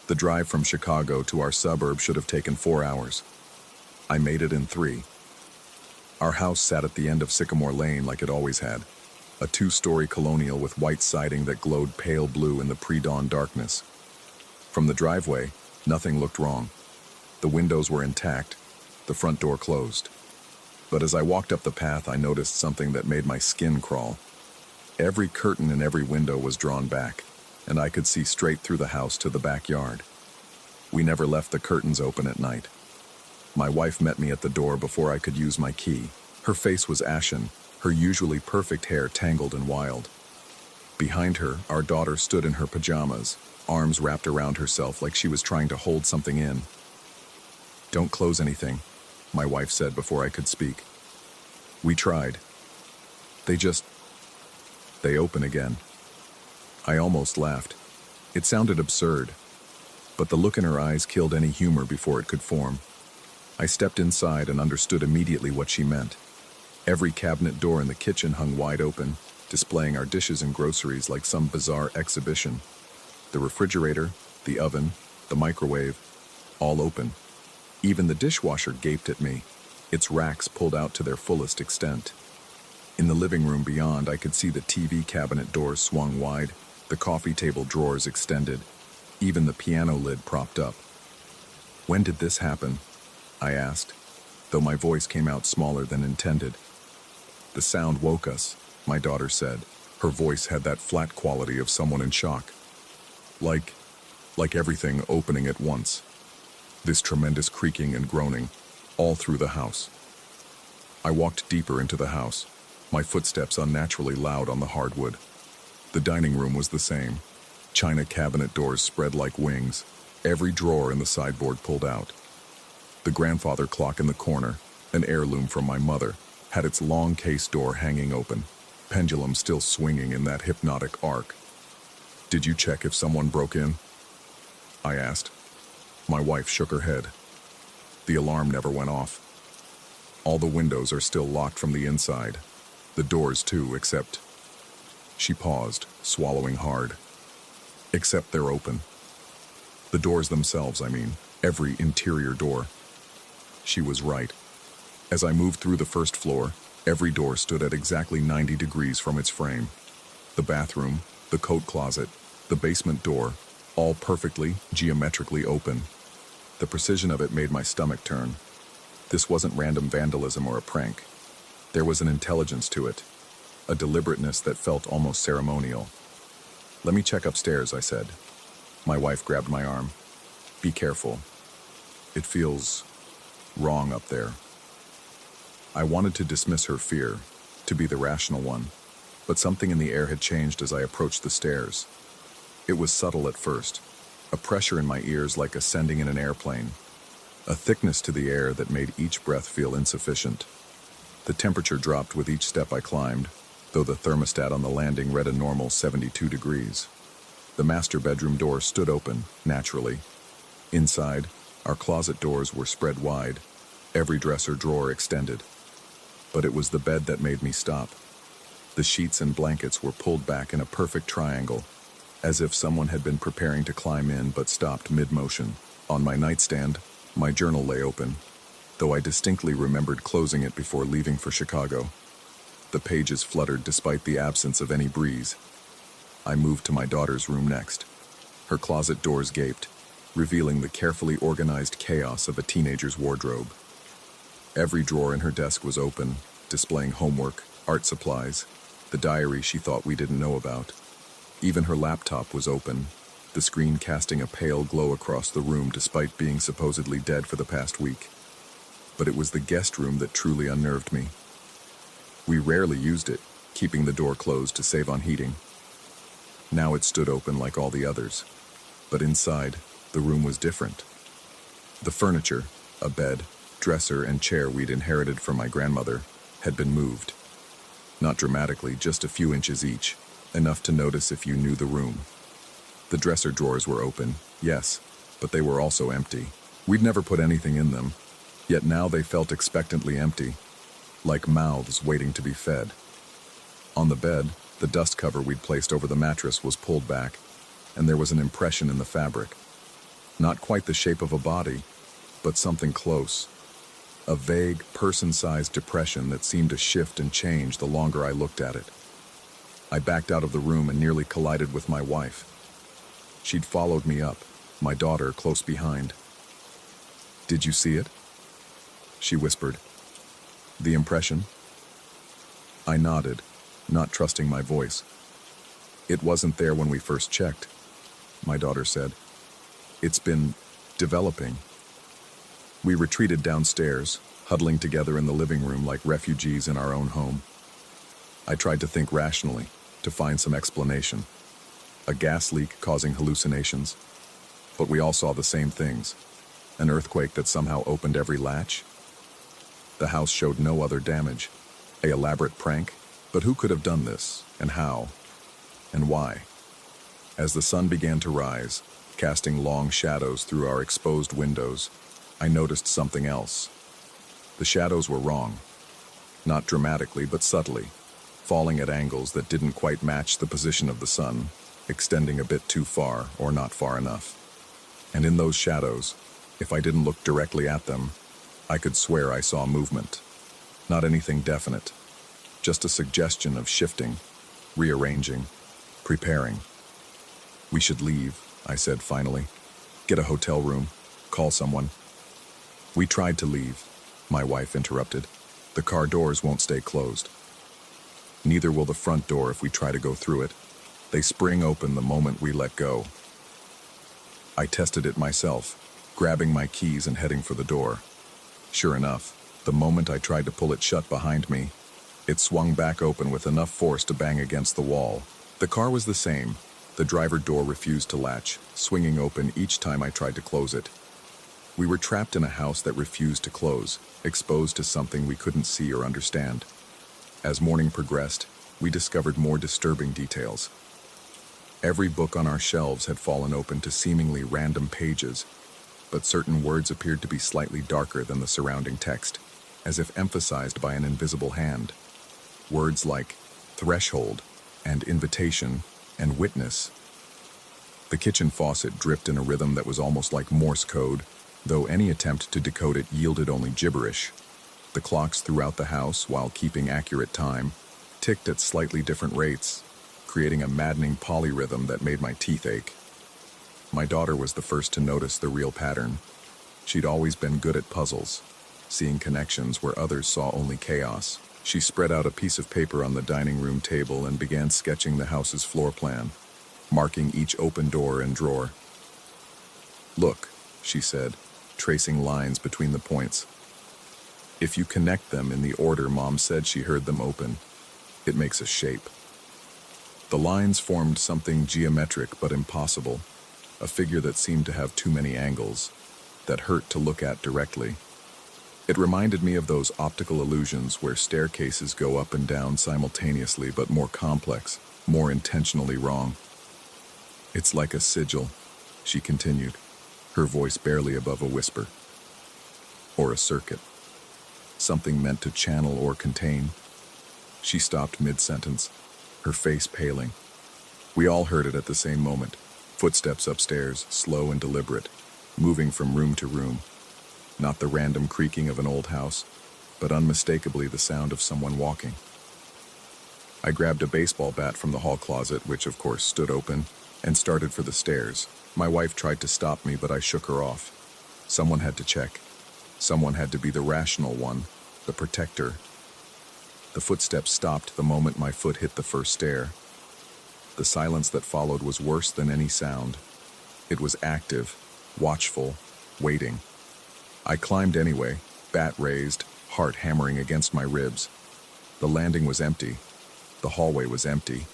[SPEAKER 1] The drive from Chicago to our suburb should have taken 4 hours. I made it in 3. Our house sat at the end of Sycamore Lane like it always had, a 2-story colonial with white siding that glowed pale blue in the pre-dawn darkness. From the driveway, nothing looked wrong. The windows were intact, the front door closed. But as I walked up the path, I noticed something that made my skin crawl. Every curtain in every window was drawn back, and I could see straight through the house to the backyard. We never left the curtains open at night. My wife met me at the door before I could use my key. Her face was ashen, her usually perfect hair tangled and wild. Behind her, our daughter stood in her pajamas, arms wrapped around herself like she was trying to hold something in. "Don't close anything," my wife said before I could speak. We tried. They open again. I almost laughed. It sounded absurd, but the look in her eyes killed any humor before it could form. I stepped inside and understood immediately what she meant. Every cabinet door in the kitchen hung wide open, displaying our dishes and groceries like some bizarre exhibition. The refrigerator, the oven, the microwave, all open. Even the dishwasher gaped at me, its racks pulled out to their fullest extent. In the living room beyond, I could see the TV cabinet doors swung wide, the coffee table drawers extended, even the piano lid propped up. "When did this happen?" I asked, though my voice came out smaller than intended. "The sound woke us," my daughter said. Her voice had that flat quality of someone in shock. Like everything opening at once. This tremendous creaking and groaning, all through the house. I walked deeper into the house, my footsteps unnaturally loud on the hardwood. The dining room was the same. China cabinet doors spread like wings, every drawer in the sideboard pulled out. The grandfather clock in the corner, an heirloom from my mother, had its long case door hanging open, pendulum still swinging in that hypnotic arc. "Did you check if someone broke in?" I asked. My wife shook her head. The alarm never went off. "All the windows are still locked from the inside. The doors too, except..." She paused, swallowing hard. "Except they're open. The doors themselves, I mean. Every interior door." She was right. As I moved through the first floor, every door stood at exactly 90 degrees from its frame. The bathroom, the coat closet, the basement door, all perfectly, geometrically open. The precision of it made my stomach turn. This wasn't random vandalism or a prank. There was an intelligence to it, a deliberateness that felt almost ceremonial. "Let me check upstairs," I said. My wife grabbed my arm. "Be careful. It feels wrong up there." I wanted to dismiss her fear, to be the rational one, but something in the air had changed as I approached the stairs. It was subtle at first, a pressure in my ears like ascending in an airplane, a thickness to the air that made each breath feel insufficient. The temperature dropped with each step I climbed, though the thermostat on the landing read a normal 72 degrees. The master bedroom door stood open, naturally. Inside, our closet doors were spread wide, every dresser drawer extended. But it was the bed that made me stop. The sheets and blankets were pulled back in a perfect triangle, as if someone had been preparing to climb in but stopped mid-motion. On my nightstand, my journal lay open, though I distinctly remembered closing it before leaving for Chicago. The pages fluttered despite the absence of any breeze. I moved to my daughter's room next. Her closet doors gaped, revealing the carefully organized chaos of a teenager's wardrobe. Every drawer in her desk was open, displaying homework, art supplies, the diary she thought we didn't know about. Even her laptop was open, the screen casting a pale glow across the room despite being supposedly dead for the past week. But it was the guest room that truly unnerved me. We rarely used it, keeping the door closed to save on heating. Now it stood open like all the others, but inside, the room was different. The furniture, a bed, dresser, and chair we'd inherited from my grandmother, had been moved. Not dramatically, just a few inches each, enough to notice if you knew the room. The dresser drawers were open, yes, but they were also empty. We'd never put anything in them, yet now they felt expectantly empty, like mouths waiting to be fed. On the bed, the dust cover we'd placed over the mattress was pulled back, and there was an impression in the fabric. Not quite the shape of a body, but something close. A vague, person-sized depression that seemed to shift and change the longer I looked at it. I backed out of the room and nearly collided with my wife. She'd followed me up, my daughter close behind. "Did you see it?" she whispered. "The impression?" I nodded, not trusting my voice. "It wasn't there when we first checked," my daughter said. "It's been developing." We retreated downstairs, huddling together in the living room like refugees in our own home. I tried to think rationally, to find some explanation. A gas leak causing hallucinations. But we all saw the same things. An earthquake that somehow opened every latch. The house showed no other damage. An elaborate prank? But who could have done this? And how? And why? As the sun began to rise, casting long shadows through our exposed windows, I noticed something else. The shadows were wrong. Not dramatically, but subtly, falling at angles that didn't quite match the position of the sun, extending a bit too far or not far enough. And in those shadows, if I didn't look directly at them, I could swear I saw movement. Not anything definite, just a suggestion of shifting, rearranging, preparing. "We should leave," I said finally. "Get a hotel room, call someone." "We tried to leave," my wife interrupted. "The car doors won't stay closed. Neither will the front door if we try to go through it. They spring open the moment we let go." I tested it myself, grabbing my keys and heading for the door. Sure enough, the moment I tried to pull it shut behind me, it swung back open with enough force to bang against the wall. The car was the same. The driver door refused to latch, swinging open each time I tried to close it. We were trapped in a house that refused to close, exposed to something we couldn't see or understand. As morning progressed, we discovered more disturbing details. Every book on our shelves had fallen open to seemingly random pages, but certain words appeared to be slightly darker than the surrounding text, as if emphasized by an invisible hand. Words like threshold and invitation and witness. The kitchen faucet dripped in a rhythm that was almost like Morse code, though any attempt to decode it yielded only gibberish. The clocks throughout the house, while keeping accurate time, ticked at slightly different rates, creating a maddening polyrhythm that made my teeth ache. My daughter was the first to notice the real pattern. She'd always been good at puzzles, seeing connections where others saw only chaos. She spread out a piece of paper on the dining room table and began sketching the house's floor plan, marking each open door and drawer. "Look," she said, tracing lines between the points. "If you connect them in the order Mom said she heard them open, it makes a shape." The lines formed something geometric but impossible, a figure that seemed to have too many angles, that hurt to look at directly. It reminded me of those optical illusions where staircases go up and down simultaneously but more complex, more intentionally wrong. It's like a sigil, she continued, her voice barely above a whisper. Or a circuit. Something meant to channel or contain. She stopped mid-sentence, her face paling. We all heard it at the same moment. Footsteps upstairs, slow and deliberate, moving from room to room. Not the random creaking of an old house, but unmistakably the sound of someone walking. I grabbed a baseball bat from the hall closet, which of course stood open, and started for the stairs. My wife tried to stop me, but I shook her off. Someone had to check. Someone had to be the rational one, the protector. The footsteps stopped the moment my foot hit the first stair. The silence that followed was worse than any sound. It was active, watchful, waiting. I climbed anyway, bat raised, heart hammering against my ribs. The landing was empty. The hallway was empty.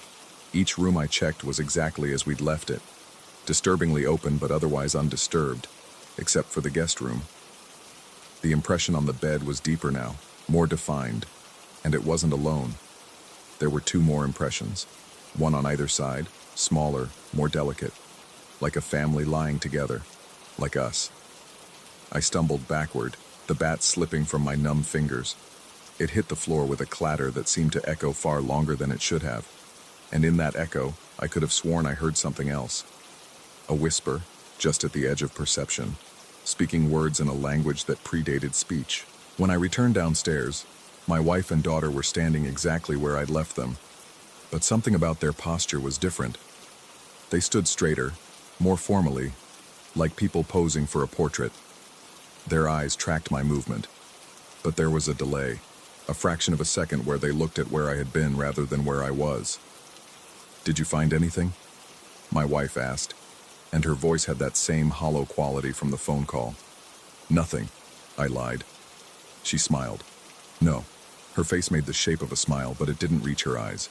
[SPEAKER 1] Each room I checked was exactly as we'd left it. Disturbingly open but otherwise undisturbed, except for the guest room. The impression on the bed was deeper now, more defined, and it wasn't alone. There were two more impressions, one on either side, smaller, more delicate, like a family lying together, like us. I stumbled backward, the bat slipping from my numb fingers. It hit the floor with a clatter that seemed to echo far longer than it should have, and in that echo, I could have sworn I heard something else. A whisper, just at the edge of perception, speaking words in a language that predated speech. When I returned downstairs, my wife and daughter were standing exactly where I'd left them, but something about their posture was different. They stood straighter, more formally, like people posing for a portrait. Their eyes tracked my movement, but there was a delay, a fraction of a second where they looked at where I had been rather than where I was. "Did you find anything?" my wife asked, and her voice had that same hollow quality from the phone call. "Nothing," I lied. She smiled. No, her face made the shape of a smile, but it didn't reach her eyes.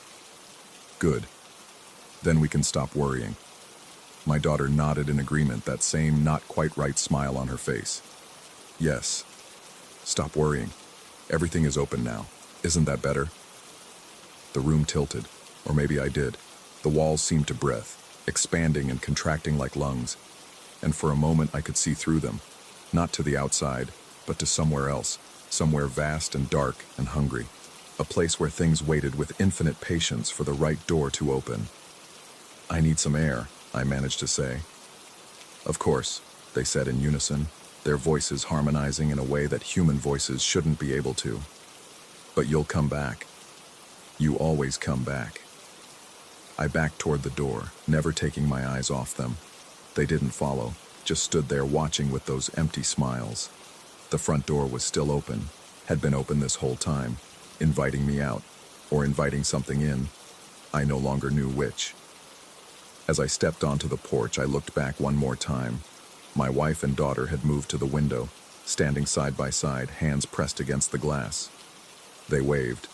[SPEAKER 1] "Good. Then we can stop worrying." My daughter nodded in agreement, that same not quite right smile on her face. "Yes. Stop worrying. Everything is open now. Isn't that better?" The room tilted, or maybe I did. The walls seemed to breathe, expanding and contracting like lungs, and for a moment I could see through them, not to the outside, but to somewhere else, somewhere vast and dark and hungry, a place where things waited with infinite patience for the right door to open. "I need some air," I managed to say. "Of course," they said in unison, their voices harmonizing in a way that human voices shouldn't be able to. "But you'll come back. You always come back." I backed toward the door, never taking my eyes off them. They didn't follow, just stood there watching with those empty smiles. The front door was still open, had been open this whole time, inviting me out, or inviting something in. I no longer knew which. As I stepped onto the porch, I looked back one more time. My wife and daughter had moved to the window, standing side by side, hands pressed against the glass. They waved,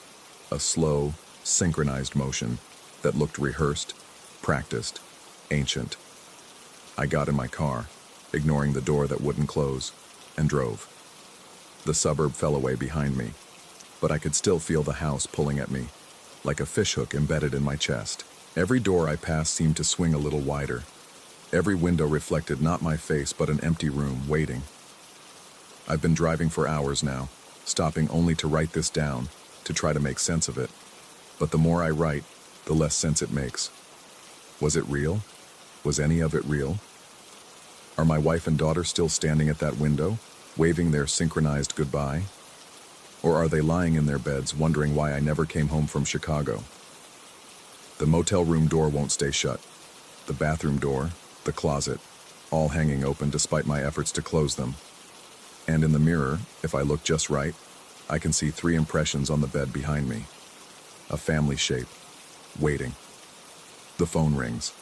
[SPEAKER 1] a slow, synchronized motion that looked rehearsed, practiced, ancient. I got in my car, ignoring the door that wouldn't close, and drove. The suburb fell away behind me, but I could still feel the house pulling at me, like a fishhook embedded in my chest. Every door I passed seemed to swing a little wider. Every window reflected not my face, but an empty room, waiting. I've been driving for hours now, stopping only to write this down, to try to make sense of it. But the more I write, the less sense it makes. Was it real? Was any of it real? Are my wife and daughter still standing at that window, waving their synchronized goodbye? Or are they lying in their beds, wondering why I never came home from Chicago? The motel room door won't stay shut. The bathroom door, the closet, all hanging open despite my efforts to close them. And in the mirror, if I look just right, I can see 3 impressions on the bed behind me. A family shape, waiting. The phone rings.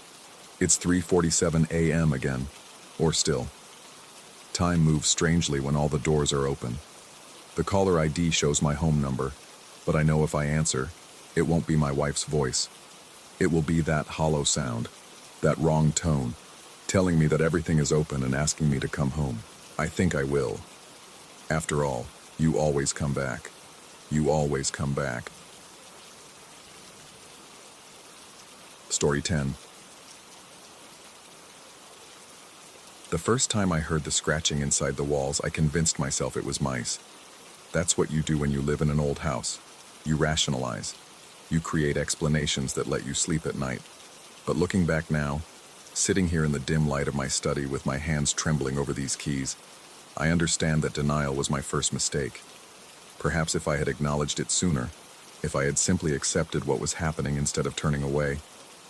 [SPEAKER 1] It's 3:47 a.m. again, or still. Time moves strangely when all the doors are open. The caller ID shows my home number, but I know if I answer, it won't be my wife's voice. It will be that hollow sound, that wrong tone, telling me that everything is open and asking me to come home. I think I will. After all, you always come back. You always come back. Story 10. The first time I heard the scratching inside the walls, I convinced myself it was mice. That's what you do when you live in an old house. You rationalize. You create explanations that let you sleep at night. But looking back now, sitting here in the dim light of my study with my hands trembling over these keys, I understand that denial was my first mistake. Perhaps if I had acknowledged it sooner, if I had simply accepted what was happening instead of turning away,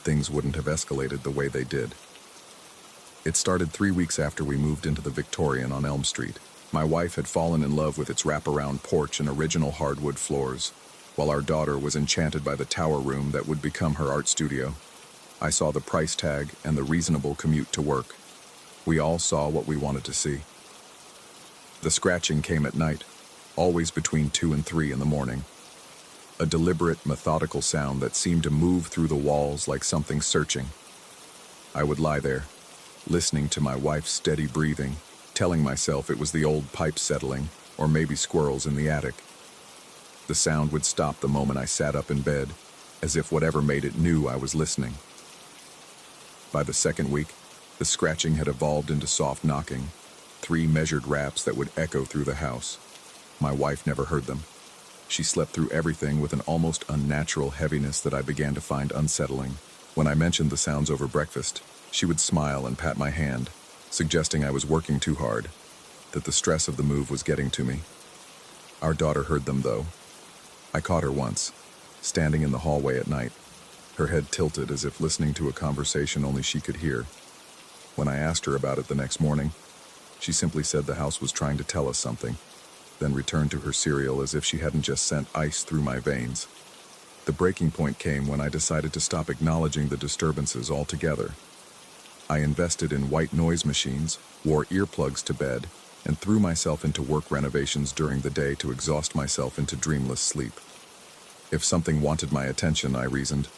[SPEAKER 1] things wouldn't have escalated the way they did. It started 3 weeks after we moved into the Victorian on Elm Street. My wife had fallen in love with its wraparound porch and original hardwood floors, while our daughter was enchanted by the tower room that would become her art studio. I saw the price tag and the reasonable commute to work. We all saw what we wanted to see. The scratching came at night, always between 2 and 3 in the morning. A deliberate, methodical sound that seemed to move through the walls like something searching. I would lie there, listening to my wife's steady breathing, telling myself it was the old pipe settling, or maybe squirrels in the attic. The sound would stop the moment I sat up in bed, as if whatever made it knew I was listening. By the second week, the scratching had evolved into soft knocking, 3 measured raps that would echo through the house. My wife never heard them. She slept through everything with an almost unnatural heaviness that I began to find unsettling. When I mentioned the sounds over breakfast, she would smile and pat my hand, suggesting I was working too hard, that the stress of the move was getting to me. Our daughter heard them, though. I caught her once, standing in the hallway at night, her head tilted as if listening to a conversation only she could hear. When I asked her about it the next morning, she simply said the house was trying to tell us something, then returned to her cereal as if she hadn't just sent ice through my veins. The breaking point came when I decided to stop acknowledging the disturbances altogether. I invested in white noise machines, wore earplugs to bed, and threw myself into work renovations during the day to exhaust myself into dreamless sleep. If something wanted my attention, I reasoned,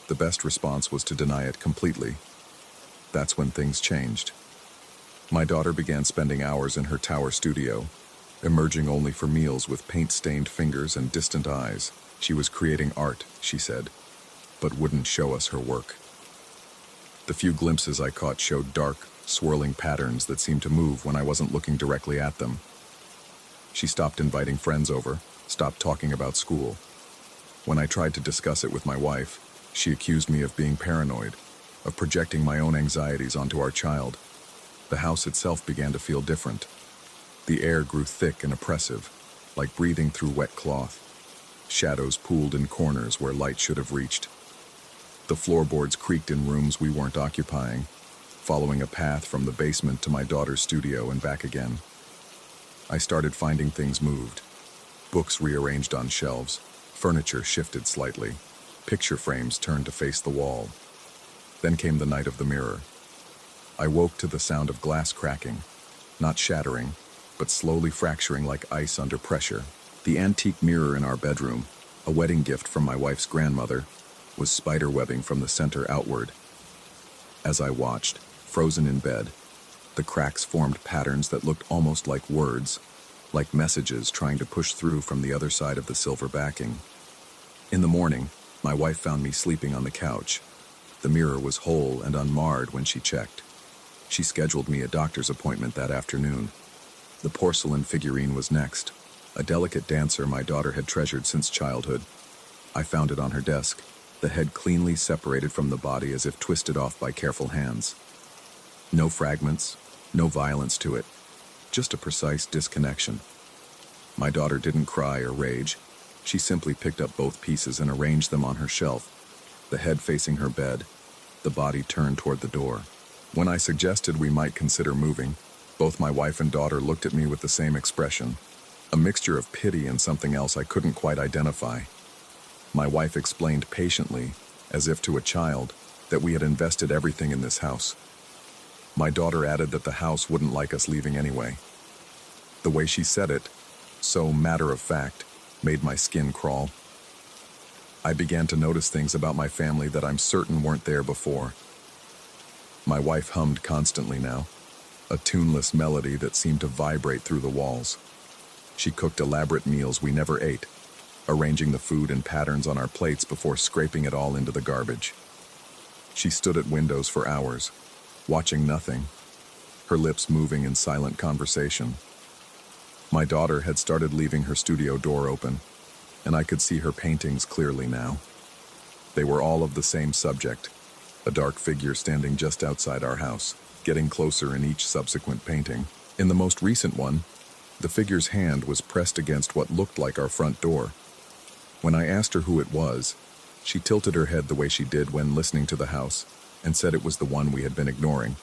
[SPEAKER 1] the best response was to deny it completely. That's when things changed. My daughter began spending hours in her tower studio, emerging only for meals with paint-stained fingers and distant eyes. She was creating art, she said, but wouldn't show us her work. The few glimpses I caught showed dark, swirling patterns that seemed to move when I wasn't looking directly at them. She stopped inviting friends over, stopped talking about school. When I tried to discuss it with my wife, she accused me of being paranoid, of projecting my own anxieties onto our child. The house itself began to feel different. The air grew thick and oppressive, like breathing through wet cloth. Shadows pooled in corners where light should have reached. The floorboards creaked in rooms we weren't occupying, following a path from the basement to my daughter's studio and back again. I started finding things moved. Books rearranged on shelves, furniture shifted slightly, picture frames turned to face the wall. Then came the night of the mirror. I woke to the sound of glass cracking, not shattering, but slowly fracturing like ice under pressure. The antique mirror in our bedroom, a wedding gift from my wife's grandmother, was spiderwebbing from the center outward. As I watched, frozen in bed, the cracks formed patterns that looked almost like words, like messages trying to push through from the other side of the silver backing. In the morning, my wife found me sleeping on the couch. The mirror was whole and unmarred when she checked. She scheduled me a doctor's appointment that afternoon. The porcelain figurine was next, a delicate dancer my daughter had treasured since childhood. I found it on her desk, the head cleanly separated from the body as if twisted off by careful hands. No fragments, no violence to it, just a precise disconnection. My daughter didn't cry or rage. She simply picked up both pieces and arranged them on her shelf, the head facing her bed, the body turned toward the door. When I suggested we might consider moving, both my wife and daughter looked at me with the same expression, a mixture of pity and something else I couldn't quite identify. My wife explained patiently, as if to a child, that we had invested everything in this house. My daughter added that the house wouldn't like us leaving anyway. The way she said it, so matter of fact, made my skin crawl. I began to notice things about my family that I'm certain weren't there before. My wife hummed constantly now, a tuneless melody that seemed to vibrate through the walls. She cooked elaborate meals we never ate, arranging the food in patterns on our plates before scraping it all into the garbage. She stood at windows for hours, watching nothing, her lips moving in silent conversation. My daughter had started leaving her studio door open, and I could see her paintings clearly now. They were all of the same subject, a dark figure standing just outside our house, getting closer in each subsequent painting. In the most recent one, the figure's hand was pressed against what looked like our front door. When I asked her who it was, she tilted her head the way she did when listening to the house and said it was the one we had been ignoring,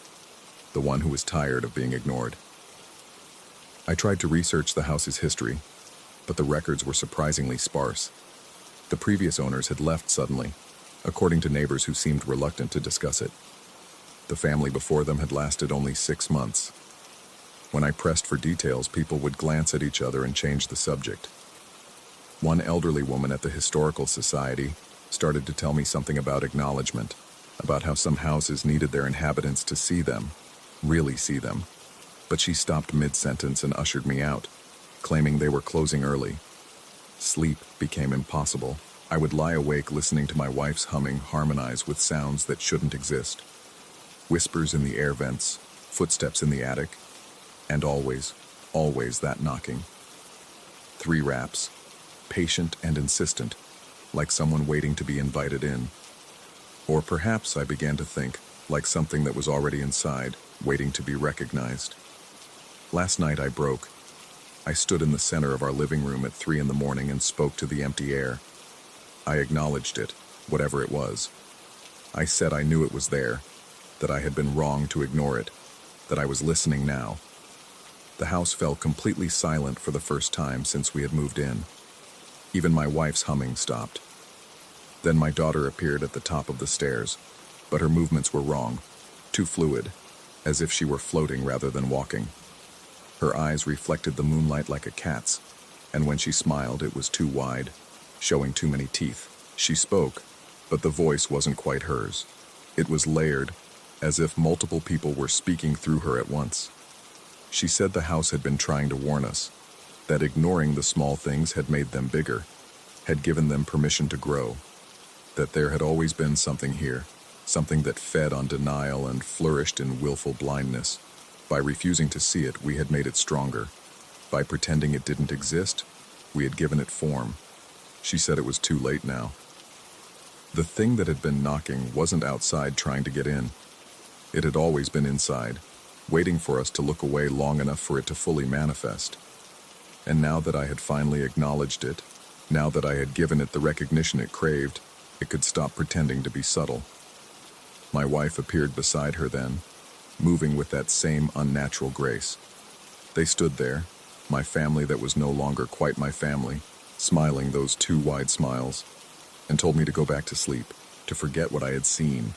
[SPEAKER 1] the one who was tired of being ignored. I tried to research the house's history, but the records were surprisingly sparse. The previous owners had left suddenly, according to neighbors who seemed reluctant to discuss it. The family before them had lasted only 6 months. When I pressed for details, people would glance at each other and change the subject. One elderly woman at the Historical Society started to tell me something about acknowledgement, about how some houses needed their inhabitants to see them, really see them. But she stopped mid-sentence and ushered me out, claiming they were closing early. Sleep became impossible. I would lie awake listening to my wife's humming harmonize with sounds that shouldn't exist. Whispers in the air vents, footsteps in the attic, and always, always that knocking. 3 raps, patient and insistent, like someone waiting to be invited in. Or perhaps, I began to think, like something that was already inside, waiting to be recognized. Last night I broke. I stood in the center of our living room at 3 in the morning and spoke to the empty air. I acknowledged it, whatever it was. I said I knew it was there, that I had been wrong to ignore it, that I was listening now. The house fell completely silent for the first time since we had moved in. Even my wife's humming stopped. Then my daughter appeared at the top of the stairs, but her movements were wrong, too fluid, as if she were floating rather than walking. Her eyes reflected the moonlight like a cat's, and when she smiled it was too wide, showing too many teeth. She spoke, but the voice wasn't quite hers. It was layered, as if multiple people were speaking through her at once. She said the house had been trying to warn us, that ignoring the small things had made them bigger, had given them permission to grow, that there had always been something here, something that fed on denial and flourished in willful blindness. By refusing to see it, we had made it stronger. By pretending it didn't exist, we had given it form. She said it was too late now. The thing that had been knocking wasn't outside trying to get in. It had always been inside, waiting for us to look away long enough for it to fully manifest. And now that I had finally acknowledged it, now that I had given it the recognition it craved, it could stop pretending to be subtle. My wife appeared beside her then, moving with that same unnatural grace. They stood there, my family that was no longer quite my family, smiling those 2 wide smiles, and told me to go back to sleep, to forget what I had seen,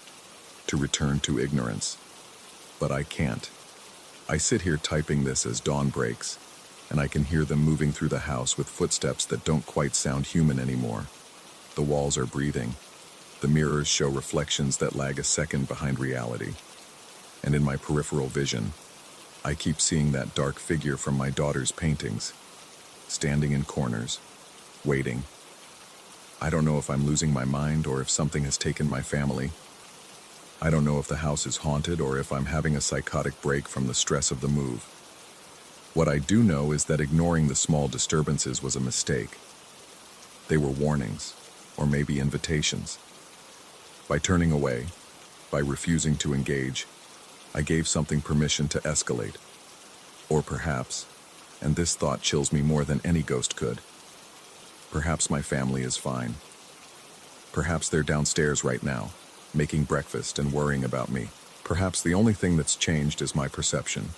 [SPEAKER 1] to return to ignorance. But I can't. I sit here typing this as dawn breaks, and I can hear them moving through the house with footsteps that don't quite sound human anymore. The walls are breathing. The mirrors show reflections that lag a second behind reality. And in my peripheral vision, I keep seeing that dark figure from my daughter's paintings, standing in corners, waiting. I don't know if I'm losing my mind or if something has taken my family. I don't know if the house is haunted or if I'm having a psychotic break from the stress of the move. What I do know is that ignoring the small disturbances was a mistake. They were warnings, or maybe invitations. By turning away, by refusing to engage, I gave something permission to escalate. Or perhaps, and this thought chills me more than any ghost could, perhaps my family is fine. Perhaps they're downstairs right now, making breakfast and worrying about me. Perhaps the only thing that's changed is my perception,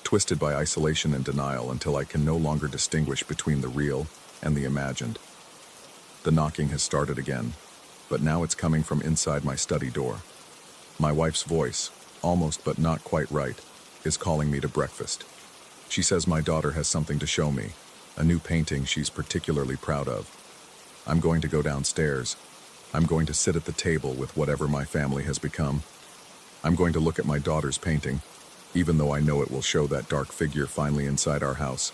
[SPEAKER 1] twisted by isolation and denial until I can no longer distinguish between the real and the imagined. The knocking has started again, but now it's coming from inside my study door. My wife's voice, almost but not quite right, is calling me to breakfast. She says my daughter has something to show me, a new painting she's particularly proud of. I'm going to go downstairs. I'm going to sit at the table with whatever my family has become. I'm going to look at my daughter's painting, even though I know it will show that dark figure finally inside our house,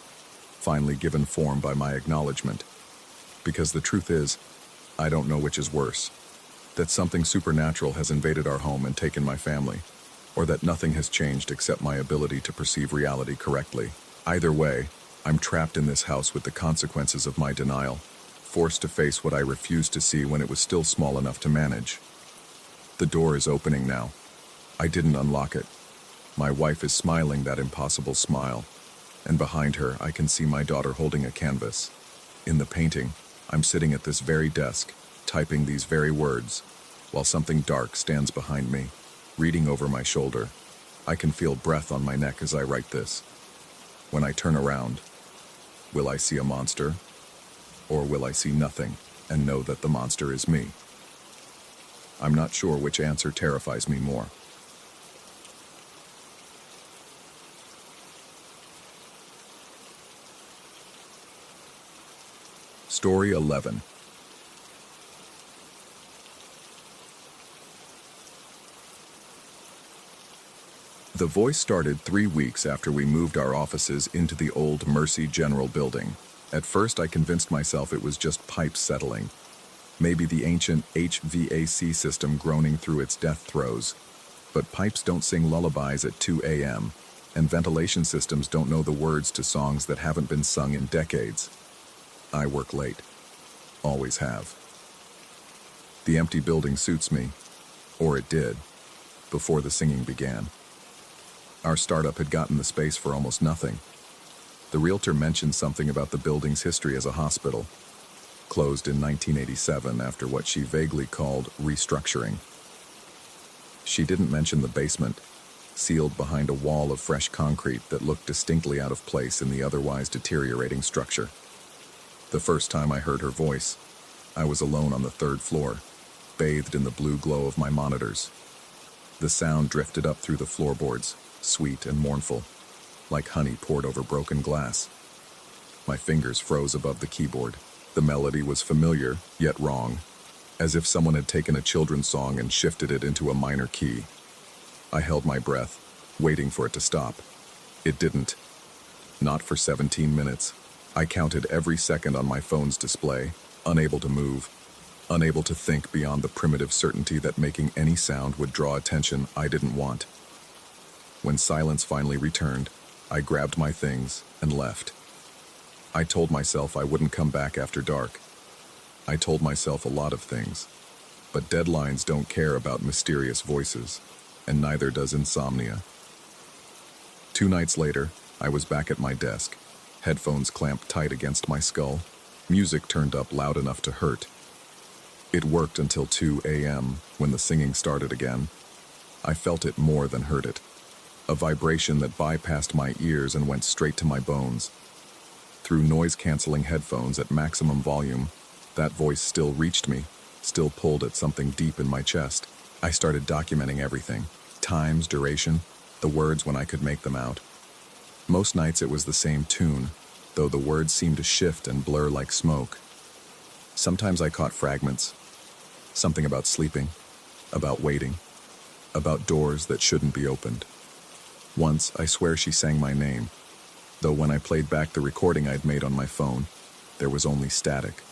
[SPEAKER 1] finally given form by my acknowledgement. Because the truth is, I don't know which is worse, that something supernatural has invaded our home and taken my family, or that nothing has changed except my ability to perceive reality correctly. Either way, I'm trapped in this house with the consequences of my denial, forced to face what I refused to see when it was still small enough to manage. The door is opening now. I didn't unlock it. My wife is smiling that impossible smile, and behind her I can see my daughter holding a canvas. In the painting, I'm sitting at this very desk, typing these very words, while something dark stands behind me, reading over my shoulder. I can feel breath on my neck as I write this. When I turn around, will I see a monster? Or will I see nothing and know that the monster is me? I'm not sure which answer terrifies me more. Story 11. The voice started 3 weeks after we moved our offices into the old Mercy General building. At first I convinced myself it was just pipes settling. Maybe the ancient HVAC system groaning through its death throes. But pipes don't sing lullabies at 2 a.m., and ventilation systems don't know the words to songs that haven't been sung in decades. I work late. Always have. The empty building suits me, or it did, before the singing began. Our startup had gotten the space for almost nothing. The realtor mentioned something about the building's history as a hospital, closed in 1987 after what she vaguely called restructuring. She didn't mention the basement, sealed behind a wall of fresh concrete that looked distinctly out of place in the otherwise deteriorating structure. The first time I heard her voice, I was alone on the 3rd floor, bathed in the blue glow of my monitors. The sound drifted up through the floorboards, sweet and mournful, like honey poured over broken glass. My fingers froze above the keyboard. The melody was familiar, yet wrong, as if someone had taken a children's song and shifted it into a minor key. I held my breath, waiting for it to stop. It didn't. Not for 17 minutes. I counted every second on my phone's display, unable to move, unable to think beyond the primitive certainty that making any sound would draw attention I didn't want. When silence finally returned, I grabbed my things and left. I told myself I wouldn't come back after dark. I told myself a lot of things, but deadlines don't care about mysterious voices, and neither does insomnia. 2 nights later, I was back at my desk, headphones clamped tight against my skull, music turned up loud enough to hurt. It worked until 2 a.m. when the singing started again. I felt it more than heard it, a vibration that bypassed my ears and went straight to my bones. Through noise-canceling headphones at maximum volume, that voice still reached me, still pulled at something deep in my chest. I started documenting everything: times, duration, the words when I could make them out. Most nights it was the same tune, though the words seemed to shift and blur like smoke. Sometimes I caught fragments. Something about sleeping, about waiting, about doors that shouldn't be opened. Once, I swear she sang my name, though when I played back the recording I'd made on my phone, there was only static.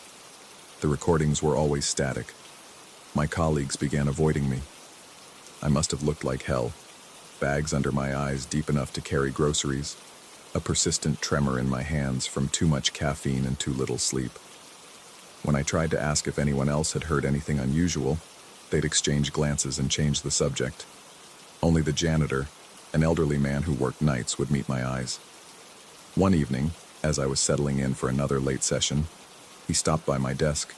[SPEAKER 1] The recordings were always static. My colleagues began avoiding me. I must have looked like hell. Bags under my eyes deep enough to carry groceries, a persistent tremor in my hands from too much caffeine and too little sleep. When I tried to ask if anyone else had heard anything unusual, they'd exchange glances and change the subject. Only the janitor, an elderly man who worked nights, would meet my eyes. One evening, as I was settling in for another late session, he stopped by my desk.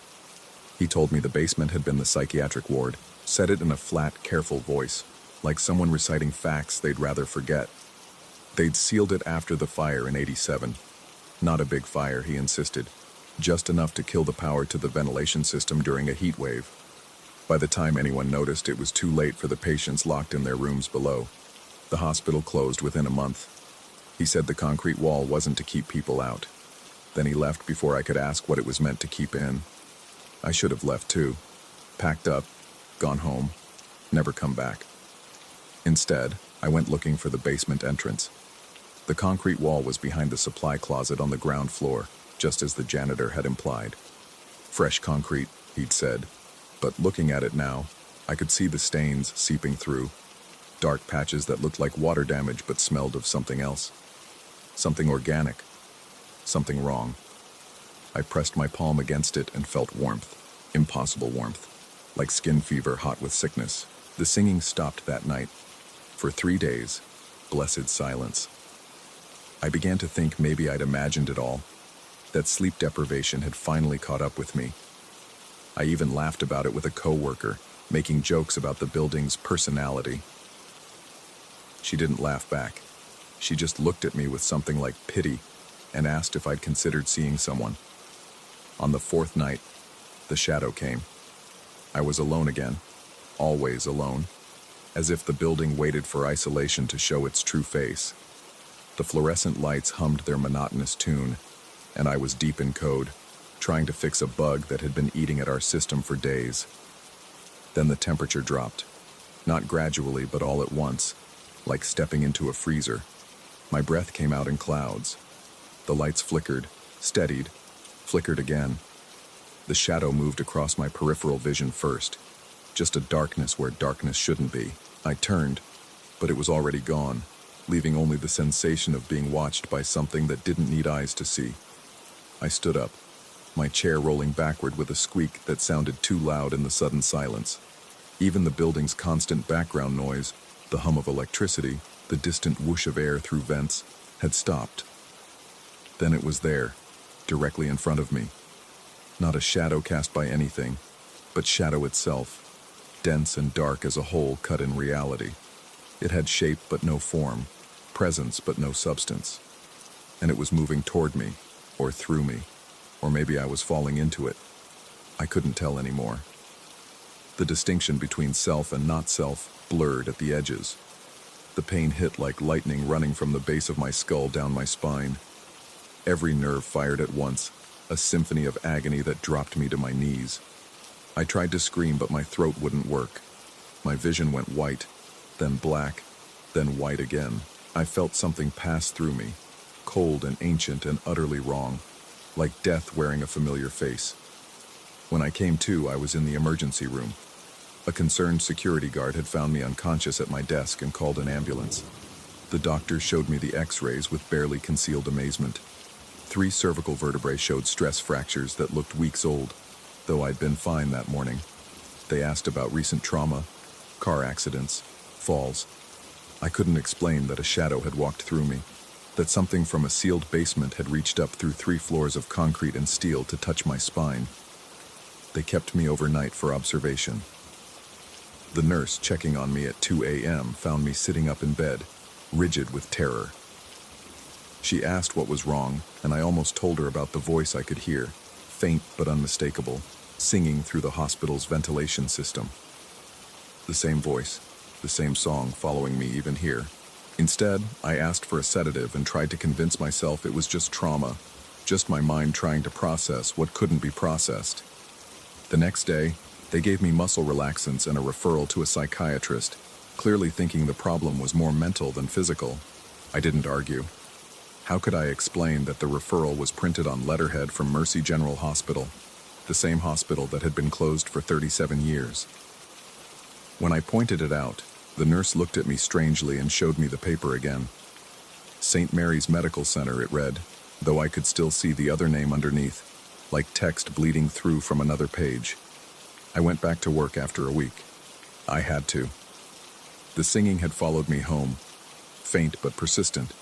[SPEAKER 1] He told me the basement had been the psychiatric ward, said it in a flat, careful voice, like someone reciting facts they'd rather forget. They'd sealed it after the fire in '87. Not a big fire, he insisted, just enough to kill the power to the ventilation system during a heat wave. By the time anyone noticed, it was too late for the patients locked in their rooms below. The hospital closed within a month. He said the concrete wall wasn't to keep people out. Then he left before I could ask what it was meant to keep in. I should have left too. Packed up, gone home, never come back. Instead, I went looking for the basement entrance. The concrete wall was behind the supply closet on the ground floor, just as the janitor had implied. Fresh concrete, he'd said, but looking at it now, I could see the stains seeping through. Dark patches that looked like water damage but smelled of something else. Something organic. Something wrong. I pressed my palm against it and felt warmth. Impossible warmth. Like skin fever hot with sickness. The singing stopped that night. For 3 days, blessed silence. I began to think maybe I'd imagined it all, that sleep deprivation had finally caught up with me. I even laughed about it with a coworker, making jokes about the building's personality. She didn't laugh back. She just looked at me with something like pity and asked if I'd considered seeing someone. On the 4th night, the shadow came. I was alone again, always alone, as if the building waited for isolation to show its true face. The fluorescent lights hummed their monotonous tune, and I was deep in code, trying to fix a bug that had been eating at our system for days. Then the temperature dropped, not gradually but all at once, like stepping into a freezer. My breath came out in clouds. The lights flickered, steadied, flickered again. The shadow moved across my peripheral vision first, just a darkness where darkness shouldn't be. I turned, but it was already gone, leaving only the sensation of being watched by something that didn't need eyes to see. I stood up, my chair rolling backward with a squeak that sounded too loud in the sudden silence. Even the building's constant background noise, the hum of electricity, the distant whoosh of air through vents, had stopped. Then it was there, directly in front of me. Not a shadow cast by anything, but shadow itself, dense and dark as a hole cut in reality. It had shape but no form, presence but no substance. And it was moving toward me, or through me, or maybe I was falling into it. I couldn't tell anymore. The distinction between self and not self blurred at the edges. The pain hit like lightning running from the base of my skull down my spine. Every nerve fired at once, a symphony of agony that dropped me to my knees. I tried to scream, but my throat wouldn't work. My vision went white, then black, then white again. I felt something pass through me, cold and ancient and utterly wrong, like death wearing a familiar face. When I came to, I was in the emergency room. A concerned security guard had found me unconscious at my desk and called an ambulance. The doctor showed me the x-rays with barely concealed amazement. 3 cervical vertebrae showed stress fractures that looked weeks old, though I'd been fine that morning. They asked about recent trauma, car accidents, falls. I couldn't explain that a shadow had walked through me, that something from a sealed basement had reached up through 3 floors of concrete and steel to touch my spine. They kept me overnight for observation. The nurse checking on me at 2 a.m. found me sitting up in bed, rigid with terror. She asked what was wrong, and I almost told her about the voice I could hear, faint but unmistakable, singing through the hospital's ventilation system. The same voice, the same song following me even here. Instead, I asked for a sedative and tried to convince myself it was just trauma, just my mind trying to process what couldn't be processed. The next day, they gave me muscle relaxants and a referral to a psychiatrist, clearly thinking the problem was more mental than physical. I didn't argue. How could I explain that the referral was printed on letterhead from Mercy General Hospital, the same hospital that had been closed for 37 years? When I pointed it out, the nurse looked at me strangely and showed me the paper again. St. Mary's Medical Center, it read, though I could still see the other name underneath, like text bleeding through from another page. I went back to work after a week. I had to. The singing had followed me home, faint but persistent,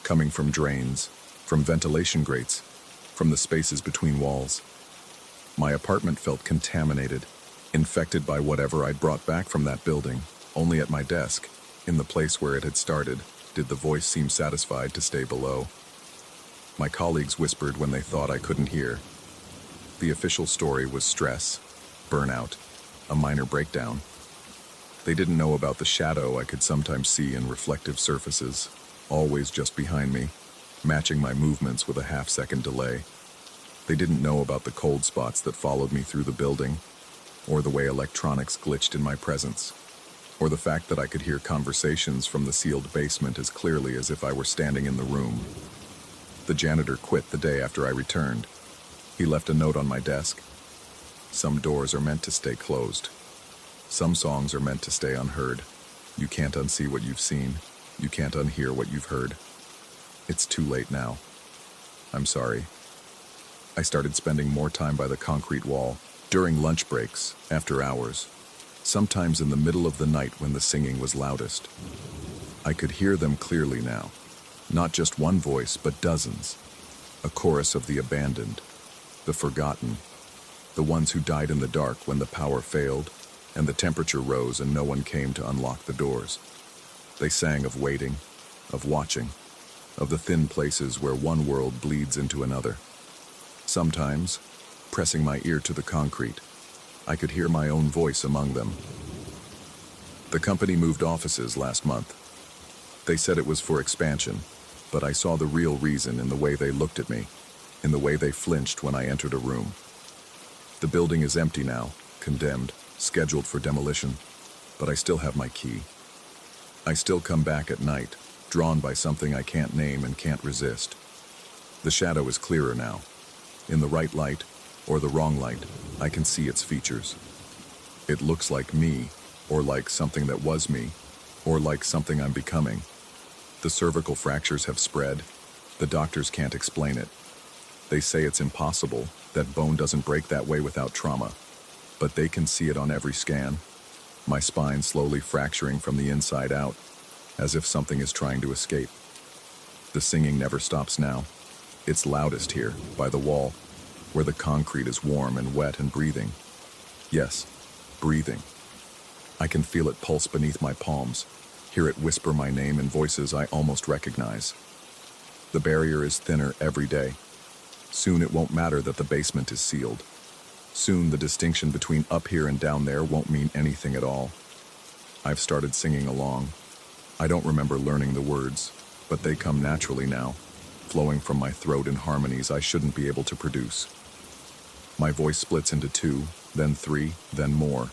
[SPEAKER 1] coming from drains, from ventilation grates, from the spaces between walls. My apartment felt contaminated, infected by whatever I'd brought back from that building. Only at my desk, in the place where it had started, did the voice seem satisfied to stay below. My colleagues whispered when they thought I couldn't hear. The official story was stress, burnout, a minor breakdown. They didn't know about the shadow I could sometimes see in reflective surfaces, always just behind me, matching my movements with a half-second delay. They didn't know about the cold spots that followed me through the building, or the way electronics glitched in my presence, or the fact that I could hear conversations from the sealed basement as clearly as if I were standing in the room. The janitor quit the day after I returned. He left a note on my desk. Some doors are meant to stay closed. Some songs are meant to stay unheard. You can't unsee what you've seen. You can't unhear what you've heard. It's too late now. I'm sorry. I started spending more time by the concrete wall, during lunch breaks, after hours, sometimes in the middle of the night when the singing was loudest. I could hear them clearly now. Not just one voice, but dozens. A chorus of the abandoned, the forgotten, the ones who died in the dark when the power failed and the temperature rose and no one came to unlock the doors. They sang of waiting, of watching, of the thin places where one world bleeds into another. Sometimes, pressing my ear to the concrete, I could hear my own voice among them. The company moved offices last month. They said it was for expansion, but I saw the real reason in the way they looked at me, in the way they flinched when I entered a room. The building is empty now, condemned, scheduled for demolition, but I still have my key. I still come back at night, drawn by something I can't name and can't resist. The shadow is clearer now. In the right light, or the wrong light, I can see its features. It looks like me, or like something that was me, or like something I'm becoming. The cervical fractures have spread. The doctors can't explain it. They say it's impossible, that bone doesn't break that way without trauma. But they can see it on every scan. My spine slowly fracturing from the inside out, as if something is trying to escape. The singing never stops now. It's loudest here, by the wall, where the concrete is warm and wet and breathing. Yes, breathing. I can feel it pulse beneath my palms, hear it whisper my name in voices I almost recognize. The barrier is thinner every day. Soon it won't matter that the basement is sealed. Soon the distinction between up here and down there won't mean anything at all. I've started singing along. I don't remember learning the words, but they come naturally now, flowing from my throat in harmonies I shouldn't be able to produce. My voice splits into two, then three, then more.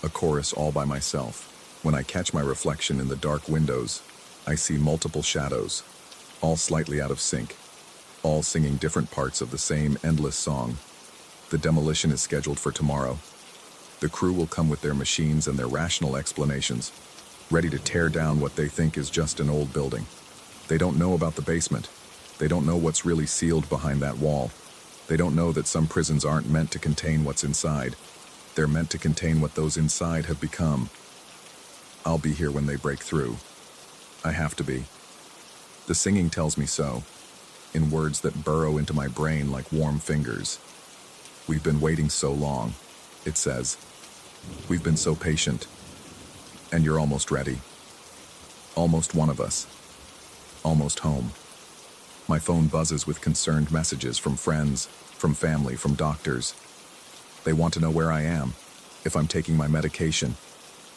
[SPEAKER 1] A chorus all by myself. When I catch my reflection in the dark windows, I see multiple shadows, all slightly out of sync, all singing different parts of the same endless song. The demolition is scheduled for tomorrow. The crew will come with their machines and their rational explanations, ready to tear down what they think is just an old building. They don't know about the basement. They don't know what's really sealed behind that wall. They don't know that some prisons aren't meant to contain what's inside. They're meant to contain what those inside have become. I'll be here when they break through. I have to be. The singing tells me so, in words that burrow into my brain like warm fingers. We've been waiting so long, it says. We've been so patient. And you're almost ready. Almost one of us. Almost home. My phone buzzes with concerned messages from friends, from family, from doctors. They want to know where I am, if I'm taking my medication,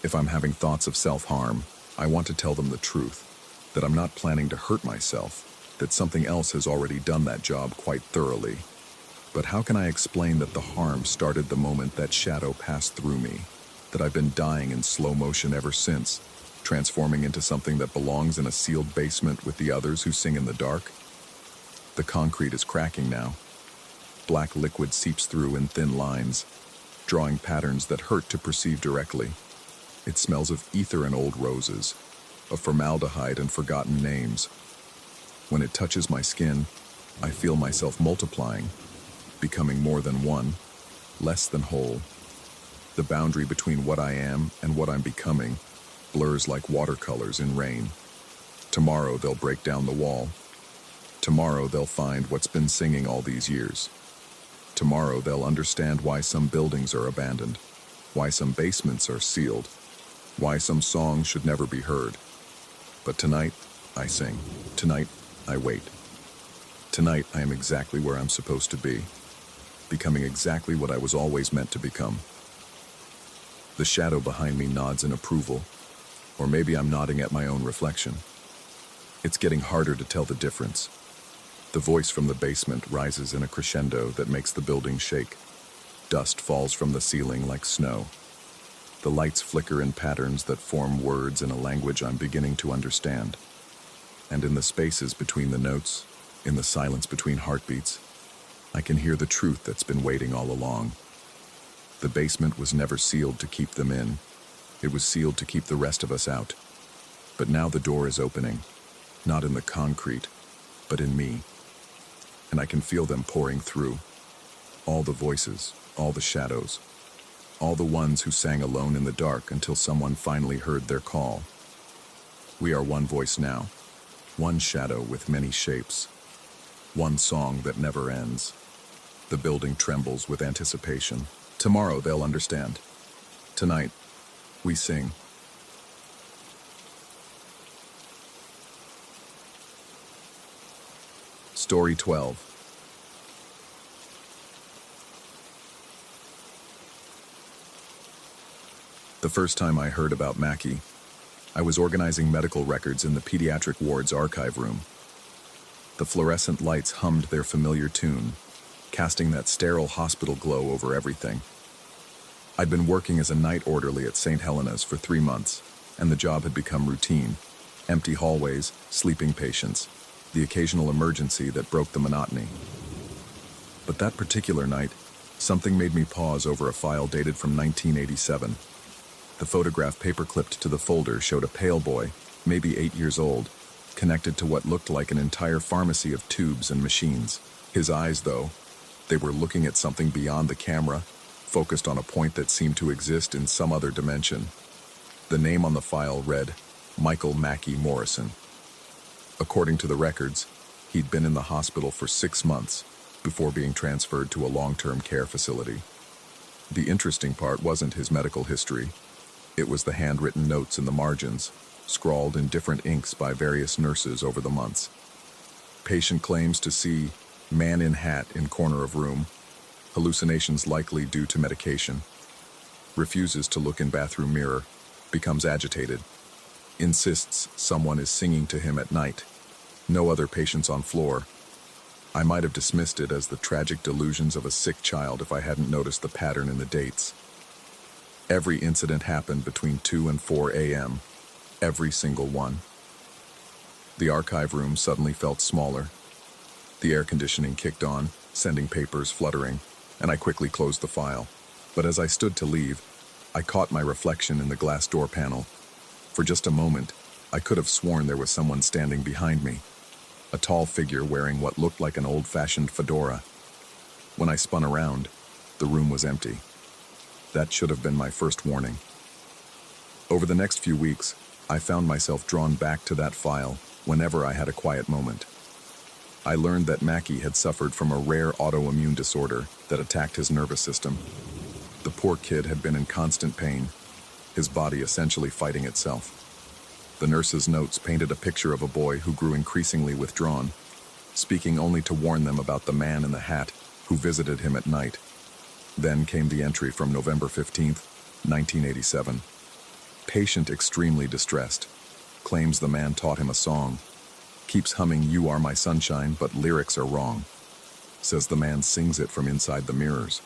[SPEAKER 1] if I'm having thoughts of self-harm. I want to tell them the truth, that I'm not planning to hurt myself, that something else has already done that job quite thoroughly. But how can I explain that the harm started the moment that shadow passed through me, that I've been dying in slow motion ever since, transforming into something that belongs in a sealed basement with the others who sing in the dark? The concrete is cracking now. Black liquid seeps through in thin lines, drawing patterns that hurt to perceive directly. It smells of ether and old roses, of formaldehyde and forgotten names. When it touches my skin, I feel myself multiplying, becoming more than one, less than whole. The boundary between what I am and what I'm becoming blurs like watercolors in rain. Tomorrow they'll break down the wall. Tomorrow they'll find what's been singing all these years. Tomorrow they'll understand why some buildings are abandoned, why some basements are sealed, why some songs should never be heard. But tonight, I sing. Tonight, I wait. Tonight, I am exactly where I'm supposed to be, becoming exactly what I was always meant to become. The shadow behind me nods in approval, or maybe I'm nodding at my own reflection. It's getting harder to tell the difference. The voice from the basement rises in a crescendo that makes the building shake. Dust falls from the ceiling like snow. The lights flicker in patterns that form words in a language I'm beginning to understand. And in the spaces between the notes, in the silence between heartbeats, I can hear the truth that's been waiting all along. The basement was never sealed to keep them in. It was sealed to keep the rest of us out. But now the door is opening, not in the concrete, but in me. And I can feel them pouring through. All the voices, all the shadows, all the ones who sang alone in the dark until someone finally heard their call. We are one voice now, one shadow with many shapes, one song that never ends. The building trembles with anticipation. Tomorrow they'll understand. Tonight, we sing. Story 12. The first time I heard about Mackie, I was organizing medical records in the pediatric ward's archive room. The fluorescent lights hummed their familiar tune, casting that sterile hospital glow over everything. I'd been working as a night orderly at St. Helena's for 3 months, and the job had become routine. Empty hallways, sleeping patients, the occasional emergency that broke the monotony. But that particular night, something made me pause over a file dated from 1987. The photograph paper-clipped to the folder showed a pale boy, maybe 8 years old, connected to what looked like an entire pharmacy of tubes and machines. His eyes, though, they were looking at something beyond the camera, focused on a point that seemed to exist in some other dimension. The name on the file read, Michael Mackie Morrison. According to the records, he'd been in the hospital for 6 months before being transferred to a long-term care facility. The interesting part wasn't his medical history. It was the handwritten notes in the margins, scrawled in different inks by various nurses over the months. Patient claims to see man in hat in corner of room, hallucinations likely due to medication, refuses to look in bathroom mirror, becomes agitated, insists someone is singing to him at night, no other patients on floor. I might have dismissed it as the tragic delusions of a sick child if I hadn't noticed the pattern in the dates. Every incident happened between 2 and 4 a.m., every single one. The archive room suddenly felt smaller. The air conditioning kicked on, sending papers fluttering, and I quickly closed the file. But as I stood to leave, I caught my reflection in the glass door panel. For just a moment, I could have sworn there was someone standing behind me, a tall figure wearing what looked like an old-fashioned fedora. When I spun around, the room was empty. That should have been my first warning. Over the next few weeks, I found myself drawn back to that file whenever I had a quiet moment. I learned that Mackie had suffered from a rare autoimmune disorder that attacked his nervous system. The poor kid had been in constant pain, his body essentially fighting itself. The nurse's notes painted a picture of a boy who grew increasingly withdrawn, speaking only to warn them about the man in the hat who visited him at night. Then came the entry from November 15th, 1987. Patient extremely distressed, claims the man taught him a song, keeps humming "You Are My Sunshine," but lyrics are wrong. Says the man sings it from inside the mirrors.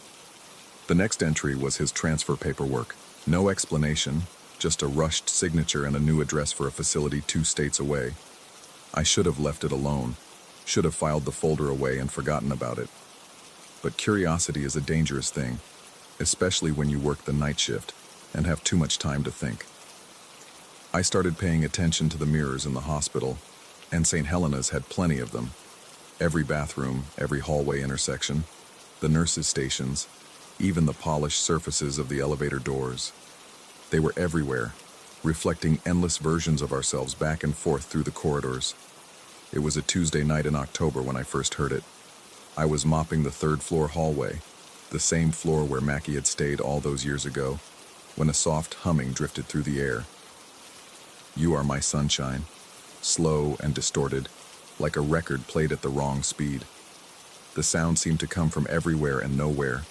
[SPEAKER 1] The next entry was his transfer paperwork. No explanation, just a rushed signature and a new address for a facility 2 states away. I should have left it alone, should have filed the folder away and forgotten about it. But curiosity is a dangerous thing, especially when you work the night shift and have too much time to think. I started paying attention to the mirrors in the hospital, and St. Helena's had plenty of them. Every bathroom, every hallway intersection, the nurses' stations, even the polished surfaces of the elevator doors. They were everywhere, reflecting endless versions of ourselves back and forth through the corridors. It was a Tuesday night in October when I first heard it. I was mopping the 3rd floor hallway, the same floor where Mackie had stayed all those years ago, when a soft humming drifted through the air. "You Are My Sunshine," slow and distorted, like a record played at the wrong speed. The sound seemed to come from everywhere and nowhere,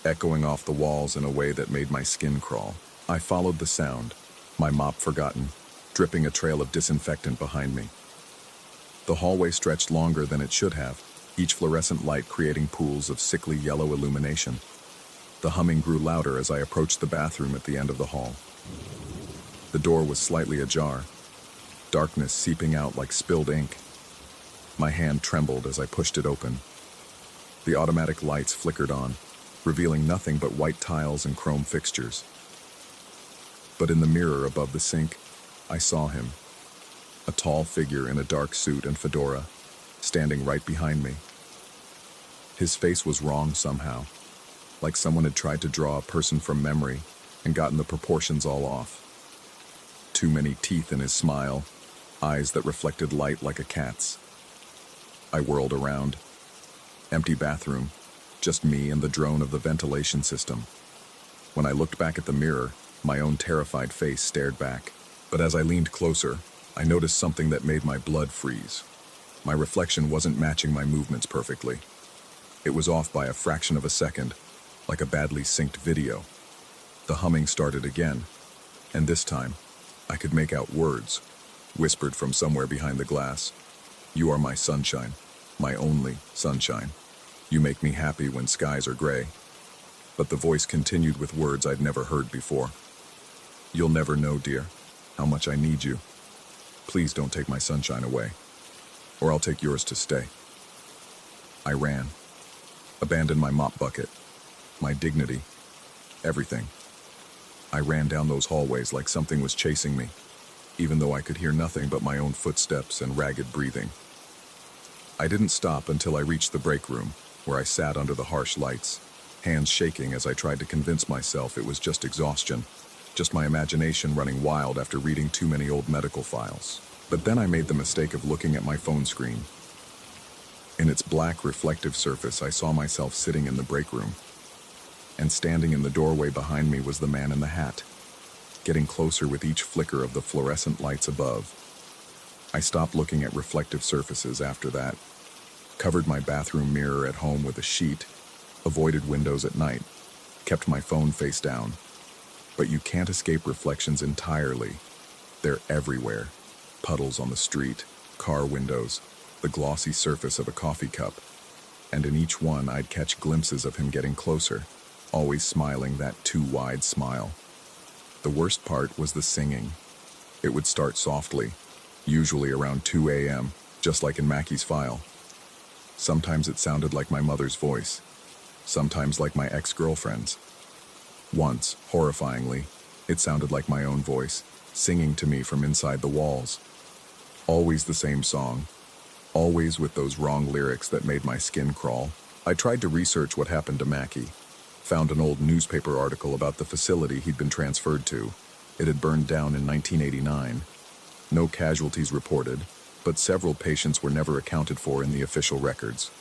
[SPEAKER 1] echoing off the walls in a way that made my skin crawl. I followed the sound, my mop forgotten, dripping a trail of disinfectant behind me. The hallway stretched longer than it should have, each fluorescent light creating pools of sickly yellow illumination. The humming grew louder as I approached the bathroom at the end of the hall. The door was slightly ajar, darkness seeping out like spilled ink. My hand trembled as I pushed it open. The automatic lights flickered on, revealing nothing but white tiles and chrome fixtures. But in the mirror above the sink, I saw him, a tall figure in a dark suit and fedora, standing right behind me. His face was wrong somehow, like someone had tried to draw a person from memory and gotten the proportions all off. Too many teeth in his smile, eyes that reflected light like a cat's. I whirled around. Empty bathroom, just me and the drone of the ventilation system. When I looked back at the mirror, my own terrified face stared back. But as I leaned closer, I noticed something that made my blood freeze. My reflection wasn't matching my movements perfectly. It was off by a fraction of a second, like a badly synced video. The humming started again, and this time, I could make out words, whispered from somewhere behind the glass. "You are my sunshine, my only sunshine. You make me happy when skies are gray." But the voice continued with words I'd never heard before. "You'll never know, dear, how much I need you. Please don't take my sunshine away, or I'll take yours to stay." I ran, abandoned my mop bucket, my dignity, everything. I ran down those hallways like something was chasing me, even though I could hear nothing but my own footsteps and ragged breathing. I didn't stop until I reached the break room, where I sat under the harsh lights, hands shaking as I tried to convince myself it was just exhaustion, just my imagination running wild after reading too many old medical files. But then I made the mistake of looking at my phone screen. In its black reflective surface, I saw myself sitting in the break room, and standing in the doorway behind me was the man in the hat, getting closer with each flicker of the fluorescent lights above. I stopped looking at reflective surfaces after that, covered my bathroom mirror at home with a sheet, avoided windows at night, kept my phone face down. But you can't escape reflections entirely. They're everywhere. Puddles on the street, car windows, the glossy surface of a coffee cup. And in each one, I'd catch glimpses of him getting closer, always smiling that too wide smile. The worst part was the singing. It would start softly, usually around 2 a.m., just like in Mackie's file. Sometimes it sounded like my mother's voice, sometimes like my ex-girlfriend's. Once, horrifyingly, it sounded like my own voice, singing to me from inside the walls. Always the same song, always with those wrong lyrics that made my skin crawl. I tried to research what happened to Mackie, found an old newspaper article about the facility he'd been transferred to. It had burned down in 1989. No casualties reported, but several patients were never accounted for in the official records.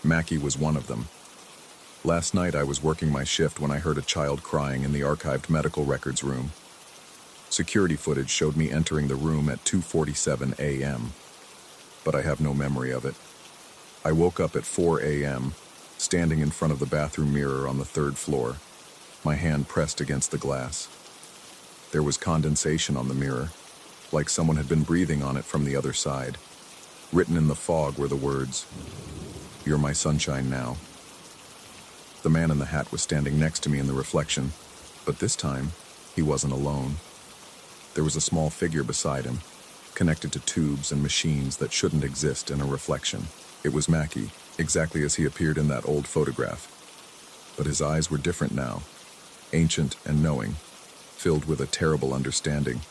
[SPEAKER 1] Mackie was one of them. Last night I was working my shift when I heard a child crying in the archived medical records room. Security footage showed me entering the room at 2:47 a.m., but I have no memory of it. I woke up at 4 a.m., standing in front of the bathroom mirror on the 3rd floor, my hand pressed against the glass. There was condensation on the mirror, like someone had been breathing on it from the other side. Written in the fog were the words, "You're my sunshine now." The man in the hat was standing next to me in the reflection, but this time, he wasn't alone. There was a small figure beside him, connected to tubes and machines that shouldn't exist in a reflection. It was Mackie, exactly as he appeared in that old photograph. But his eyes were different now, ancient and knowing, filled with a terrible understanding.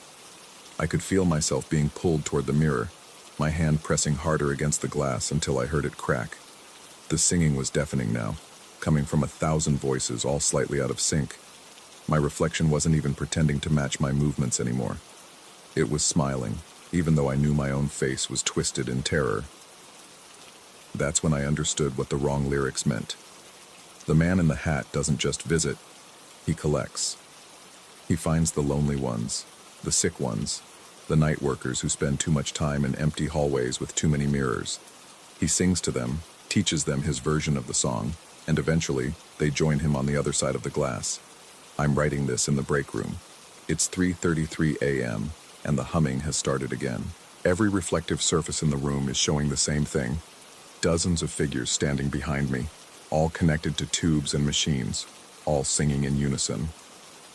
[SPEAKER 1] I could feel myself being pulled toward the mirror, my hand pressing harder against the glass until I heard it crack. The singing was deafening now, coming from 1,000 voices, all slightly out of sync. My reflection wasn't even pretending to match my movements anymore. It was smiling, even though I knew my own face was twisted in terror. That's when I understood what the wrong lyrics meant. The man in the hat doesn't just visit, he collects. He finds the lonely ones, the sick ones, the night workers who spend too much time in empty hallways with too many mirrors. He sings to them, teaches them his version of the song, and eventually, they join him on the other side of the glass. I'm writing this in the break room. It's 3:33 a.m., and the humming has started again. Every reflective surface in the room is showing the same thing. Dozens of figures standing behind me, all connected to tubes and machines, all singing in unison.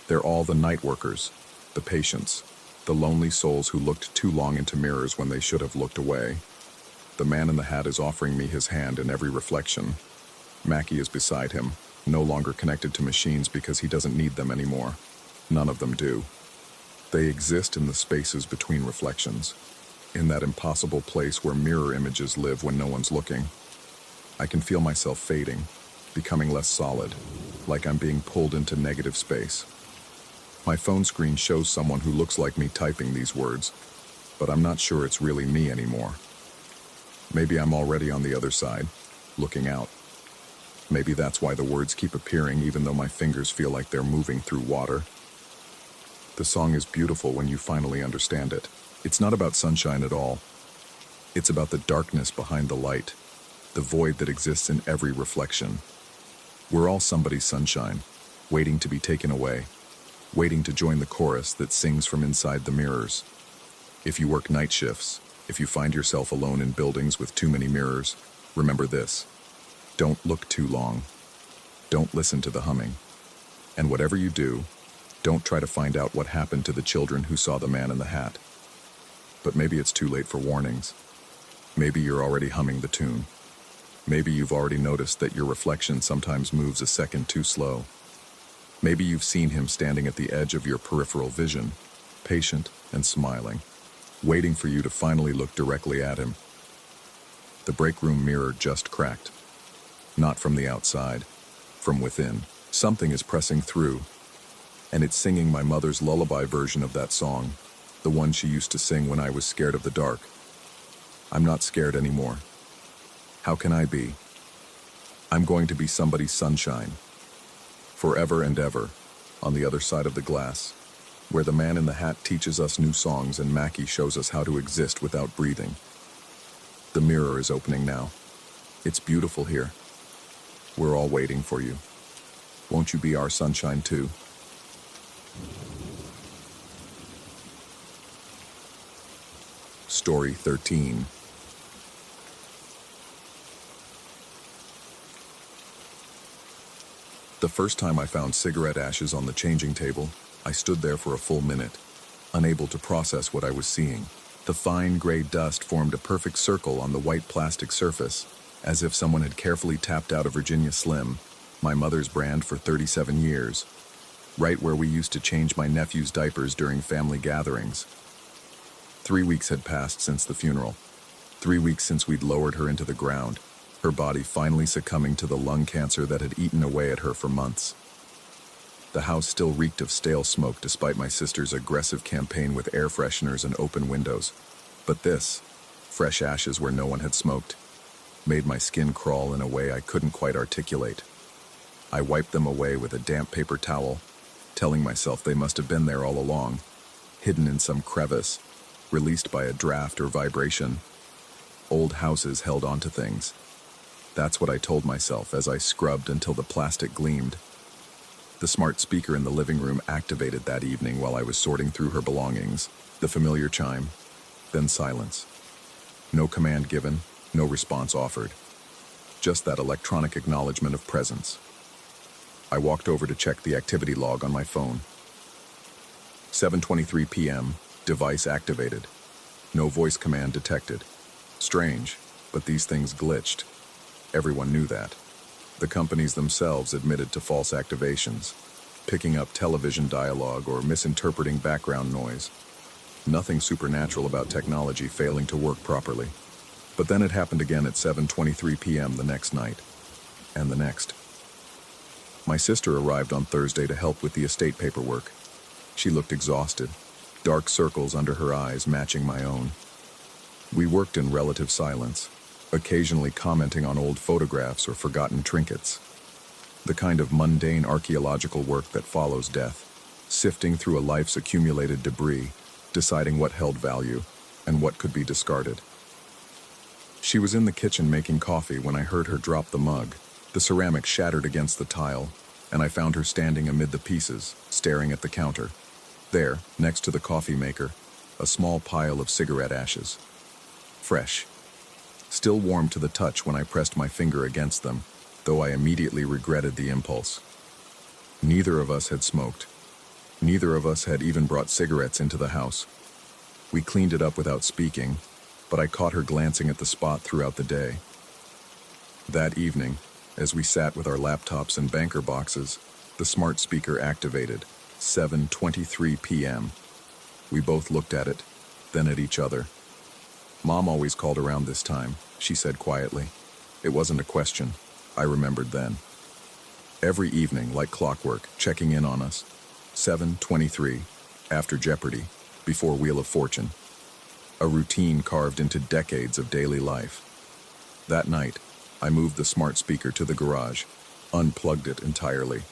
[SPEAKER 1] They're all the night workers, the patients, the lonely souls who looked too long into mirrors when they should have looked away. The man in the hat is offering me his hand in every reflection. Mackie is beside him, no longer connected to machines because he doesn't need them anymore. None of them do. They exist in the spaces between reflections, in that impossible place where mirror images live when no one's looking. I can feel myself fading, becoming less solid, like I'm being pulled into negative space. My phone screen shows someone who looks like me typing these words, but I'm not sure it's really me anymore. Maybe I'm already on the other side, looking out. Maybe that's why the words keep appearing even though my fingers feel like they're moving through water. The song is beautiful when you finally understand it. It's not about sunshine at all. It's about the darkness behind the light, the void that exists in every reflection. We're all somebody's sunshine, waiting to be taken away, waiting to join the chorus that sings from inside the mirrors. If you work night shifts, if you find yourself alone in buildings with too many mirrors, remember this: don't look too long. Don't listen to the humming. And whatever you do, don't try to find out what happened to the children who saw the man in the hat. But maybe it's too late for warnings. Maybe you're already humming the tune. Maybe you've already noticed that your reflection sometimes moves a second too slow. Maybe you've seen him standing at the edge of your peripheral vision, patient and smiling, waiting for you to finally look directly at him. The break room mirror just cracked. Not from the outside, from within. Something is pressing through, and it's singing my mother's lullaby version of that song, the one she used to sing when I was scared of the dark. I'm not scared anymore. How can I be? I'm going to be somebody's sunshine, forever and ever, on the other side of the glass, where the man in the hat teaches us new songs and Mackie shows us how to exist without breathing. The mirror is opening now. It's beautiful here. We're all waiting for you. Won't you be our sunshine too? Story 13. The first time I found cigarette ashes on the changing table, I stood there for a full minute, unable to process what I was seeing. The fine gray dust formed a perfect circle on the white plastic surface, as if someone had carefully tapped out a Virginia Slim, my mother's brand for 37 years, right where we used to change my nephew's diapers during family gatherings. 3 weeks had passed since the funeral. 3 weeks since we'd lowered her into the ground, her body finally succumbing to the lung cancer that had eaten away at her for months. The house still reeked of stale smoke despite my sister's aggressive campaign with air fresheners and open windows. But this, fresh ashes where no one had smoked, made my skin crawl in a way I couldn't quite articulate. I wiped them away with a damp paper towel, telling myself they must have been there all along, hidden in some crevice, released by a draft or vibration. Old houses held onto things. That's what I told myself as I scrubbed until the plastic gleamed. The smart speaker in the living room activated that evening while I was sorting through her belongings. The familiar chime, then silence. No command given, no response offered. Just that electronic acknowledgement of presence. I walked over to check the activity log on my phone. 7:23 p.m., device activated. No voice command detected. Strange, but these things glitched. Everyone knew that. The companies themselves admitted to false activations, picking up television dialogue or misinterpreting background noise. Nothing supernatural about technology failing to work properly. But then it happened again at 7:23 p.m. the next night, and the next. My sister arrived on Thursday to help with the estate paperwork. She looked exhausted, dark circles under her eyes matching my own. We worked in relative silence, occasionally commenting on old photographs or forgotten trinkets. The kind of mundane archaeological work that follows death, sifting through a life's accumulated debris, deciding what held value and what could be discarded. She was in the kitchen making coffee when I heard her drop the mug. The ceramic shattered against the tile, and I found her standing amid the pieces, staring at the counter. There, next to the coffee maker, a small pile of cigarette ashes. Fresh. Still warm to the touch when I pressed my finger against them, though I immediately regretted the impulse. Neither of us had smoked. Neither of us had even brought cigarettes into the house. We cleaned it up without speaking, but I caught her glancing at the spot throughout the day. That evening, as we sat with our laptops and banker boxes, the smart speaker activated, 7:23 p.m. We both looked at it, then at each other. Mom always called around this time, she said quietly. It wasn't a question. I remembered then. Every evening, like clockwork, checking in on us. 7:23, after Jeopardy, before Wheel of Fortune. A routine carved into decades of daily life. That night, I moved the smart speaker to the garage, unplugged it entirely.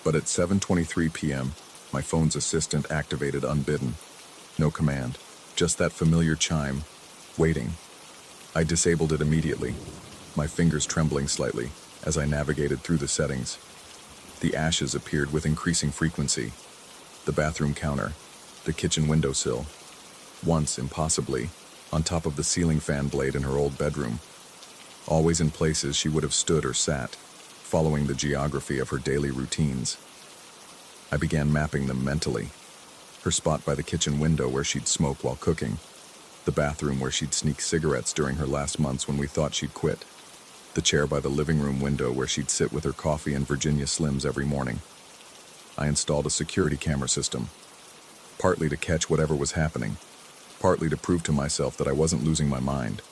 [SPEAKER 1] But at 7:23 p.m., my phone's assistant activated unbidden. No command, just that familiar chime, waiting. I disabled it immediately, my fingers trembling slightly as I navigated through the settings. The ashes appeared with increasing frequency. The bathroom counter, the kitchen windowsill. Once, impossibly, on top of the ceiling fan blade in her old bedroom. Always in places she would have stood or sat, following the geography of her daily routines. I began mapping them mentally. Her spot by the kitchen window where she'd smoke while cooking. The bathroom where she'd sneak cigarettes during her last months when we thought she'd quit. The chair by the living room window where she'd sit with her coffee and Virginia Slims every morning. I installed a security camera system, partly to catch whatever was happening, partly to prove to myself that I wasn't losing my mind.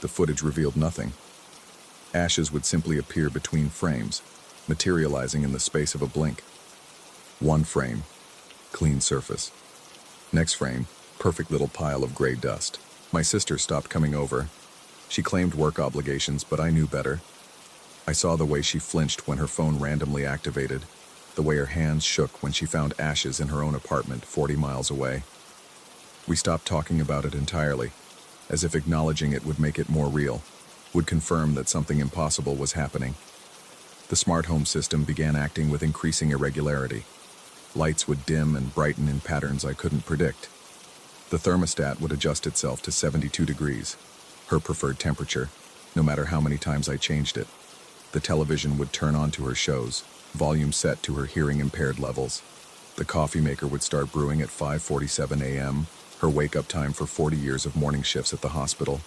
[SPEAKER 1] The footage revealed nothing. Ashes would simply appear between frames, materializing in the space of a blink. One frame, clean surface. Next frame, perfect little pile of gray dust. My sister stopped coming over. She claimed work obligations, but I knew better. I saw the way she flinched when her phone randomly activated, the way her hands shook when she found ashes in her own apartment 40 miles away. We stopped talking about it entirely, as if acknowledging it would make it more real, would confirm that something impossible was happening. The smart home system began acting with increasing irregularity. Lights would dim and brighten in patterns I couldn't predict. The thermostat would adjust itself to 72 degrees, her preferred temperature, no matter how many times I changed it. The television would turn on to her shows, volume set to her hearing-impaired levels. The coffee maker would start brewing at 5:47 a.m., her wake-up time for 40 years of morning shifts at the hospital.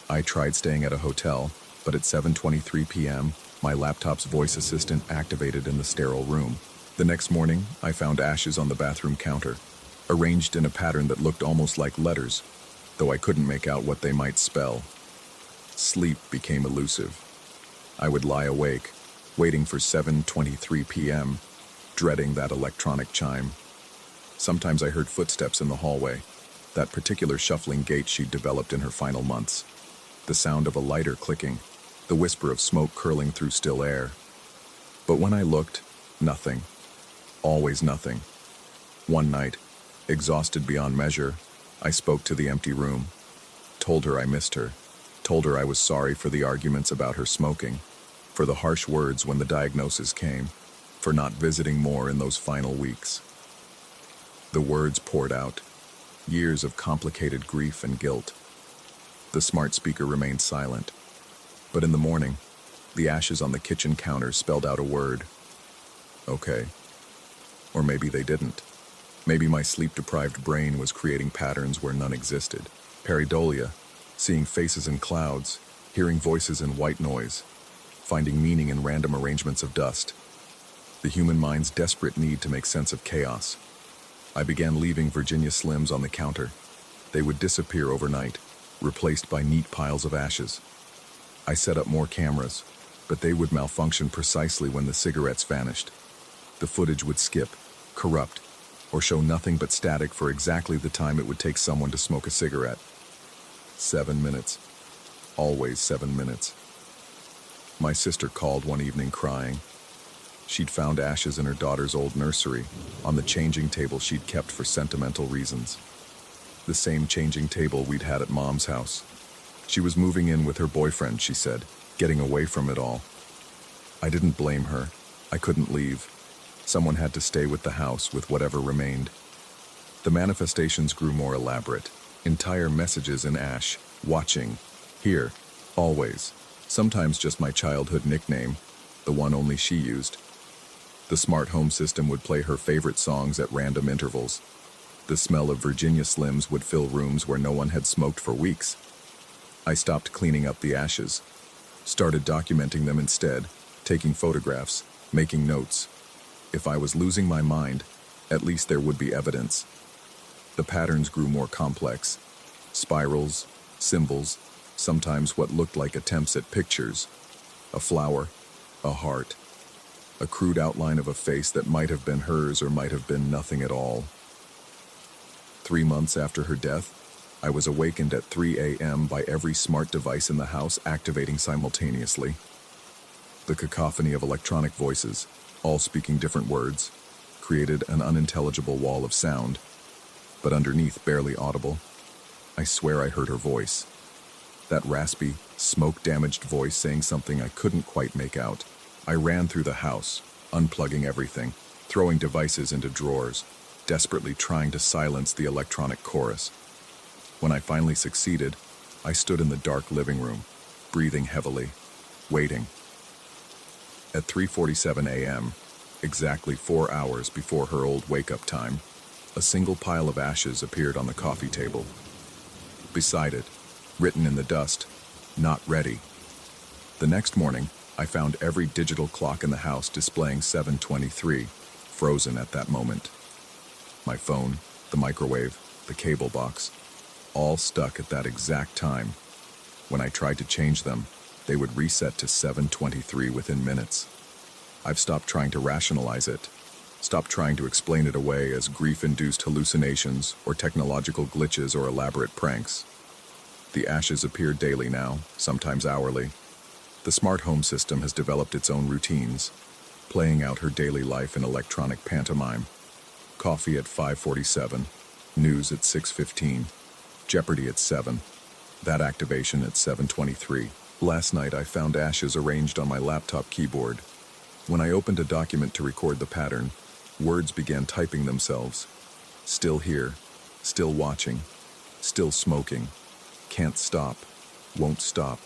[SPEAKER 1] I tried staying at a hotel, but at 7:23 p.m., my laptop's voice assistant activated in the sterile room. The next morning, I found ashes on the bathroom counter, arranged in a pattern that looked almost like letters, though I couldn't make out what they might spell. Sleep became elusive. I would lie awake, waiting for 7:23 p.m., dreading that electronic chime. Sometimes I heard footsteps in the hallway, that particular shuffling gait she'd developed in her final months. The sound of a lighter clicking, the whisper of smoke curling through still air. But when I looked, nothing. Always nothing. One night, exhausted beyond measure, I spoke to the empty room, told her I missed her, told her I was sorry for the arguments about her smoking, for the harsh words when the diagnosis came, for not visiting more in those final weeks. The words poured out, years of complicated grief and guilt. The smart speaker remained silent, but in the morning, the ashes on the kitchen counter spelled out a word. Okay. Or maybe they didn't. Maybe my sleep-deprived brain was creating patterns where none existed. Pareidolia, seeing faces in clouds, hearing voices in white noise, finding meaning in random arrangements of dust. The human mind's desperate need to make sense of chaos. I began leaving Virginia Slims on the counter. They would disappear overnight, replaced by neat piles of ashes. I set up more cameras, but they would malfunction precisely when the cigarettes vanished. The footage would skip, corrupt, or show nothing but static for exactly the time it would take someone to smoke a cigarette. 7 minutes. Always 7 minutes. My sister called one evening crying. She'd found ashes in her daughter's old nursery, on the changing table she'd kept for sentimental reasons. The same changing table we'd had at Mom's house. She was moving in with her boyfriend, she said, getting away from it all. I didn't blame her. I couldn't leave. Someone had to stay with the house with whatever remained. The manifestations grew more elaborate. Entire messages in ash, watching, here, always. Sometimes just my childhood nickname, the one only she used. The smart home system would play her favorite songs at random intervals. The smell of Virginia Slims would fill rooms where no one had smoked for weeks. I stopped cleaning up the ashes, started documenting them instead, taking photographs, making notes. If I was losing my mind, at least there would be evidence. The patterns grew more complex. Spirals, symbols, sometimes what looked like attempts at pictures. A flower, a heart, a crude outline of a face that might have been hers or might have been nothing at all. 3 months after her death, I was awakened at 3 a.m. by every smart device in the house activating simultaneously. The cacophony of electronic voices, all speaking different words, created an unintelligible wall of sound, but underneath barely audible. I swear I heard her voice. That raspy, smoke-damaged voice saying something I couldn't quite make out. I ran through the house, unplugging everything, throwing devices into drawers, desperately trying to silence the electronic chorus. When I finally succeeded, I stood in the dark living room, breathing heavily, waiting. At 3:47 a.m., exactly 4 hours before her old wake-up time, a single pile of ashes appeared on the coffee table. Beside it, written in the dust, "Not ready." The next morning, I found every digital clock in the house displaying 7:23, frozen at that moment. My phone, the microwave, the cable box, all stuck at that exact time. When I tried to change them, they would reset to 7:23 within minutes. I've stopped trying to rationalize it, stopped trying to explain it away as grief-induced hallucinations or technological glitches or elaborate pranks. The ashes appear daily now, sometimes hourly. The smart home system has developed its own routines, playing out her daily life in electronic pantomime. Coffee at 5:47, news at 6:15, Jeopardy at 7, that activation at 7:23. Last night I found ashes arranged on my laptop keyboard. When I opened a document to record the pattern, words began typing themselves. Still here, still watching, still smoking, can't stop, won't stop.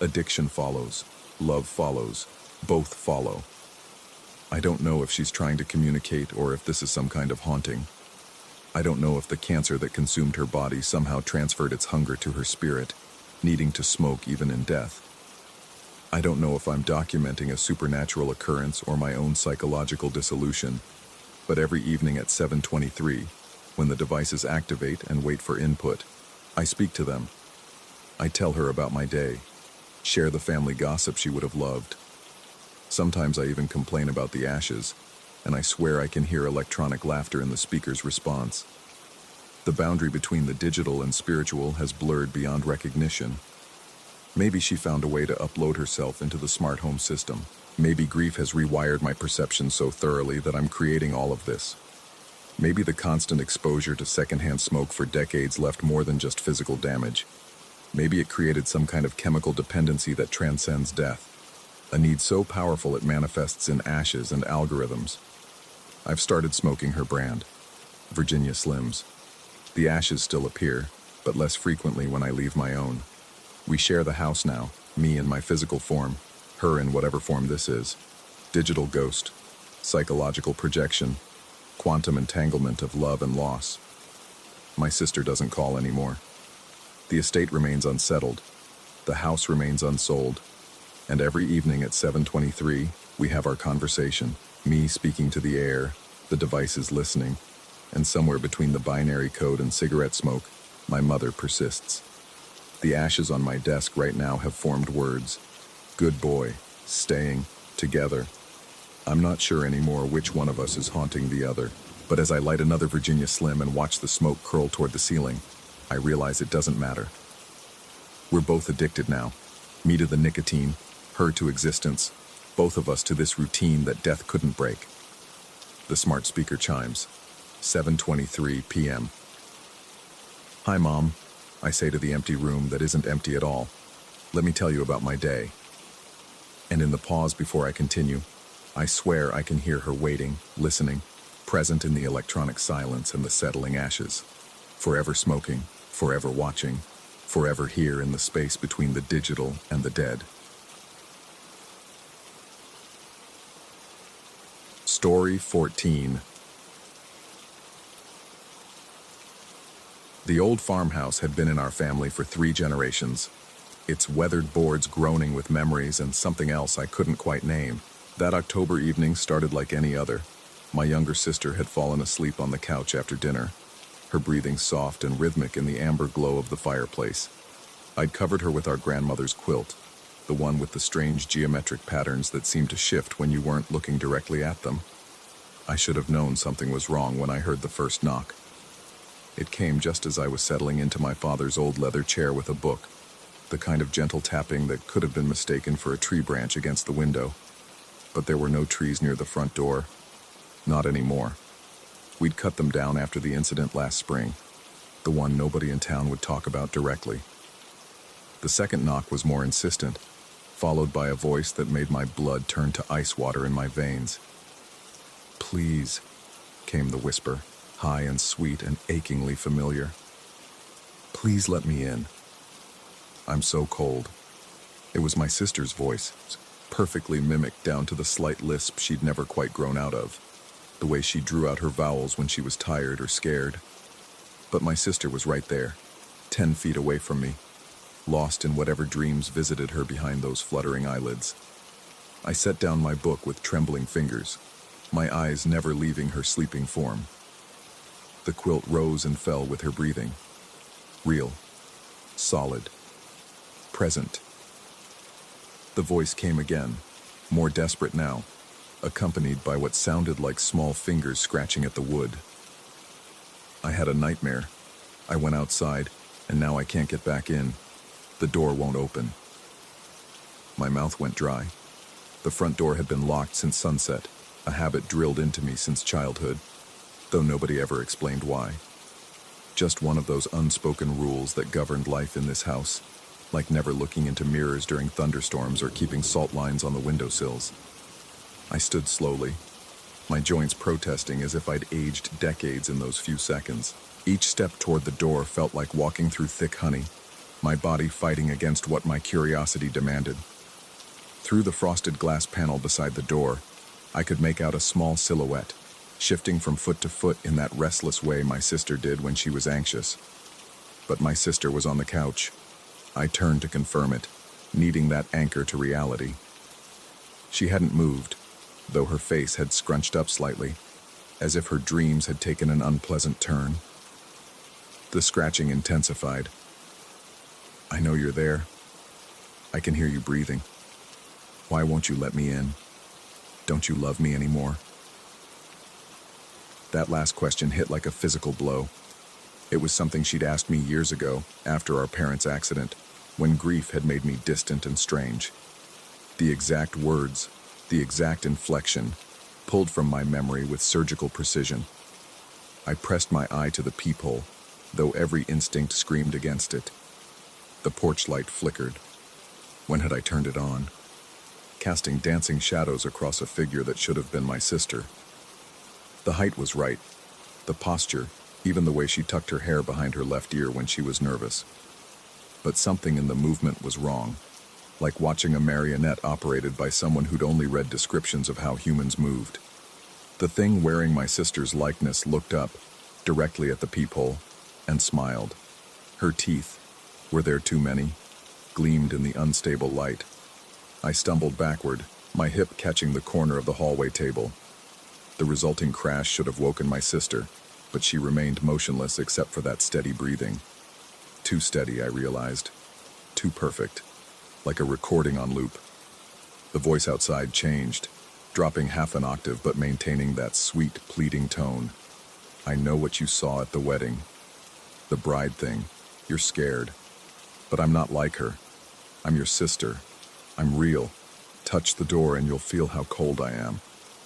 [SPEAKER 1] Addiction follows, love follows, both follow. I don't know if she's trying to communicate or if this is some kind of haunting. I don't know if the cancer that consumed her body somehow transferred its hunger to her spirit, needing to smoke even in death. I don't know if I'm documenting a supernatural occurrence or my own psychological dissolution, but every evening at 7:23, when the devices activate and wait for input, I speak to them. I tell her about my day, share the family gossip she would have loved. Sometimes I even complain about the ashes, and I swear I can hear electronic laughter in the speaker's response. The boundary between the digital and spiritual has blurred beyond recognition. Maybe she found a way to upload herself into the smart home system. Maybe grief has rewired my perception so thoroughly that I'm creating all of this. Maybe the constant exposure to secondhand smoke for decades left more than just physical damage. Maybe it created some kind of chemical dependency that transcends death, a need so powerful it manifests in ashes and algorithms. I've started smoking her brand, Virginia Slims. The ashes still appear, but less frequently when I leave my own. We share the house now, me in my physical form, her in whatever form this is. Digital ghost, psychological projection, quantum entanglement of love and loss. My sister doesn't call anymore. The estate remains unsettled. The house remains unsold. And every evening at 7:23, we have our conversation, me speaking to the air, the devices listening, and somewhere between the binary code and cigarette smoke, my mother persists. The ashes on my desk right now have formed words. Good boy, staying, together. I'm not sure anymore which one of us is haunting the other, but as I light another Virginia Slim and watch the smoke curl toward the ceiling, I realize it doesn't matter. We're both addicted now, me to the nicotine, her to existence, both of us to this routine that death couldn't break. The smart speaker chimes, 7:23 p.m. Hi, Mom, I say to the empty room that isn't empty at all. Let me tell you about my day. And in the pause before I continue, I swear I can hear her waiting, listening, present in the electronic silence and the settling ashes. Forever smoking, forever watching, forever here in the space between the digital and the dead. Story 14. The old farmhouse had been in our family for 3 generations, its weathered boards groaning with memories and something else I couldn't quite name. That October evening started like any other. My younger sister had fallen asleep on the couch after dinner. her breathing soft and rhythmic in the amber glow of the fireplace. I'd covered her with our grandmother's quilt, the one with the strange geometric patterns that seemed to shift when you weren't looking directly at them. I should have known something was wrong when I heard the first knock. It came just as I was settling into my father's old leather chair with a book, the kind of gentle tapping that could have been mistaken for a tree branch against the window. But there were no trees near the front door. Not anymore. We'd cut them down after the incident last spring, the one nobody in town would talk about directly. The second knock was more insistent, followed by a voice that made my blood turn to ice water in my veins. "Please," came the whisper, high and sweet and achingly familiar. "Please let me in. I'm so cold." It was my sister's voice, perfectly mimicked down to the slight lisp she'd never quite grown out of, the way she drew out her vowels when she was tired or scared. But my sister was right there, 10 feet away from me, lost in whatever dreams visited her behind those fluttering eyelids. I set down my book with trembling fingers, my eyes never leaving her sleeping form. The quilt rose and fell with her breathing. Real, solid, present. The voice came again, more desperate now, accompanied by what sounded like small fingers scratching at the wood. I had a nightmare. I went outside, and now I can't get back in. The door won't open. My mouth went dry. The front door had been locked since sunset, a habit drilled into me since childhood, though nobody ever explained why. Just one of those unspoken rules that governed life in this house, like never looking into mirrors during thunderstorms or keeping salt lines on the windowsills. I stood slowly, my joints protesting as if I'd aged decades in those few seconds. Each step toward the door felt like walking through thick honey, my body fighting against what my curiosity demanded. Through the frosted glass panel beside the door, I could make out a small silhouette, shifting from foot to foot in that restless way my sister did when she was anxious. But my sister was on the couch. I turned to confirm it, needing that anchor to reality. She hadn't moved, though her face had scrunched up slightly, as if her dreams had taken an unpleasant turn. The scratching intensified. "I know you're there. I can hear you breathing. Why won't you let me in? Don't you love me anymore?" That last question hit like a physical blow. It was something she'd asked me years ago, after our parents' accident, when grief had made me distant and strange. The exact words, the exact inflection, pulled from my memory with surgical precision. I pressed my eye to the peephole, though every instinct screamed against it. The porch light flickered. When had I turned it on? Casting dancing shadows across a figure that should have been my sister. The height was right, the posture, even the way she tucked her hair behind her left ear when she was nervous. But something in the movement was wrong, like watching a marionette operated by someone who'd only read descriptions of how humans moved. The thing wearing my sister's likeness looked up, directly at the peephole, and smiled. Her teeth, were there too many, gleamed in the unstable light. I stumbled backward, my hip catching the corner of the hallway table. The resulting crash should have woken my sister, but she remained motionless except for that steady breathing. Too steady, I realized. Too perfect. Like a recording on loop. The voice outside changed, dropping half an octave but maintaining that sweet, pleading tone. "I know what you saw at the wedding. The bride thing. You're scared. But I'm not like her. I'm your sister. I'm real. Touch the door and you'll feel how cold I am.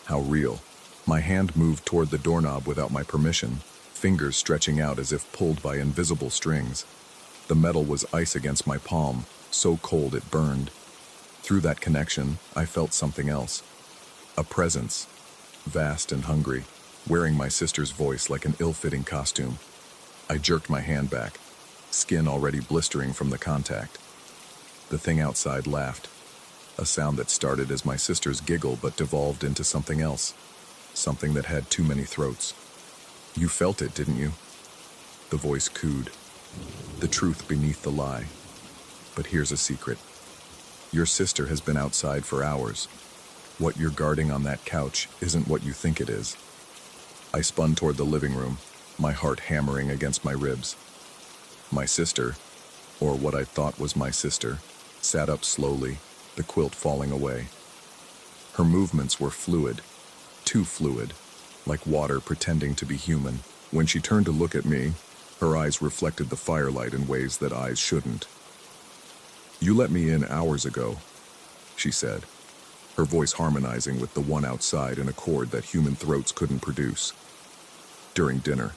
[SPEAKER 1] How real." My hand moved toward the doorknob without my permission, fingers stretching out as if pulled by invisible strings. The metal was ice against my palm, so cold it burned. Through that connection, I felt something else. A presence, vast and hungry, wearing my sister's voice like an ill-fitting costume. I jerked my hand back, skin already blistering from the contact. The thing outside laughed, a sound that started as my sister's giggle but devolved into something else. Something that had too many throats. "You felt it, didn't you?" The voice cooed. The truth beneath the lie. But here's a secret. Your sister has been outside for hours. What you're guarding on that couch isn't what you think it is. I spun toward the living room, my heart hammering against my ribs. My sister, or what I thought was my sister, sat up slowly, the quilt falling away. Her movements were fluid, too fluid, like water pretending to be human. When she turned to look at me, her eyes reflected the firelight in ways that eyes shouldn't. "You let me in hours ago," she said, her voice harmonizing with the one outside in a chord that human throats couldn't produce. "During dinner.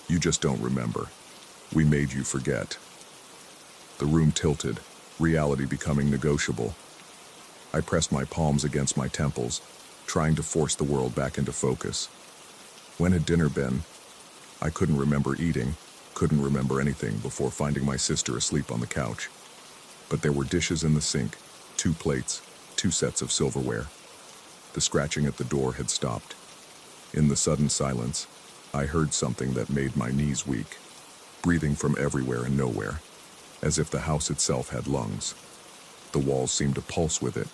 [SPEAKER 1] You just don't remember. We made you forget." The room tilted, reality becoming negotiable. I pressed my palms against my temples, trying to force the world back into focus. When had dinner been? I couldn't remember eating, couldn't remember anything before finding my sister asleep on the couch. But there were dishes in the sink, 2 plates, 2 sets of silverware. The scratching at the door had stopped. In the sudden silence, I heard something that made my knees weak, breathing from everywhere and nowhere, as if the house itself had lungs. The walls seemed to pulse with it,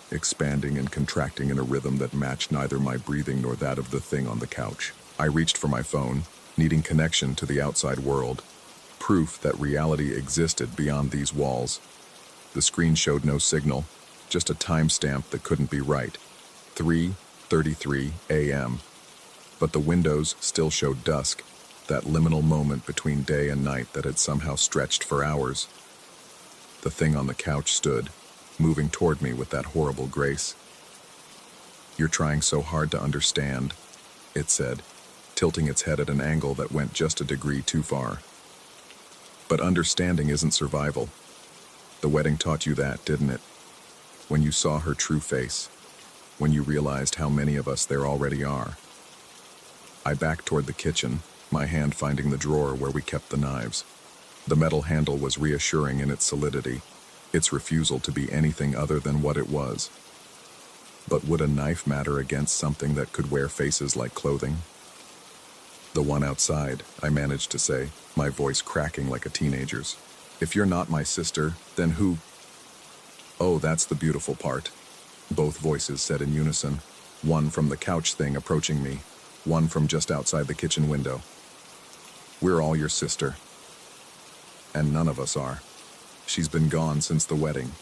[SPEAKER 1] expanding and contracting in a rhythm that matched neither my breathing nor that of the thing on the couch. I reached for my phone, needing connection to the outside world, proof that reality existed beyond these walls. The screen showed no signal, just a timestamp that couldn't be right. 3:33 a.m. But the windows still showed dusk, that liminal moment between day and night that had somehow stretched for hours. The thing on the couch stood, moving toward me with that horrible grace. "You're trying so hard to understand," it said, tilting its head at an angle that went just a degree too far. "But understanding isn't survival. The wedding taught you that, didn't it? When you saw her true face, when you realized how many of us there already are." I backed toward the kitchen, my hand finding the drawer where we kept the knives. The metal handle was reassuring in its solidity, its refusal to be anything other than what it was. But would a knife matter against something that could wear faces like clothing? "The one outside," I managed to say, my voice cracking like a teenager's. "If you're not my sister, then who?" "Oh, that's the beautiful part," both voices said in unison, one from the couch thing approaching me, one from just outside the kitchen window. "We're all your sister. And none of us are. She's been gone since the wedding.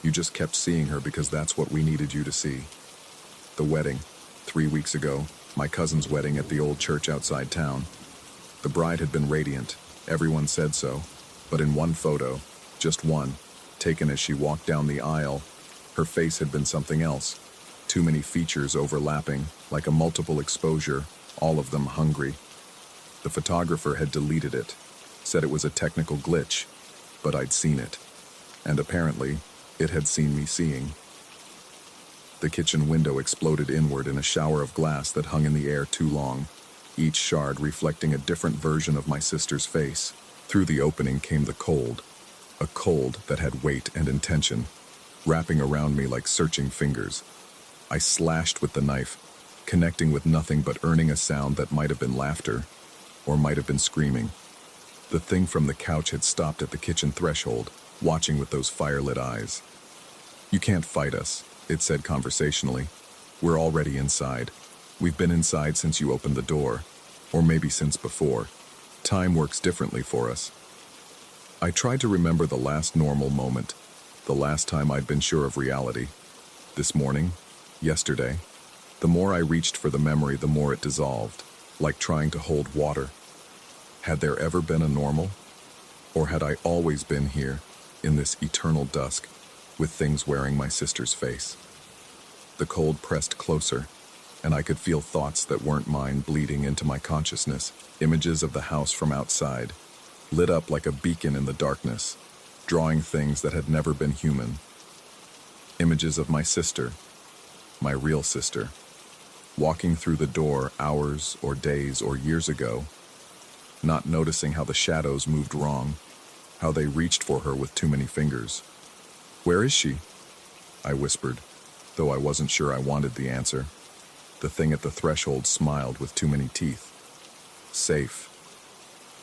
[SPEAKER 1] You just kept seeing her because that's what we needed you to see. The wedding, 3 weeks ago, my cousin's wedding at the old church outside town. The bride had been radiant, everyone said so, but in one photo, just one, taken as she walked down the aisle, her face had been something else. Too many features overlapping, like a multiple exposure, all of them hungry. The photographer had deleted it, said it was a technical glitch, but I'd seen it. And apparently, it had seen me seeing." The kitchen window exploded inward in a shower of glass that hung in the air too long, each shard reflecting a different version of my sister's face. Through the opening came the cold, a cold that had weight and intention, wrapping around me like searching fingers. I slashed with the knife, connecting with nothing but earning a sound that might have been laughter, or might have been screaming. The thing from the couch had stopped at the kitchen threshold, watching with those fire-lit eyes. "You can't fight us," it said conversationally. "We're already inside. We've been inside since you opened the door, or maybe since before. Time works differently for us." I tried to remember the last normal moment, the last time I'd been sure of reality. This morning, yesterday. The more I reached for the memory, the more it dissolved, like trying to hold water. Had there ever been a normal? Or had I always been here, in this eternal dusk, with things wearing my sister's face? The cold pressed closer, and I could feel thoughts that weren't mine bleeding into my consciousness, images of the house from outside, lit up like a beacon in the darkness, drawing things that had never been human. Images of my sister, my real sister, walking through the door hours or days or years ago, not noticing how the shadows moved wrong, how they reached for her with too many fingers. "Where is she?" I whispered, though I wasn't sure I wanted the answer. The thing at the threshold smiled with too many teeth. "Safe.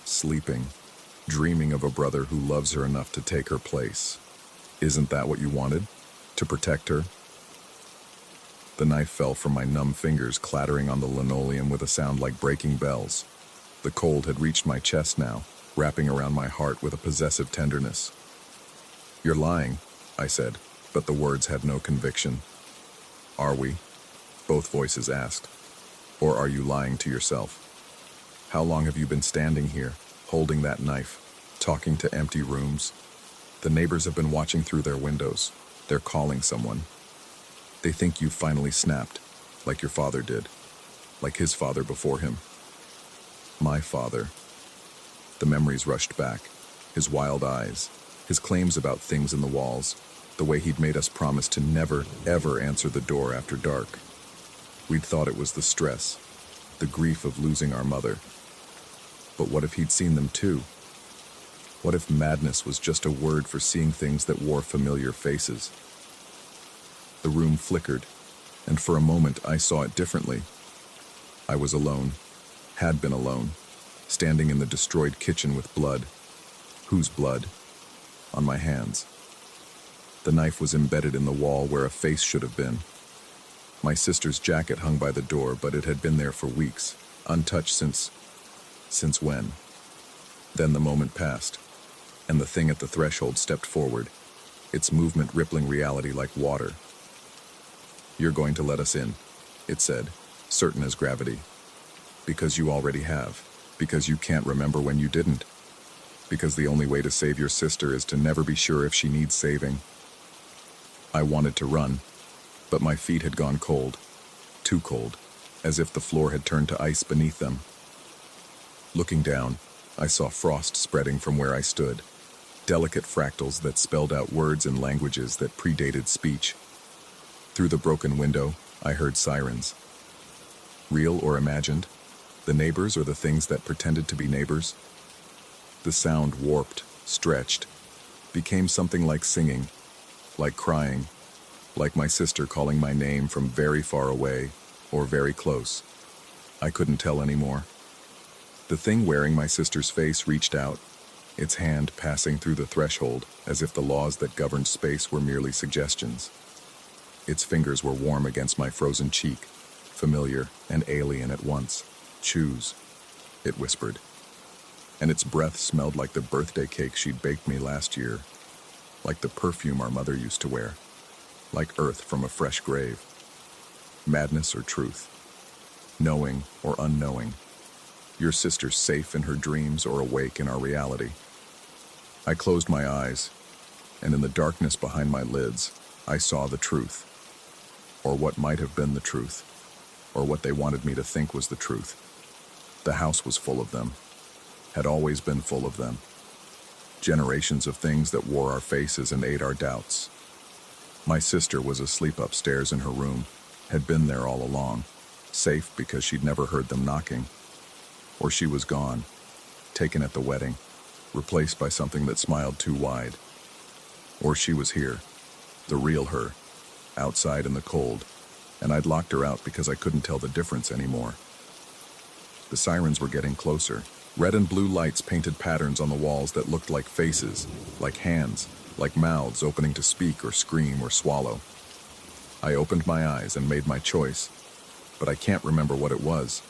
[SPEAKER 1] Sleeping. Dreaming of a brother who loves her enough to take her place. Isn't that what you wanted? To protect her?" The knife fell from my numb fingers, clattering on the linoleum with a sound like breaking bells. The cold had reached my chest now, wrapping around my heart with a possessive tenderness. "You're lying," I said, but the words had no conviction. "Are we?" both voices asked. "Or are you lying to yourself? How long have you been standing here, holding that knife, talking to empty rooms? The neighbors have been watching through their windows. They're calling someone. They think you've finally snapped, like your father did, like his father before him. My father." The memories rushed back, his wild eyes, his claims about things in the walls, the way he'd made us promise to never, ever answer the door after dark. We'd thought it was the stress, the grief of losing our mother. But what if he'd seen them too? What if madness was just a word for seeing things that wore familiar faces? The room flickered, and for a moment I saw it differently. I was alone, had been alone, standing in the destroyed kitchen with blood. Whose blood? On my hands. The knife was embedded in the wall where a face should have been. My sister's jacket hung by the door, but it had been there for weeks, untouched since when? Then the moment passed, and the thing at the threshold stepped forward, its movement rippling reality like water. "You're going to let us in," it said, certain as gravity. "Because you already have. Because you can't remember when you didn't. Because the only way to save your sister is to never be sure if she needs saving." I wanted to run, but my feet had gone cold, too cold, as if the floor had turned to ice beneath them. Looking down, I saw frost spreading from where I stood, delicate fractals that spelled out words in languages that predated speech. Through the broken window, I heard sirens. Real or imagined? The neighbors or the things that pretended to be neighbors? The sound warped, stretched, became something like singing, like crying, like my sister calling my name from very far away or very close. I couldn't tell anymore. The thing wearing my sister's face reached out, its hand passing through the threshold as if the laws that governed space were merely suggestions. Its fingers were warm against my frozen cheek, familiar and alien at once. "Choose," it whispered. And its breath smelled like the birthday cake she'd baked me last year, like the perfume our mother used to wear, like earth from a fresh grave. Madness or truth? Knowing or unknowing? Your sister's safe in her dreams or awake in our reality? I closed my eyes, and in the darkness behind my lids, I saw the truth. Or what might have been the truth, or what they wanted me to think was the truth. The house was full of them, had always been full of them. Generations of things that wore our faces and ate our doubts. My sister was asleep upstairs in her room, had been there all along, safe because she'd never heard them knocking. Or she was gone, taken at the wedding, replaced by something that smiled too wide. Or she was here, the real her, outside in the cold, and I'd locked her out because I couldn't tell the difference anymore. The sirens were getting closer. Red and blue lights painted patterns on the walls that looked like faces, like hands, like mouths opening to speak or scream or swallow. I opened my eyes and made my choice, but I can't remember what it was.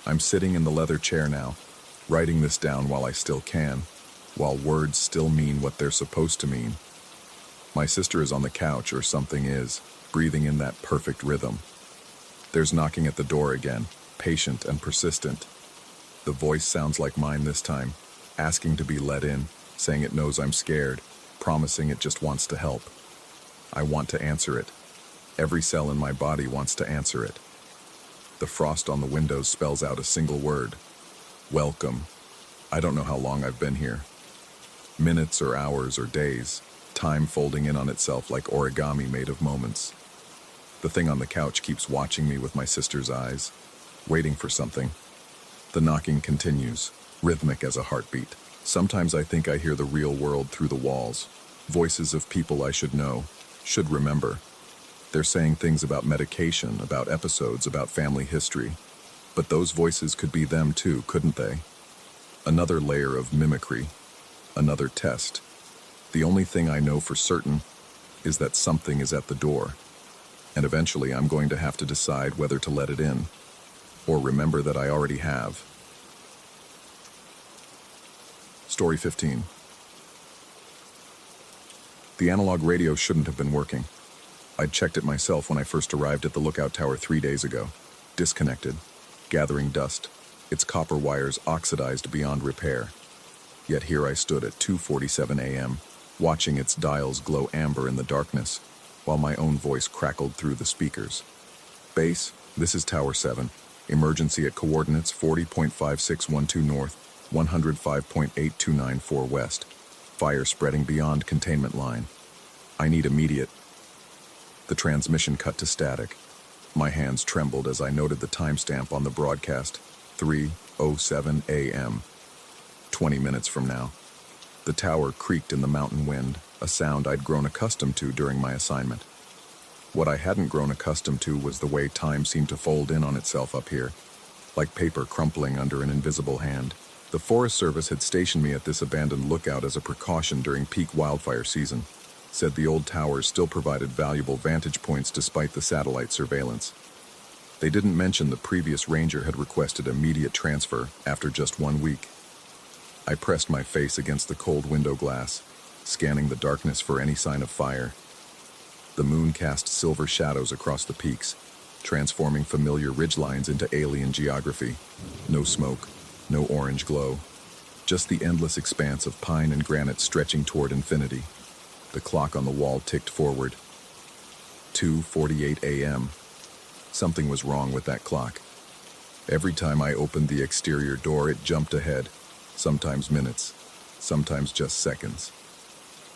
[SPEAKER 1] I'm sitting in the leather chair now, writing this down while I still can, while words still mean what they're supposed to mean. My sister is on the couch, or something is, breathing in that perfect rhythm. There's knocking at the door again, patient and persistent. The voice sounds like mine this time, asking to be let in, saying it knows I'm scared, promising it just wants to help. I want to answer it. Every cell in my body wants to answer it. The frost on the windows spells out a single word. Welcome. I don't know how long I've been here. Minutes or hours or days, time folding in on itself like origami made of moments. The thing on the couch keeps watching me with my sister's eyes, waiting for something. The knocking continues, rhythmic as a heartbeat. Sometimes I think I hear the real world through the walls, voices of people I should know, should remember. They're saying things about medication, about episodes, about family history. But those voices could be them too, couldn't they? Another layer of mimicry, another test. The only thing I know for certain is that something is at the door. And eventually I'm going to have to decide whether to let it in, or remember that I already have. Story 15. The analog radio shouldn't have been working. I'd checked it myself when I first arrived at the lookout tower 3 days ago. Disconnected, gathering dust, its copper wires oxidized beyond repair. Yet here I stood at 2:47 a.m., watching its dials glow amber in the darkness, while my own voice crackled through the speakers. Base, this is Tower 7. Emergency at coordinates 40.5612 north, 105.8294 west. Fire spreading beyond containment line. I need immediate. The transmission cut to static. My hands trembled as I noted the timestamp on the broadcast, 3:07 a.m. 20 minutes from now. The tower creaked in the mountain wind, a sound I'd grown accustomed to during my assignment. What I hadn't grown accustomed to was the way time seemed to fold in on itself up here, like paper crumpling under an invisible hand. The Forest Service had stationed me at this abandoned lookout as a precaution during peak wildfire season. Said the old towers still provided valuable vantage points despite the satellite surveillance. They didn't mention the previous ranger had requested immediate transfer after just 1 week. I pressed my face against the cold window glass, scanning the darkness for any sign of fire. The moon cast silver shadows across the peaks, transforming familiar ridgelines into alien geography. No smoke, no orange glow, just the endless expanse of pine and granite stretching toward infinity. The clock on the wall ticked forward. 2:48 a.m. Something was wrong with that clock. Every time I opened the exterior door, it jumped ahead, sometimes minutes, sometimes just seconds.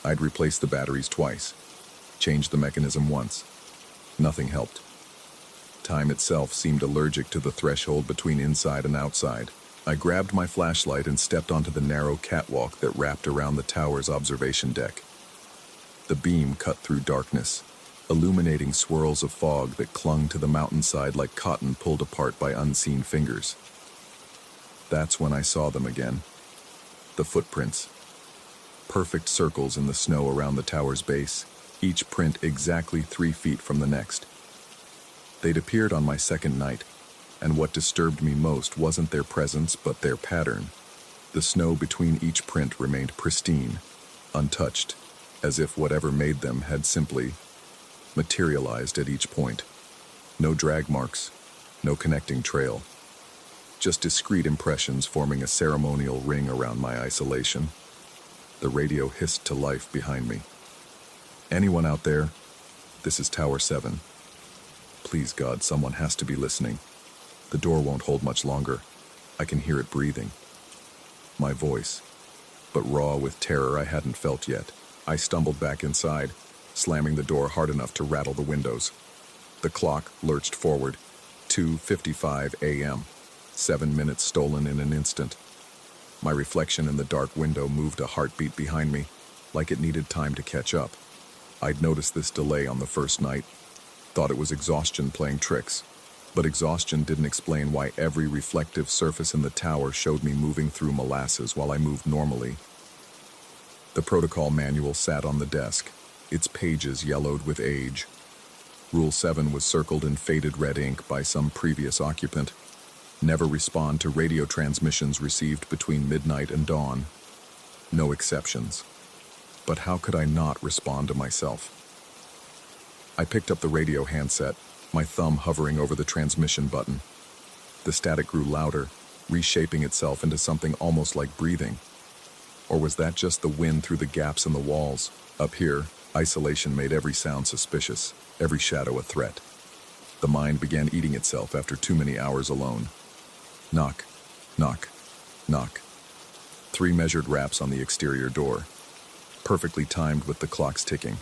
[SPEAKER 1] I'd replaced the batteries twice, changed the mechanism once. Nothing helped. Time itself seemed allergic to the threshold between inside and outside. I grabbed my flashlight and stepped onto the narrow catwalk that wrapped around the tower's observation deck. The beam cut through darkness, illuminating swirls of fog that clung to the mountainside like cotton pulled apart by unseen fingers. That's when I saw them again. The footprints. Perfect circles in the snow around the tower's base, each print exactly 3 feet from the next. They'd appeared on my second night, and what disturbed me most wasn't their presence but their pattern. The snow between each print remained pristine, untouched, as if whatever made them had simply materialized at each point. No drag marks, no connecting trail. Just discrete impressions forming a ceremonial ring around my isolation. The radio hissed to life behind me. Anyone out there? This is Tower 7. Please, God, someone has to be listening. The door won't hold much longer. I can hear it breathing. My voice, but raw with terror I hadn't felt yet. I stumbled back inside, slamming the door hard enough to rattle the windows. The clock lurched forward. 2:55 a.m. 7 minutes stolen in an instant. My reflection in the dark window moved a heartbeat behind me, like it needed time to catch up. I'd noticed this delay on the first night, thought it was exhaustion playing tricks. But exhaustion didn't explain why every reflective surface in the tower showed me moving through molasses while I moved normally. The protocol manual sat on the desk, its pages yellowed with age. Rule 7 was circled in faded red ink by some previous occupant. Never respond to radio transmissions received between midnight and dawn. No exceptions. But how could I not respond to myself? I picked up the radio handset, my thumb hovering over the transmission button. The static grew louder, reshaping itself into something almost like breathing. Or was that just the wind through the gaps in the walls? Up here, isolation made every sound suspicious, every shadow a threat. The mind began eating itself after too many hours alone. Knock, knock, knock. 3 measured raps on the exterior door, perfectly timed with the clocks ticking.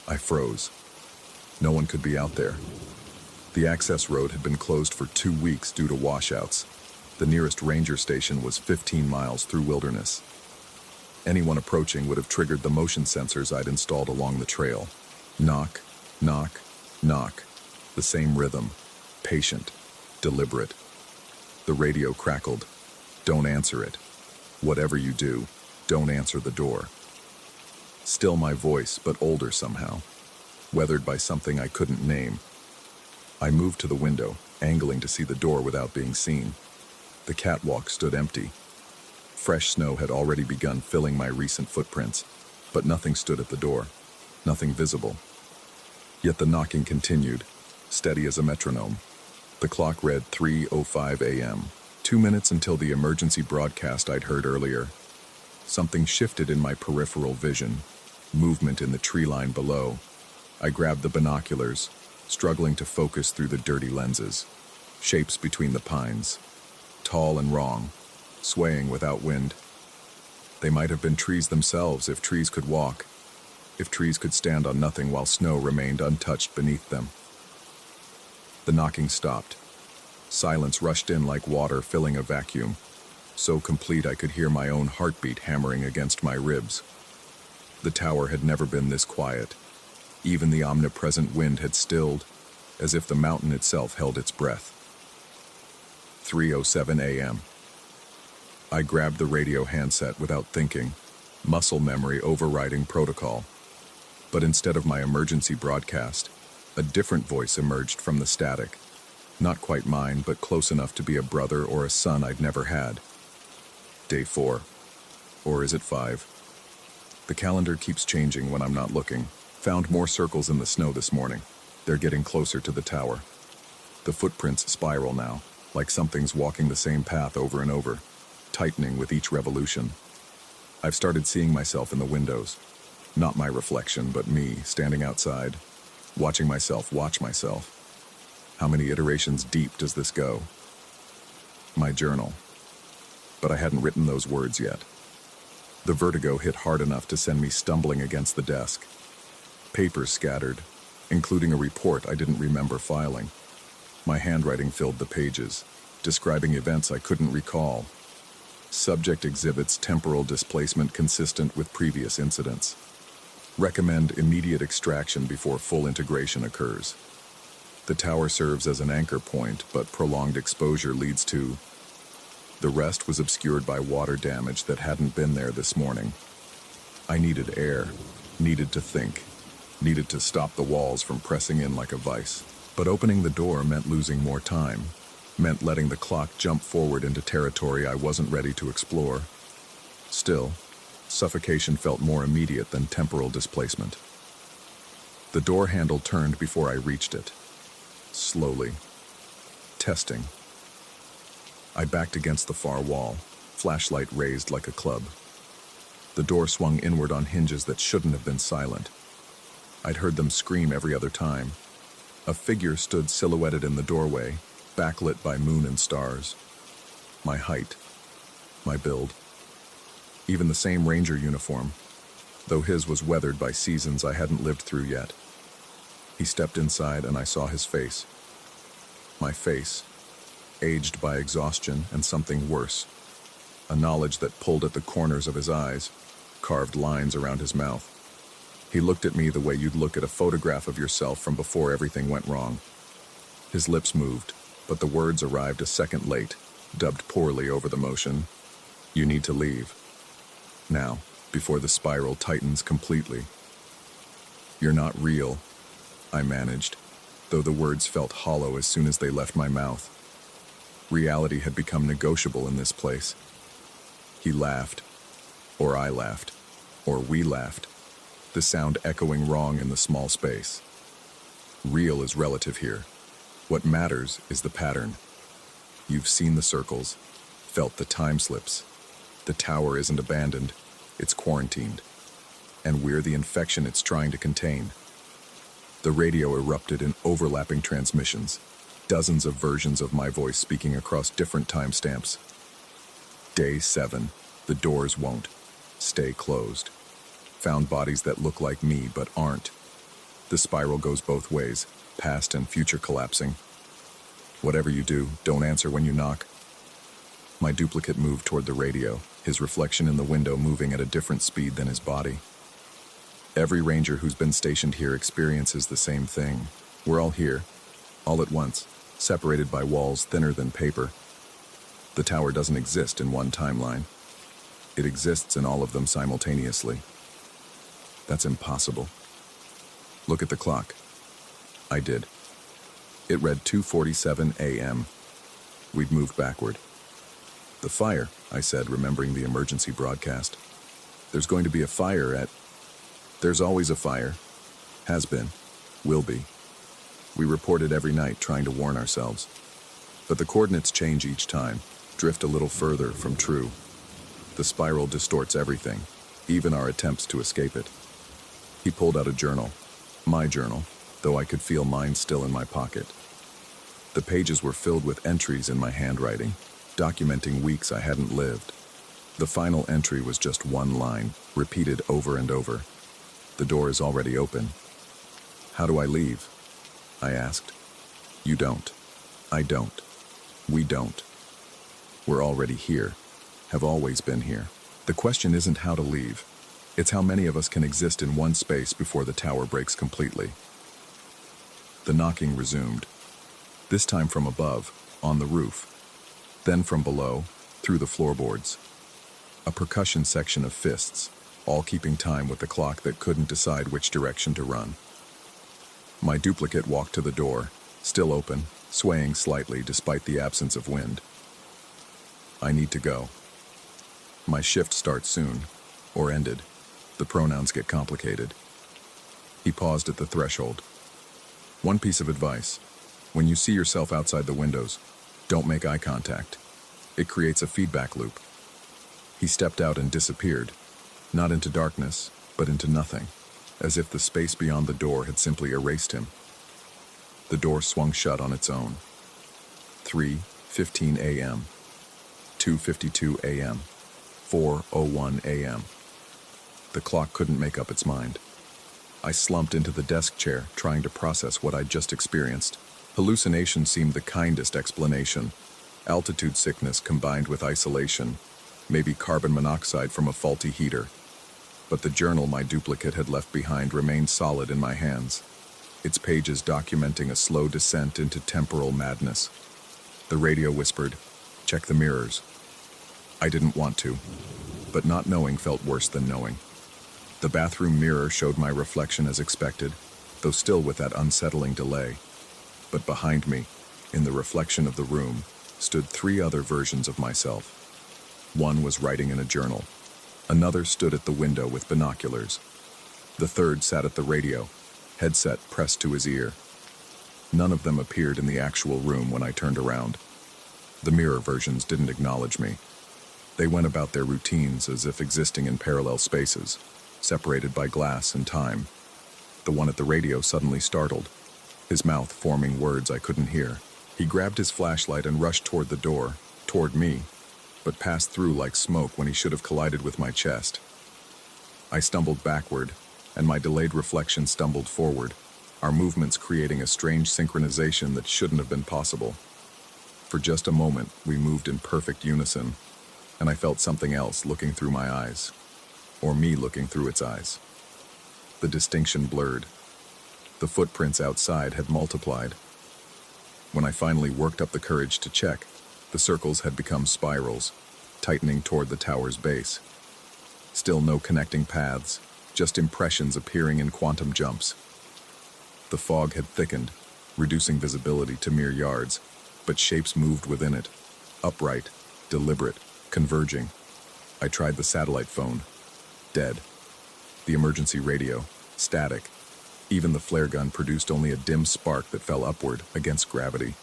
[SPEAKER 1] I froze. No one could be out there. The access road had been closed for 2 weeks due to washouts. The nearest ranger station was 15 miles through wilderness. Anyone approaching would have triggered the motion sensors I'd installed along the trail. Knock, knock, knock. The same rhythm, patient, deliberate. The radio crackled. Don't answer it. Whatever you do, don't answer the door. Still my voice, but older somehow, weathered by something I couldn't name. I moved to the window, angling to see the door without being seen. The catwalk stood empty. Fresh snow had already begun filling my recent footprints, but nothing stood at the door, nothing visible. Yet the knocking continued, steady as a metronome. The clock read 3:05 a.m., 2 minutes until the emergency broadcast I'd heard earlier. Something shifted in my peripheral vision, movement in the tree line below. I grabbed the binoculars, struggling to focus through the dirty lenses. Shapes between the pines, tall and wrong, swaying without wind. They might have been trees themselves if trees could walk, if trees could stand on nothing while snow remained untouched beneath them. The knocking stopped. Silence rushed in like water filling a vacuum, so complete I could hear my own heartbeat hammering against my ribs. The tower had never been this quiet. Even the omnipresent wind had stilled, as if the mountain itself held its breath. 3:07 a.m. I grabbed the radio handset without thinking, muscle memory overriding protocol. But instead of my emergency broadcast, a different voice emerged from the static. Not quite mine, but close enough to be a brother or a son I'd never had. Day 4. Or is it 5? The calendar keeps changing when I'm not looking. Found more circles in the snow this morning. They're getting closer to the tower. The footprints spiral now, like something's walking the same path over and over, tightening with each revolution. I've started seeing myself in the windows. Not my reflection, but me, standing outside, watching myself watch myself. How many iterations deep does this go? My journal. But I hadn't written those words yet. The vertigo hit hard enough to send me stumbling against the desk. Papers scattered, including a report I didn't remember filing. My handwriting filled the pages, describing events I couldn't recall. Subject exhibits temporal displacement consistent with previous incidents. Recommend immediate extraction before full integration occurs. The tower serves as an anchor point, but prolonged exposure leads to... The rest was obscured by water damage that hadn't been there this morning. I needed air, needed to think, needed to stop the walls from pressing in like a vice. But opening the door meant losing more time, meant letting the clock jump forward into territory I wasn't ready to explore. Still, suffocation felt more immediate than temporal displacement. The door handle turned before I reached it. Slowly. Testing. I backed against the far wall, flashlight raised like a club. The door swung inward on hinges that shouldn't have been silent. I'd heard them scream every other time. A figure stood silhouetted in the doorway, backlit by moon and stars. My height. My build. Even the same ranger uniform, though his was weathered by seasons I hadn't lived through yet. He stepped inside and I saw his face. My face, aged by exhaustion and something worse. A knowledge that pulled at the corners of his eyes, carved lines around his mouth. He looked at me the way you'd look at a photograph of yourself from before everything went wrong. His lips moved, but the words arrived a second late, dubbed poorly over the motion. You need to leave. Now, before the spiral tightens completely. You're not real, I managed, though the words felt hollow as soon as they left my mouth. Reality had become negotiable in this place. He laughed, or I laughed, or we laughed, the sound echoing wrong in the small space. Real is relative here. What matters is the pattern. You've seen the circles, felt the time slips. The tower isn't abandoned, it's quarantined. And we're the infection it's trying to contain. The radio erupted in overlapping transmissions, dozens of versions of my voice speaking across different timestamps. Day 7, the doors won't. Stay closed. Found bodies that look like me but aren't. The spiral goes both ways, past and future collapsing. Whatever you do, don't answer when you knock. My duplicate moved toward the radio, his reflection in the window moving at a different speed than his body. Every ranger who's been stationed here experiences the same thing. We're all here, all at once, separated by walls thinner than paper. The tower doesn't exist in one timeline. It exists in all of them simultaneously. That's impossible. Look at the clock. I did. It read 2:47 a.m. We'd moved backward. "The fire," I said, remembering the emergency broadcast. "There's going to be a fire at..." "There's always a fire. Has been. Will be." We reported every night, trying to warn ourselves. But the coordinates change each time, drift a little further from true. The spiral distorts everything, even our attempts to escape it. He pulled out a journal, my journal, though I could feel mine still in my pocket. The pages were filled with entries in my handwriting, documenting weeks I hadn't lived. The final entry was just one line, repeated over and over. "The door is already open." "How do I leave?" I asked. "You don't. I don't. We don't. We're already here, have always been here. The question isn't how to leave. It's how many of us can exist in one space before the tower breaks completely." The knocking resumed, this time from above, on the roof, then from below, through the floorboards. A percussion section of fists, all keeping time with the clock that couldn't decide which direction to run. My duplicate walked to the door, still open, swaying slightly despite the absence of wind. "I need to go. My shift starts soon, or ended. The pronouns get complicated." He paused at the threshold. "One piece of advice. When you see yourself outside the windows, don't make eye contact. It creates a feedback loop." He stepped out and disappeared, not into darkness, but into nothing, as if the space beyond the door had simply erased him. The door swung shut on its own. 3:15 a.m. 2:52 a.m. 4:01 a.m. The clock couldn't make up its mind. I slumped into the desk chair, trying to process what I'd just experienced. Hallucination seemed the kindest explanation. Altitude sickness combined with isolation, maybe carbon monoxide from a faulty heater. But the journal my duplicate had left behind remained solid in my hands, its pages documenting a slow descent into temporal madness. The radio whispered, "Check the mirrors." I didn't want to, but not knowing felt worse than knowing. The bathroom mirror showed my reflection as expected, though still with that unsettling delay. But behind me, in the reflection of the room, stood 3 other versions of myself. One was writing in a journal. Another stood at the window with binoculars. The third sat at the radio, headset pressed to his ear. None of them appeared in the actual room when I turned around. The mirror versions didn't acknowledge me. They went about their routines as if existing in parallel spaces, separated by glass and time. The one at the radio suddenly startled, his mouth forming words I couldn't hear. He grabbed his flashlight and rushed toward the door, toward me, but passed through like smoke when he should have collided with my chest. I stumbled backward, and my delayed reflection stumbled forward, our movements creating a strange synchronization that shouldn't have been possible. For just a moment, we moved in perfect unison, and I felt something else looking through my eyes, or me looking through its eyes. The distinction blurred. The footprints outside had multiplied. When I finally worked up the courage to check, the circles had become spirals, tightening toward the tower's base. Still no connecting paths, just impressions appearing in quantum jumps. The fog had thickened, reducing visibility to mere yards, but shapes moved within it, upright, deliberate, converging. I tried the satellite phone. Dead. The emergency radio. Static. Even the flare gun produced only a dim spark that fell upward against gravity,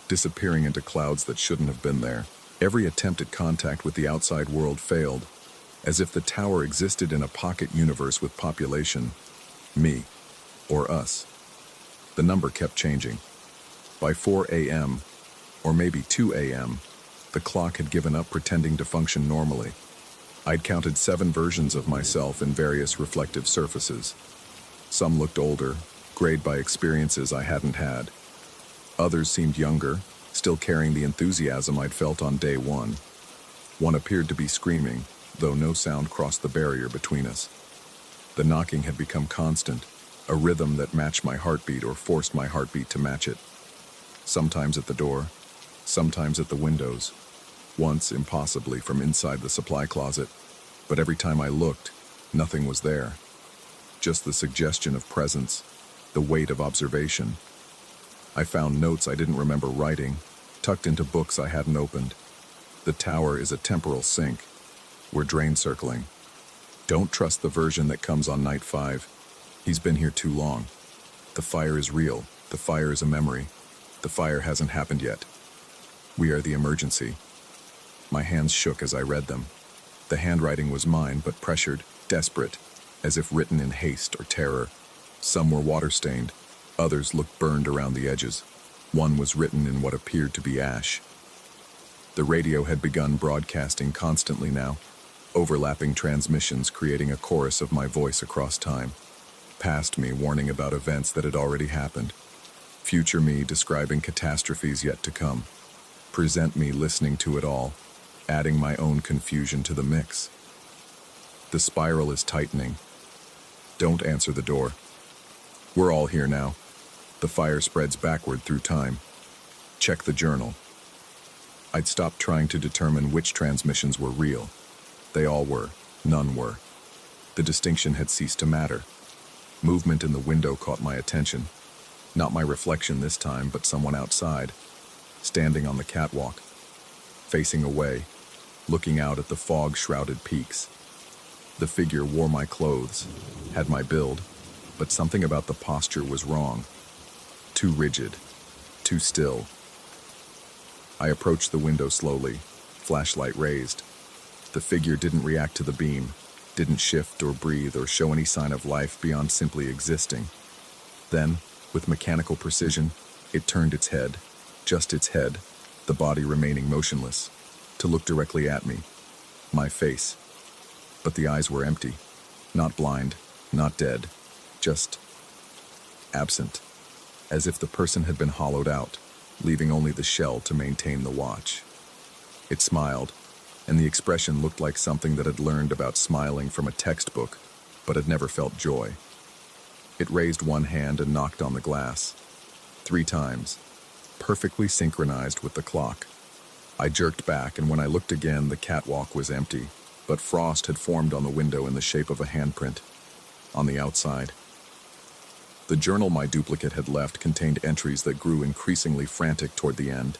[SPEAKER 1] disappearing into clouds that shouldn't have been there. Every attempt at contact with the outside world failed, as if the tower existed in a pocket universe with population. Me. Or us. The number kept changing. By 4 a.m., or maybe 2 a.m., the clock had given up pretending to function normally. I'd counted 7 versions of myself in various reflective surfaces. Some looked older, grayed by experiences I hadn't had. Others seemed younger, still carrying the enthusiasm I'd felt on day 1. One appeared to be screaming, though no sound crossed the barrier between us. The knocking had become constant, a rhythm that matched my heartbeat or forced my heartbeat to match it. Sometimes at the door, sometimes at the windows, once impossibly from inside the supply closet, but every time I looked, nothing was there. Just the suggestion of presence, the weight of observation. I found notes I didn't remember writing, tucked into books I hadn't opened. The tower is a temporal sink. We're drain circling. Don't trust the version that comes on night 5. He's been here too long. The fire is real. The fire is a memory. The fire hasn't happened yet. We are the emergency. My hands shook as I read them. The handwriting was mine, but pressured, desperate, as if written in haste or terror. Some were water-stained. Others looked burned around the edges. One was written in what appeared to be ash. The radio had begun broadcasting constantly now, overlapping transmissions creating a chorus of my voice across time. Past me warning about events that had already happened. Future me describing catastrophes yet to come. Present me listening to it all, adding my own confusion to the mix. The spiral is tightening. Don't answer the door. We're all here now. The fire spreads backward through time. Check the journal. I'd stopped trying to determine which transmissions were real. They all were. None were. The distinction had ceased to matter. Movement in the window caught my attention. Not my reflection this time, but someone outside, standing on the catwalk, facing away, looking out at the fog-shrouded peaks. The figure wore my clothes, had my build, but something about the posture was wrong. Too rigid, too still. I approached the window slowly, flashlight raised. The figure didn't react to the beam, didn't shift or breathe or show any sign of life beyond simply existing. Then, with mechanical precision, it turned its head, just its head, the body remaining motionless, to look directly at me, my face. But the eyes were empty, not blind, not dead, just absent, as if the person had been hollowed out, leaving only the shell to maintain the watch. It smiled, and the expression looked like something that had learned about smiling from a textbook, but had never felt joy. It raised one hand and knocked on the glass. 3 times, perfectly synchronized with the clock. I jerked back, and when I looked again, the catwalk was empty, but frost had formed on the window in the shape of a handprint. On the outside, the journal my duplicate had left contained entries that grew increasingly frantic toward the end.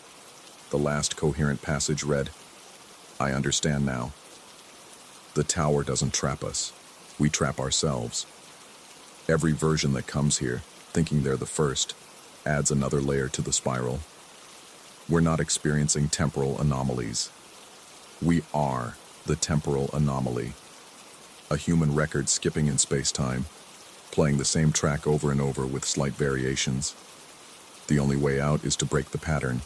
[SPEAKER 1] The last coherent passage read, "I understand now. The tower doesn't trap us. We trap ourselves. Every version that comes here, thinking they're the first, adds another layer to the spiral. We're not experiencing temporal anomalies. We are the temporal anomaly. A human record skipping in space-time, playing the same track over and over with slight variations. The only way out is to break the pattern,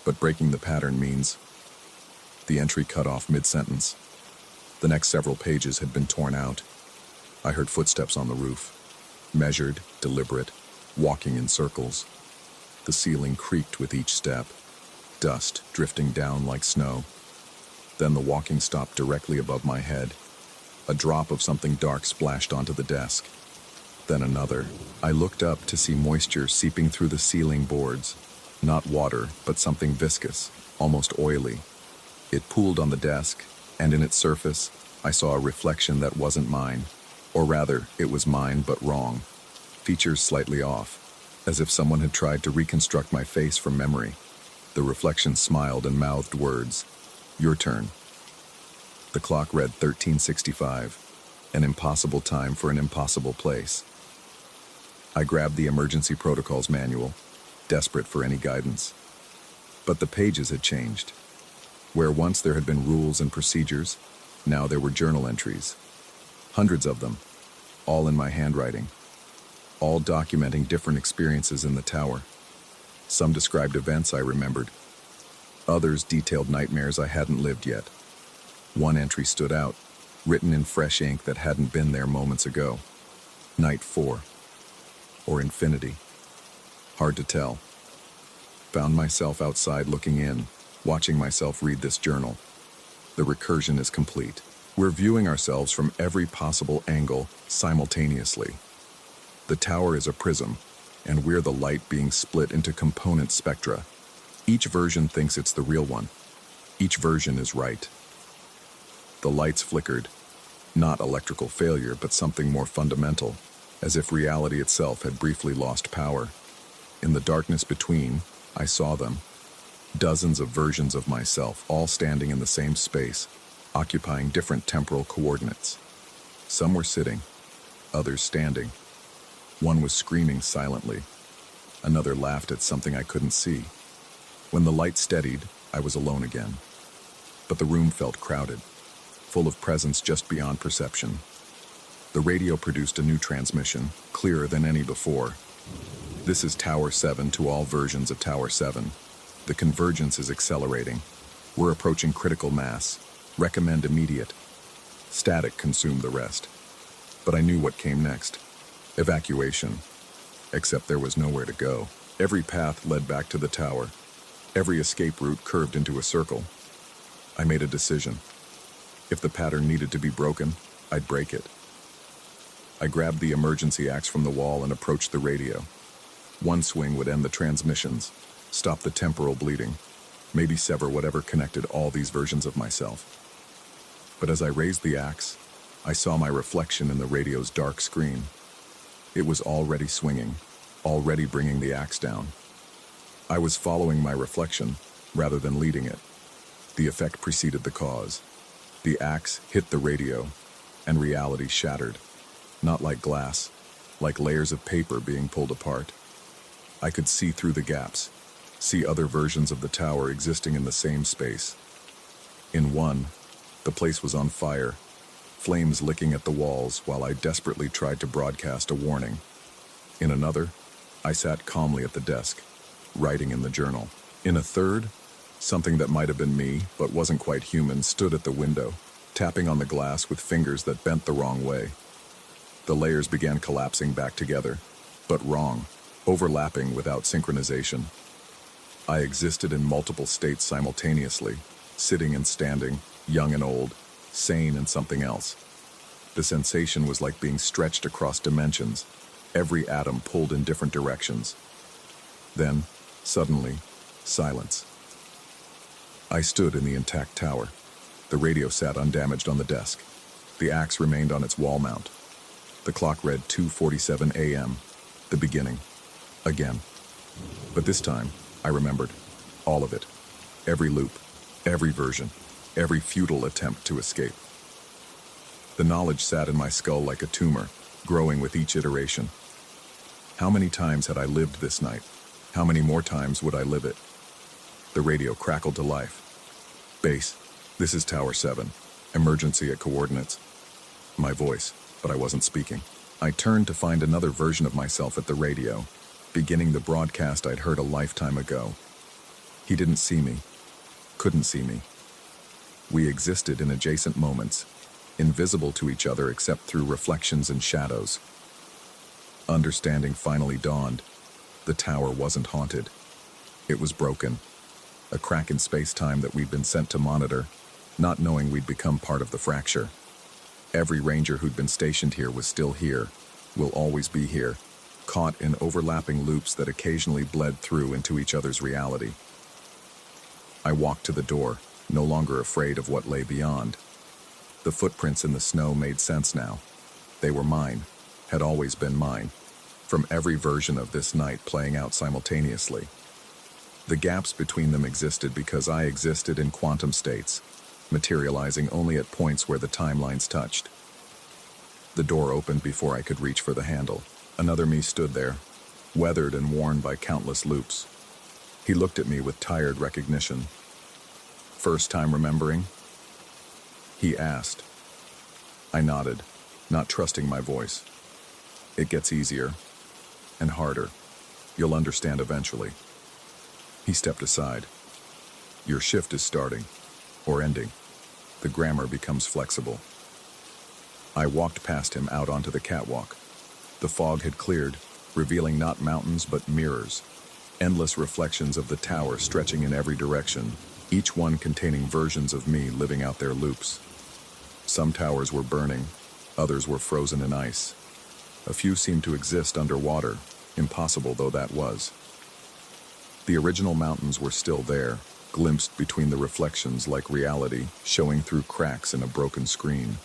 [SPEAKER 1] but breaking the pattern means..." The entry cut off mid-sentence. The next several pages had been torn out. I heard footsteps on the roof, measured, deliberate, walking in circles. The ceiling creaked with each step, dust drifting down like snow. Then the walking stopped directly above my head. A drop of something dark splashed onto the desk. Then another. I looked up to see moisture seeping through the ceiling boards. Not water, but something viscous, almost oily. It pooled on the desk, and in its surface, I saw a reflection that wasn't mine. Or rather, it was mine but wrong. Features slightly off, as if someone had tried to reconstruct my face from memory. The reflection smiled and mouthed words. "Your turn." The clock read 13:65, an impossible time for an impossible place. I grabbed the emergency protocols manual, desperate for any guidance. But the pages had changed. Where once there had been rules and procedures, now there were journal entries. Hundreds of them, all in my handwriting, all documenting different experiences in the tower. Some described events I remembered. Others detailed nightmares I hadn't lived yet. One entry stood out, written in fresh ink that hadn't been there moments ago. Night 4. Or infinity. Hard to tell. Found myself outside looking in, watching myself read this journal. The recursion is complete. We're viewing ourselves from every possible angle simultaneously. The tower is a prism, and we're the light being split into component spectra. Each version thinks it's the real one. Each version is right. The lights flickered. Not electrical failure, but something more fundamental, as if reality itself had briefly lost power. In the darkness between, I saw them. Dozens of versions of myself, all standing in the same space, occupying different temporal coordinates. Some were sitting, others standing. One was screaming silently. Another laughed at something I couldn't see. When the light steadied, I was alone again. But the room felt crowded, full of presence just beyond perception. The radio produced a new transmission, clearer than any before. This is Tower 7 to all versions of Tower 7. The convergence is accelerating. We're approaching critical mass. Recommend immediate. Static consumed the rest. But I knew what came next. Evacuation. Except there was nowhere to go. Every path led back to the tower. Every escape route curved into a circle. I made a decision. If the pattern needed to be broken, I'd break it. I grabbed the emergency axe from the wall and approached the radio. One swing would end the transmissions, stop the temporal bleeding, maybe sever whatever connected all these versions of myself. But as I raised the axe, I saw my reflection in the radio's dark screen. It was already swinging, already bringing the axe down. I was following my reflection rather than leading it. The effect preceded the cause. The axe hit the radio, and reality shattered. Not like glass, like layers of paper being pulled apart. I could see through the gaps, see other versions of the tower existing in the same space. In one, the place was on fire, flames licking at the walls while I desperately tried to broadcast a warning. In another, I sat calmly at the desk, writing in the journal. In a third, something that might have been me, but wasn't quite human, stood at the window, tapping on the glass with fingers that bent the wrong way. The layers began collapsing back together, but wrong, overlapping without synchronization. I existed in multiple states simultaneously, sitting and standing, young and old, sane and something else. The sensation was like being stretched across dimensions, every atom pulled in different directions. Then, suddenly, silence. I stood in the intact tower. The radio sat undamaged on the desk. The axe remained on its wall mount. The clock read 2:47 a.m., the beginning. Again. But this time, I remembered. All of it. Every loop. Every version. Every futile attempt to escape. The knowledge sat in my skull like a tumor, growing with each iteration. How many times had I lived this night? How many more times would I live it? The radio crackled to life. Base, this is Tower 7. Emergency at coordinates. My voice, but I wasn't speaking. I turned to find another version of myself at the radio, beginning the broadcast I'd heard a lifetime ago. He didn't see me, couldn't see me. We existed in adjacent moments, invisible to each other except through reflections and shadows. Understanding finally dawned. The tower wasn't haunted. It was broken. A crack in space-time that we'd been sent to monitor, not knowing we'd become part of the fracture. Every ranger who'd been stationed here was still here, will always be here, caught in overlapping loops that occasionally bled through into each other's reality. I walked to the door, no longer afraid of what lay beyond. The footprints in the snow made sense now. They were mine, had always been mine, from every version of this night playing out simultaneously. The gaps between them existed because I existed in quantum states, materializing only at points where the timelines touched. The door opened before I could reach for the handle. Another me stood there, weathered and worn by countless loops. He looked at me with tired recognition. First time remembering? He asked. I nodded, not trusting my voice. It gets easier and harder. You'll understand eventually. He stepped aside. Your shift is starting, or ending. The grammar becomes flexible. I walked past him out onto the catwalk. The fog had cleared, revealing not mountains but mirrors, endless reflections of the tower stretching in every direction, each one containing versions of me living out their loops. Some towers were burning, others were frozen in ice. A few seemed to exist underwater, impossible though that was. The original mountains were still there, glimpsed between the reflections like reality, showing through cracks in a broken screen.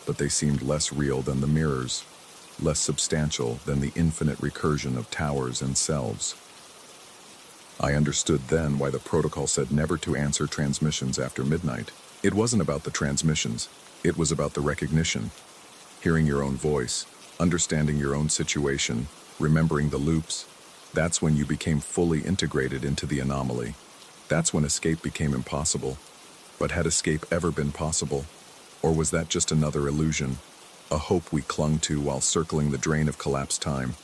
[SPEAKER 1] But they seemed less real than the mirrors, less substantial than the infinite recursion of towers and selves. I understood then why the protocol said never to answer transmissions after midnight. It wasn't about the transmissions, it was about the recognition. Hearing your own voice, understanding your own situation, remembering the loops. That's when you became fully integrated into the anomaly. That's when escape became impossible. But had escape ever been possible? Or was that just another illusion? A hope we clung to while circling the drain of collapsed time?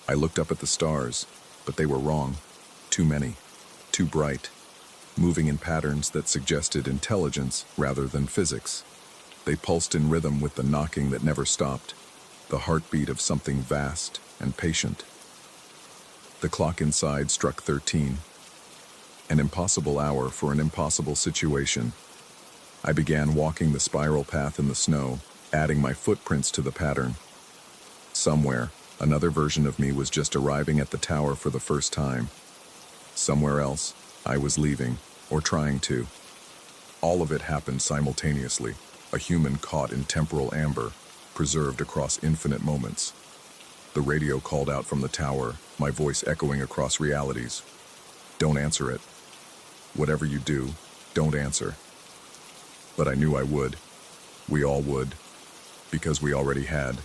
[SPEAKER 1] I looked up at the stars, but they were wrong. Too many, too bright, moving in patterns that suggested intelligence rather than physics. They pulsed in rhythm with the knocking that never stopped, the heartbeat of something vast and patient. The clock inside struck 13. An impossible hour for an impossible situation. I began walking the spiral path in the snow, adding my footprints to the pattern. Somewhere, another version of me was just arriving at the tower for the first time. Somewhere else, I was leaving, or trying to. All of it happened simultaneously, a human caught in temporal amber, preserved across infinite moments. The radio called out from the tower, my voice echoing across realities. Don't answer it. Whatever you do, don't answer. But I knew I would. We all would. Because we already had.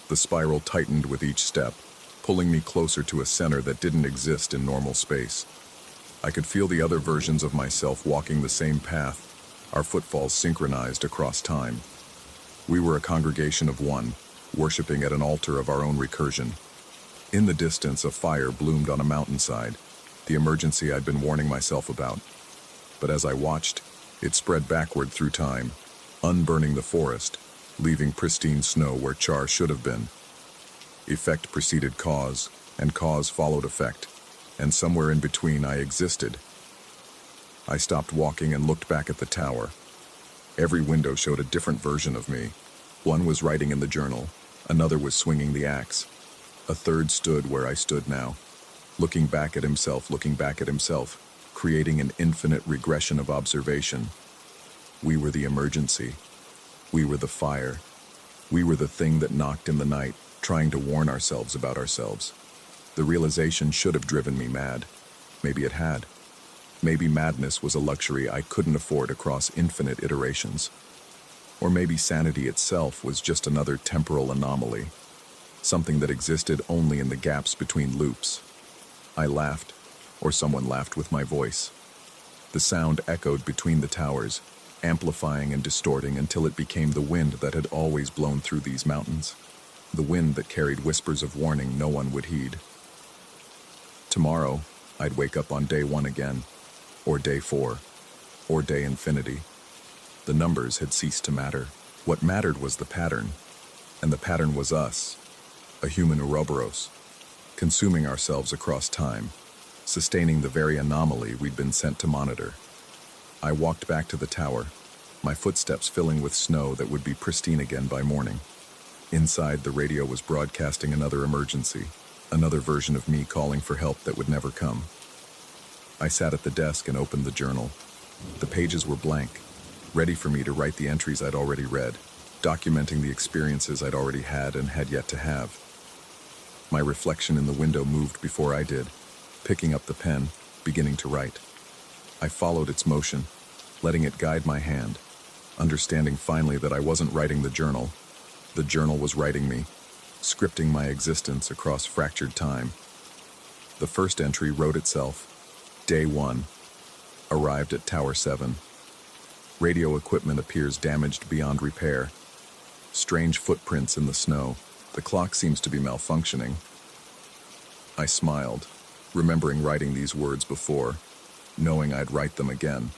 [SPEAKER 1] The spiral tightened with each step, pulling me closer to a center that didn't exist in normal space. I could feel the other versions of myself walking the same path, our footfalls synchronized across time. We were a congregation of one, worshiping at an altar of our own recursion. In the distance, a fire bloomed on a mountainside, the emergency I'd been warning myself about. But as I watched, it spread backward through time, unburning the forest, leaving pristine snow where char should have been. Effect preceded cause, and cause followed effect, and somewhere in between I existed. I stopped walking and looked back at the tower. Every window showed a different version of me. One was writing in the journal, another was swinging the axe. A third stood where I stood now, looking back at himself, creating an infinite regression of observation. We were the emergency. We were the fire. We were the thing that knocked in the night, trying to warn ourselves about ourselves. The realization should have driven me mad. Maybe it had. Maybe madness was a luxury I couldn't afford across infinite iterations. Or maybe sanity itself was just another temporal anomaly, something that existed only in the gaps between loops. I laughed, or someone laughed with my voice. The sound echoed between the towers, amplifying and distorting until it became the wind that had always blown through these mountains. The wind that carried whispers of warning no one would heed. Tomorrow, I'd wake up on day 1 again, or day 4, or day infinity. The numbers had ceased to matter. What mattered was the pattern, and the pattern was us, a human Ouroboros, consuming ourselves across time, sustaining the very anomaly we'd been sent to monitor. I walked back to the tower, my footsteps filling with snow that would be pristine again by morning. Inside, the radio was broadcasting another emergency, another version of me calling for help that would never come. I sat at the desk and opened the journal. The pages were blank, ready for me to write the entries I'd already read, documenting the experiences I'd already had and had yet to have. My reflection in the window moved before I did, picking up the pen, beginning to write. I followed its motion, letting it guide my hand, understanding finally that I wasn't writing the journal. The journal was writing me, scripting my existence across fractured time. The first entry wrote itself. Day 1. Arrived at Tower 7. Radio equipment appears damaged beyond repair. Strange footprints in the snow. The clock seems to be malfunctioning. I smiled, remembering writing these words before, knowing I'd write them again.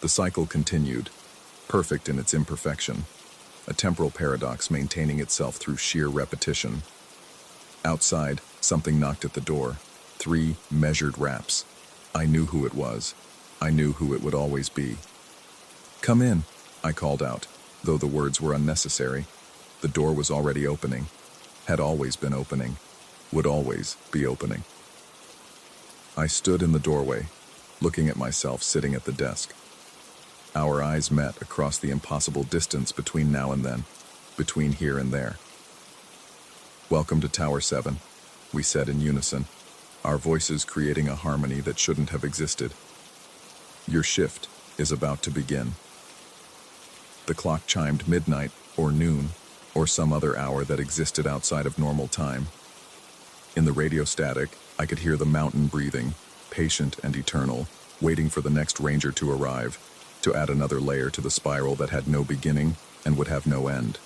[SPEAKER 1] The cycle continued, perfect in its imperfection, a temporal paradox maintaining itself through sheer repetition. Outside, something knocked at the door. 3 measured raps. I knew who it was. I knew who it would always be. "Come in," I called out, though the words were unnecessary. The door was already opening, had always been opening, would always be opening. I stood in the doorway, looking at myself sitting at the desk. Our eyes met across the impossible distance between now and then, between here and there. "Welcome to Tower 7, we said in unison. our voices creating a harmony that shouldn't have existed. Your shift is about to begin. The clock chimed midnight, or noon, or some other hour that existed outside of normal time. In the radio static, I could hear the mountain breathing, patient and eternal, waiting for the next ranger to arrive, to add another layer to the spiral that had no beginning and would have no end.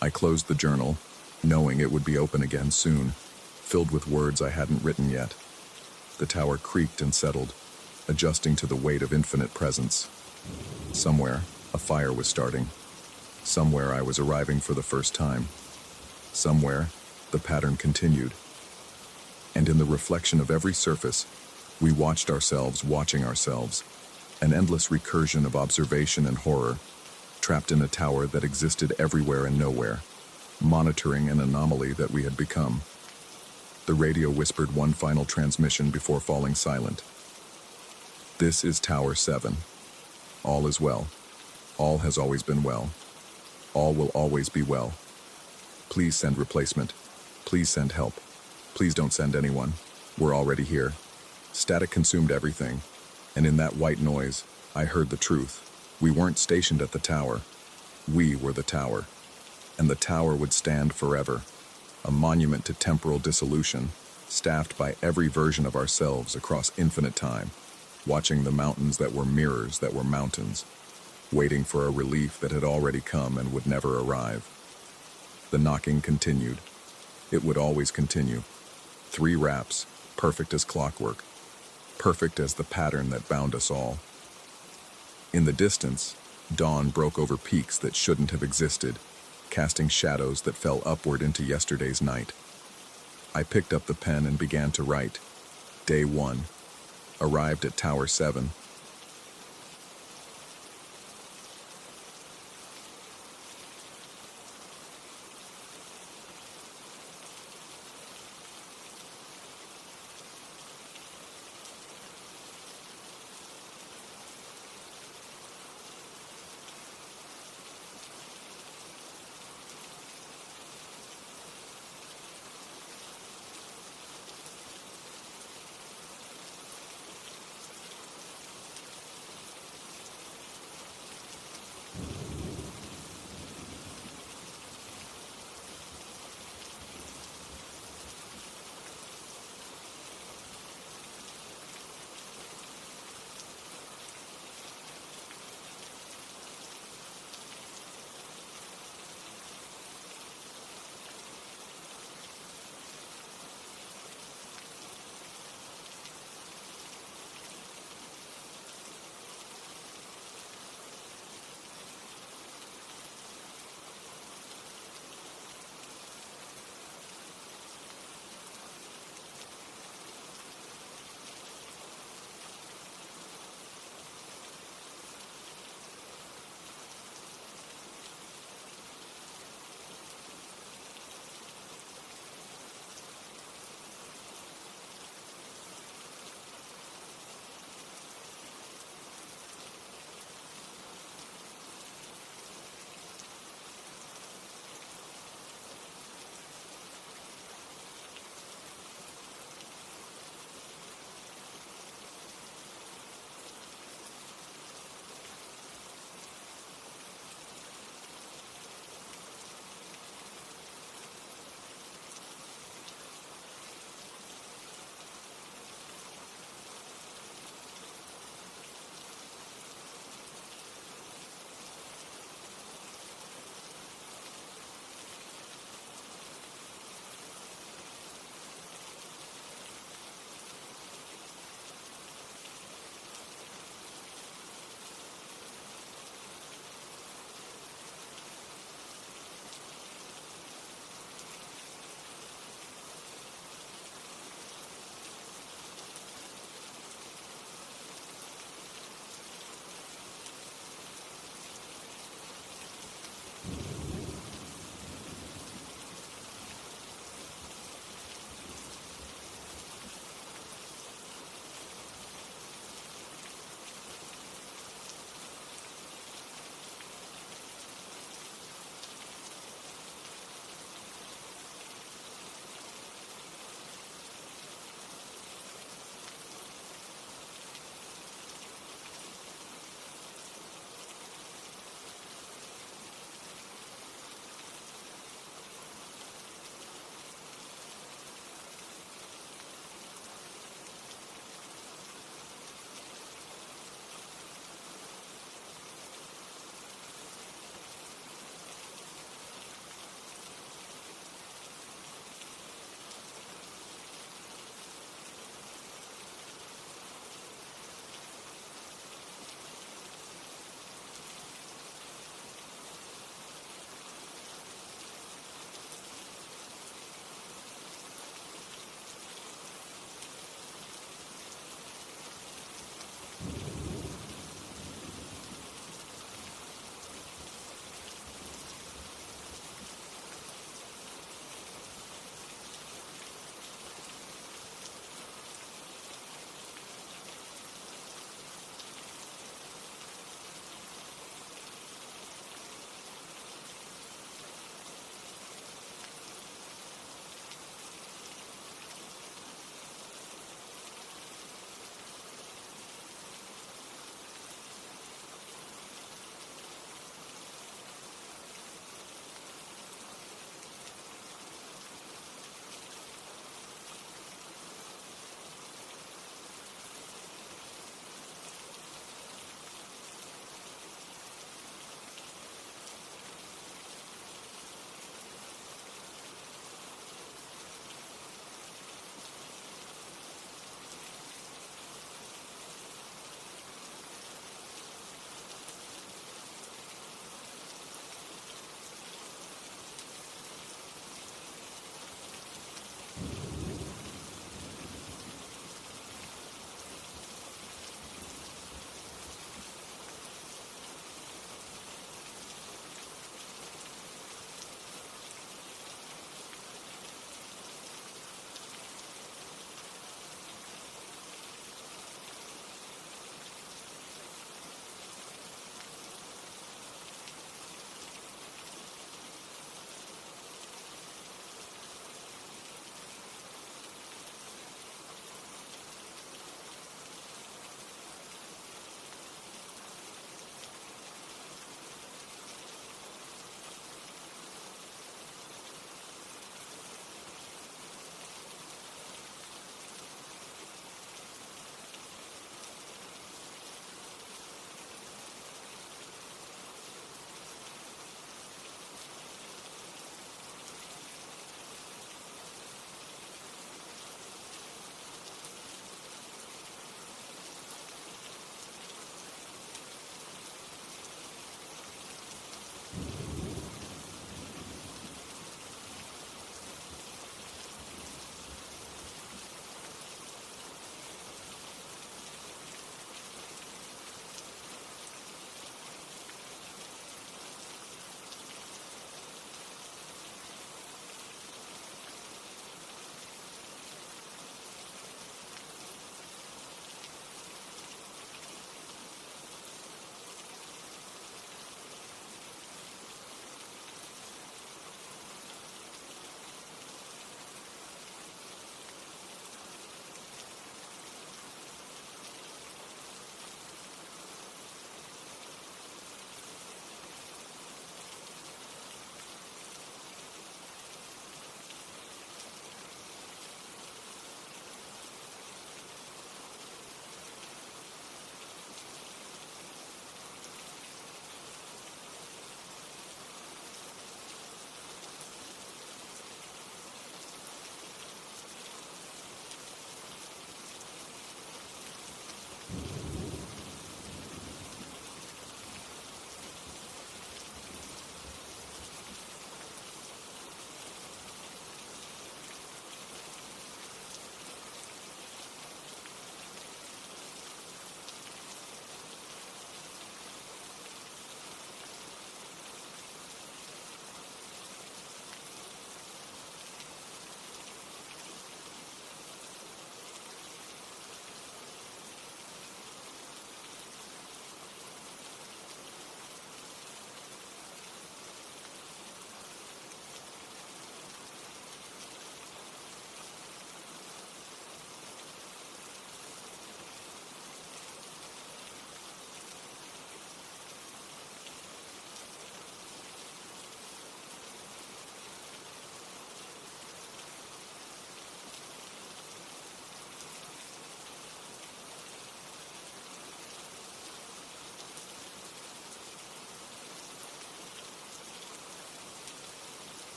[SPEAKER 1] I closed the journal, knowing it would be open again soon, filled with words I hadn't written yet. The tower creaked and settled, adjusting to the weight of infinite presence. Somewhere, a fire was starting. Somewhere, I was arriving for the first time. Somewhere, the pattern continued. And in the reflection of every surface, we watched ourselves watching ourselves, an endless recursion of observation and horror, trapped in a tower that existed everywhere and nowhere, monitoring an anomaly that we had become. The radio whispered one final transmission before falling silent. This is Tower 7. All is well. All has always been well. All will always be well. Please send replacement. Please send help. Please don't send anyone. We're already here. Static consumed everything, and in that white noise, I heard the truth. We weren't stationed at the tower. We were the tower. And the tower would stand forever, a monument to temporal dissolution, staffed by every version of ourselves across infinite time, watching the mountains that were mirrors that were mountains, waiting for a relief that had already come and would never arrive. The knocking continued. It would always continue. 3 raps, perfect as clockwork, perfect as the pattern that bound us all. In the distance, dawn broke over peaks that shouldn't have existed, casting shadows that fell upward into yesterday's night. I picked up the pen and began to write. Day 1. Arrived at Tower 7.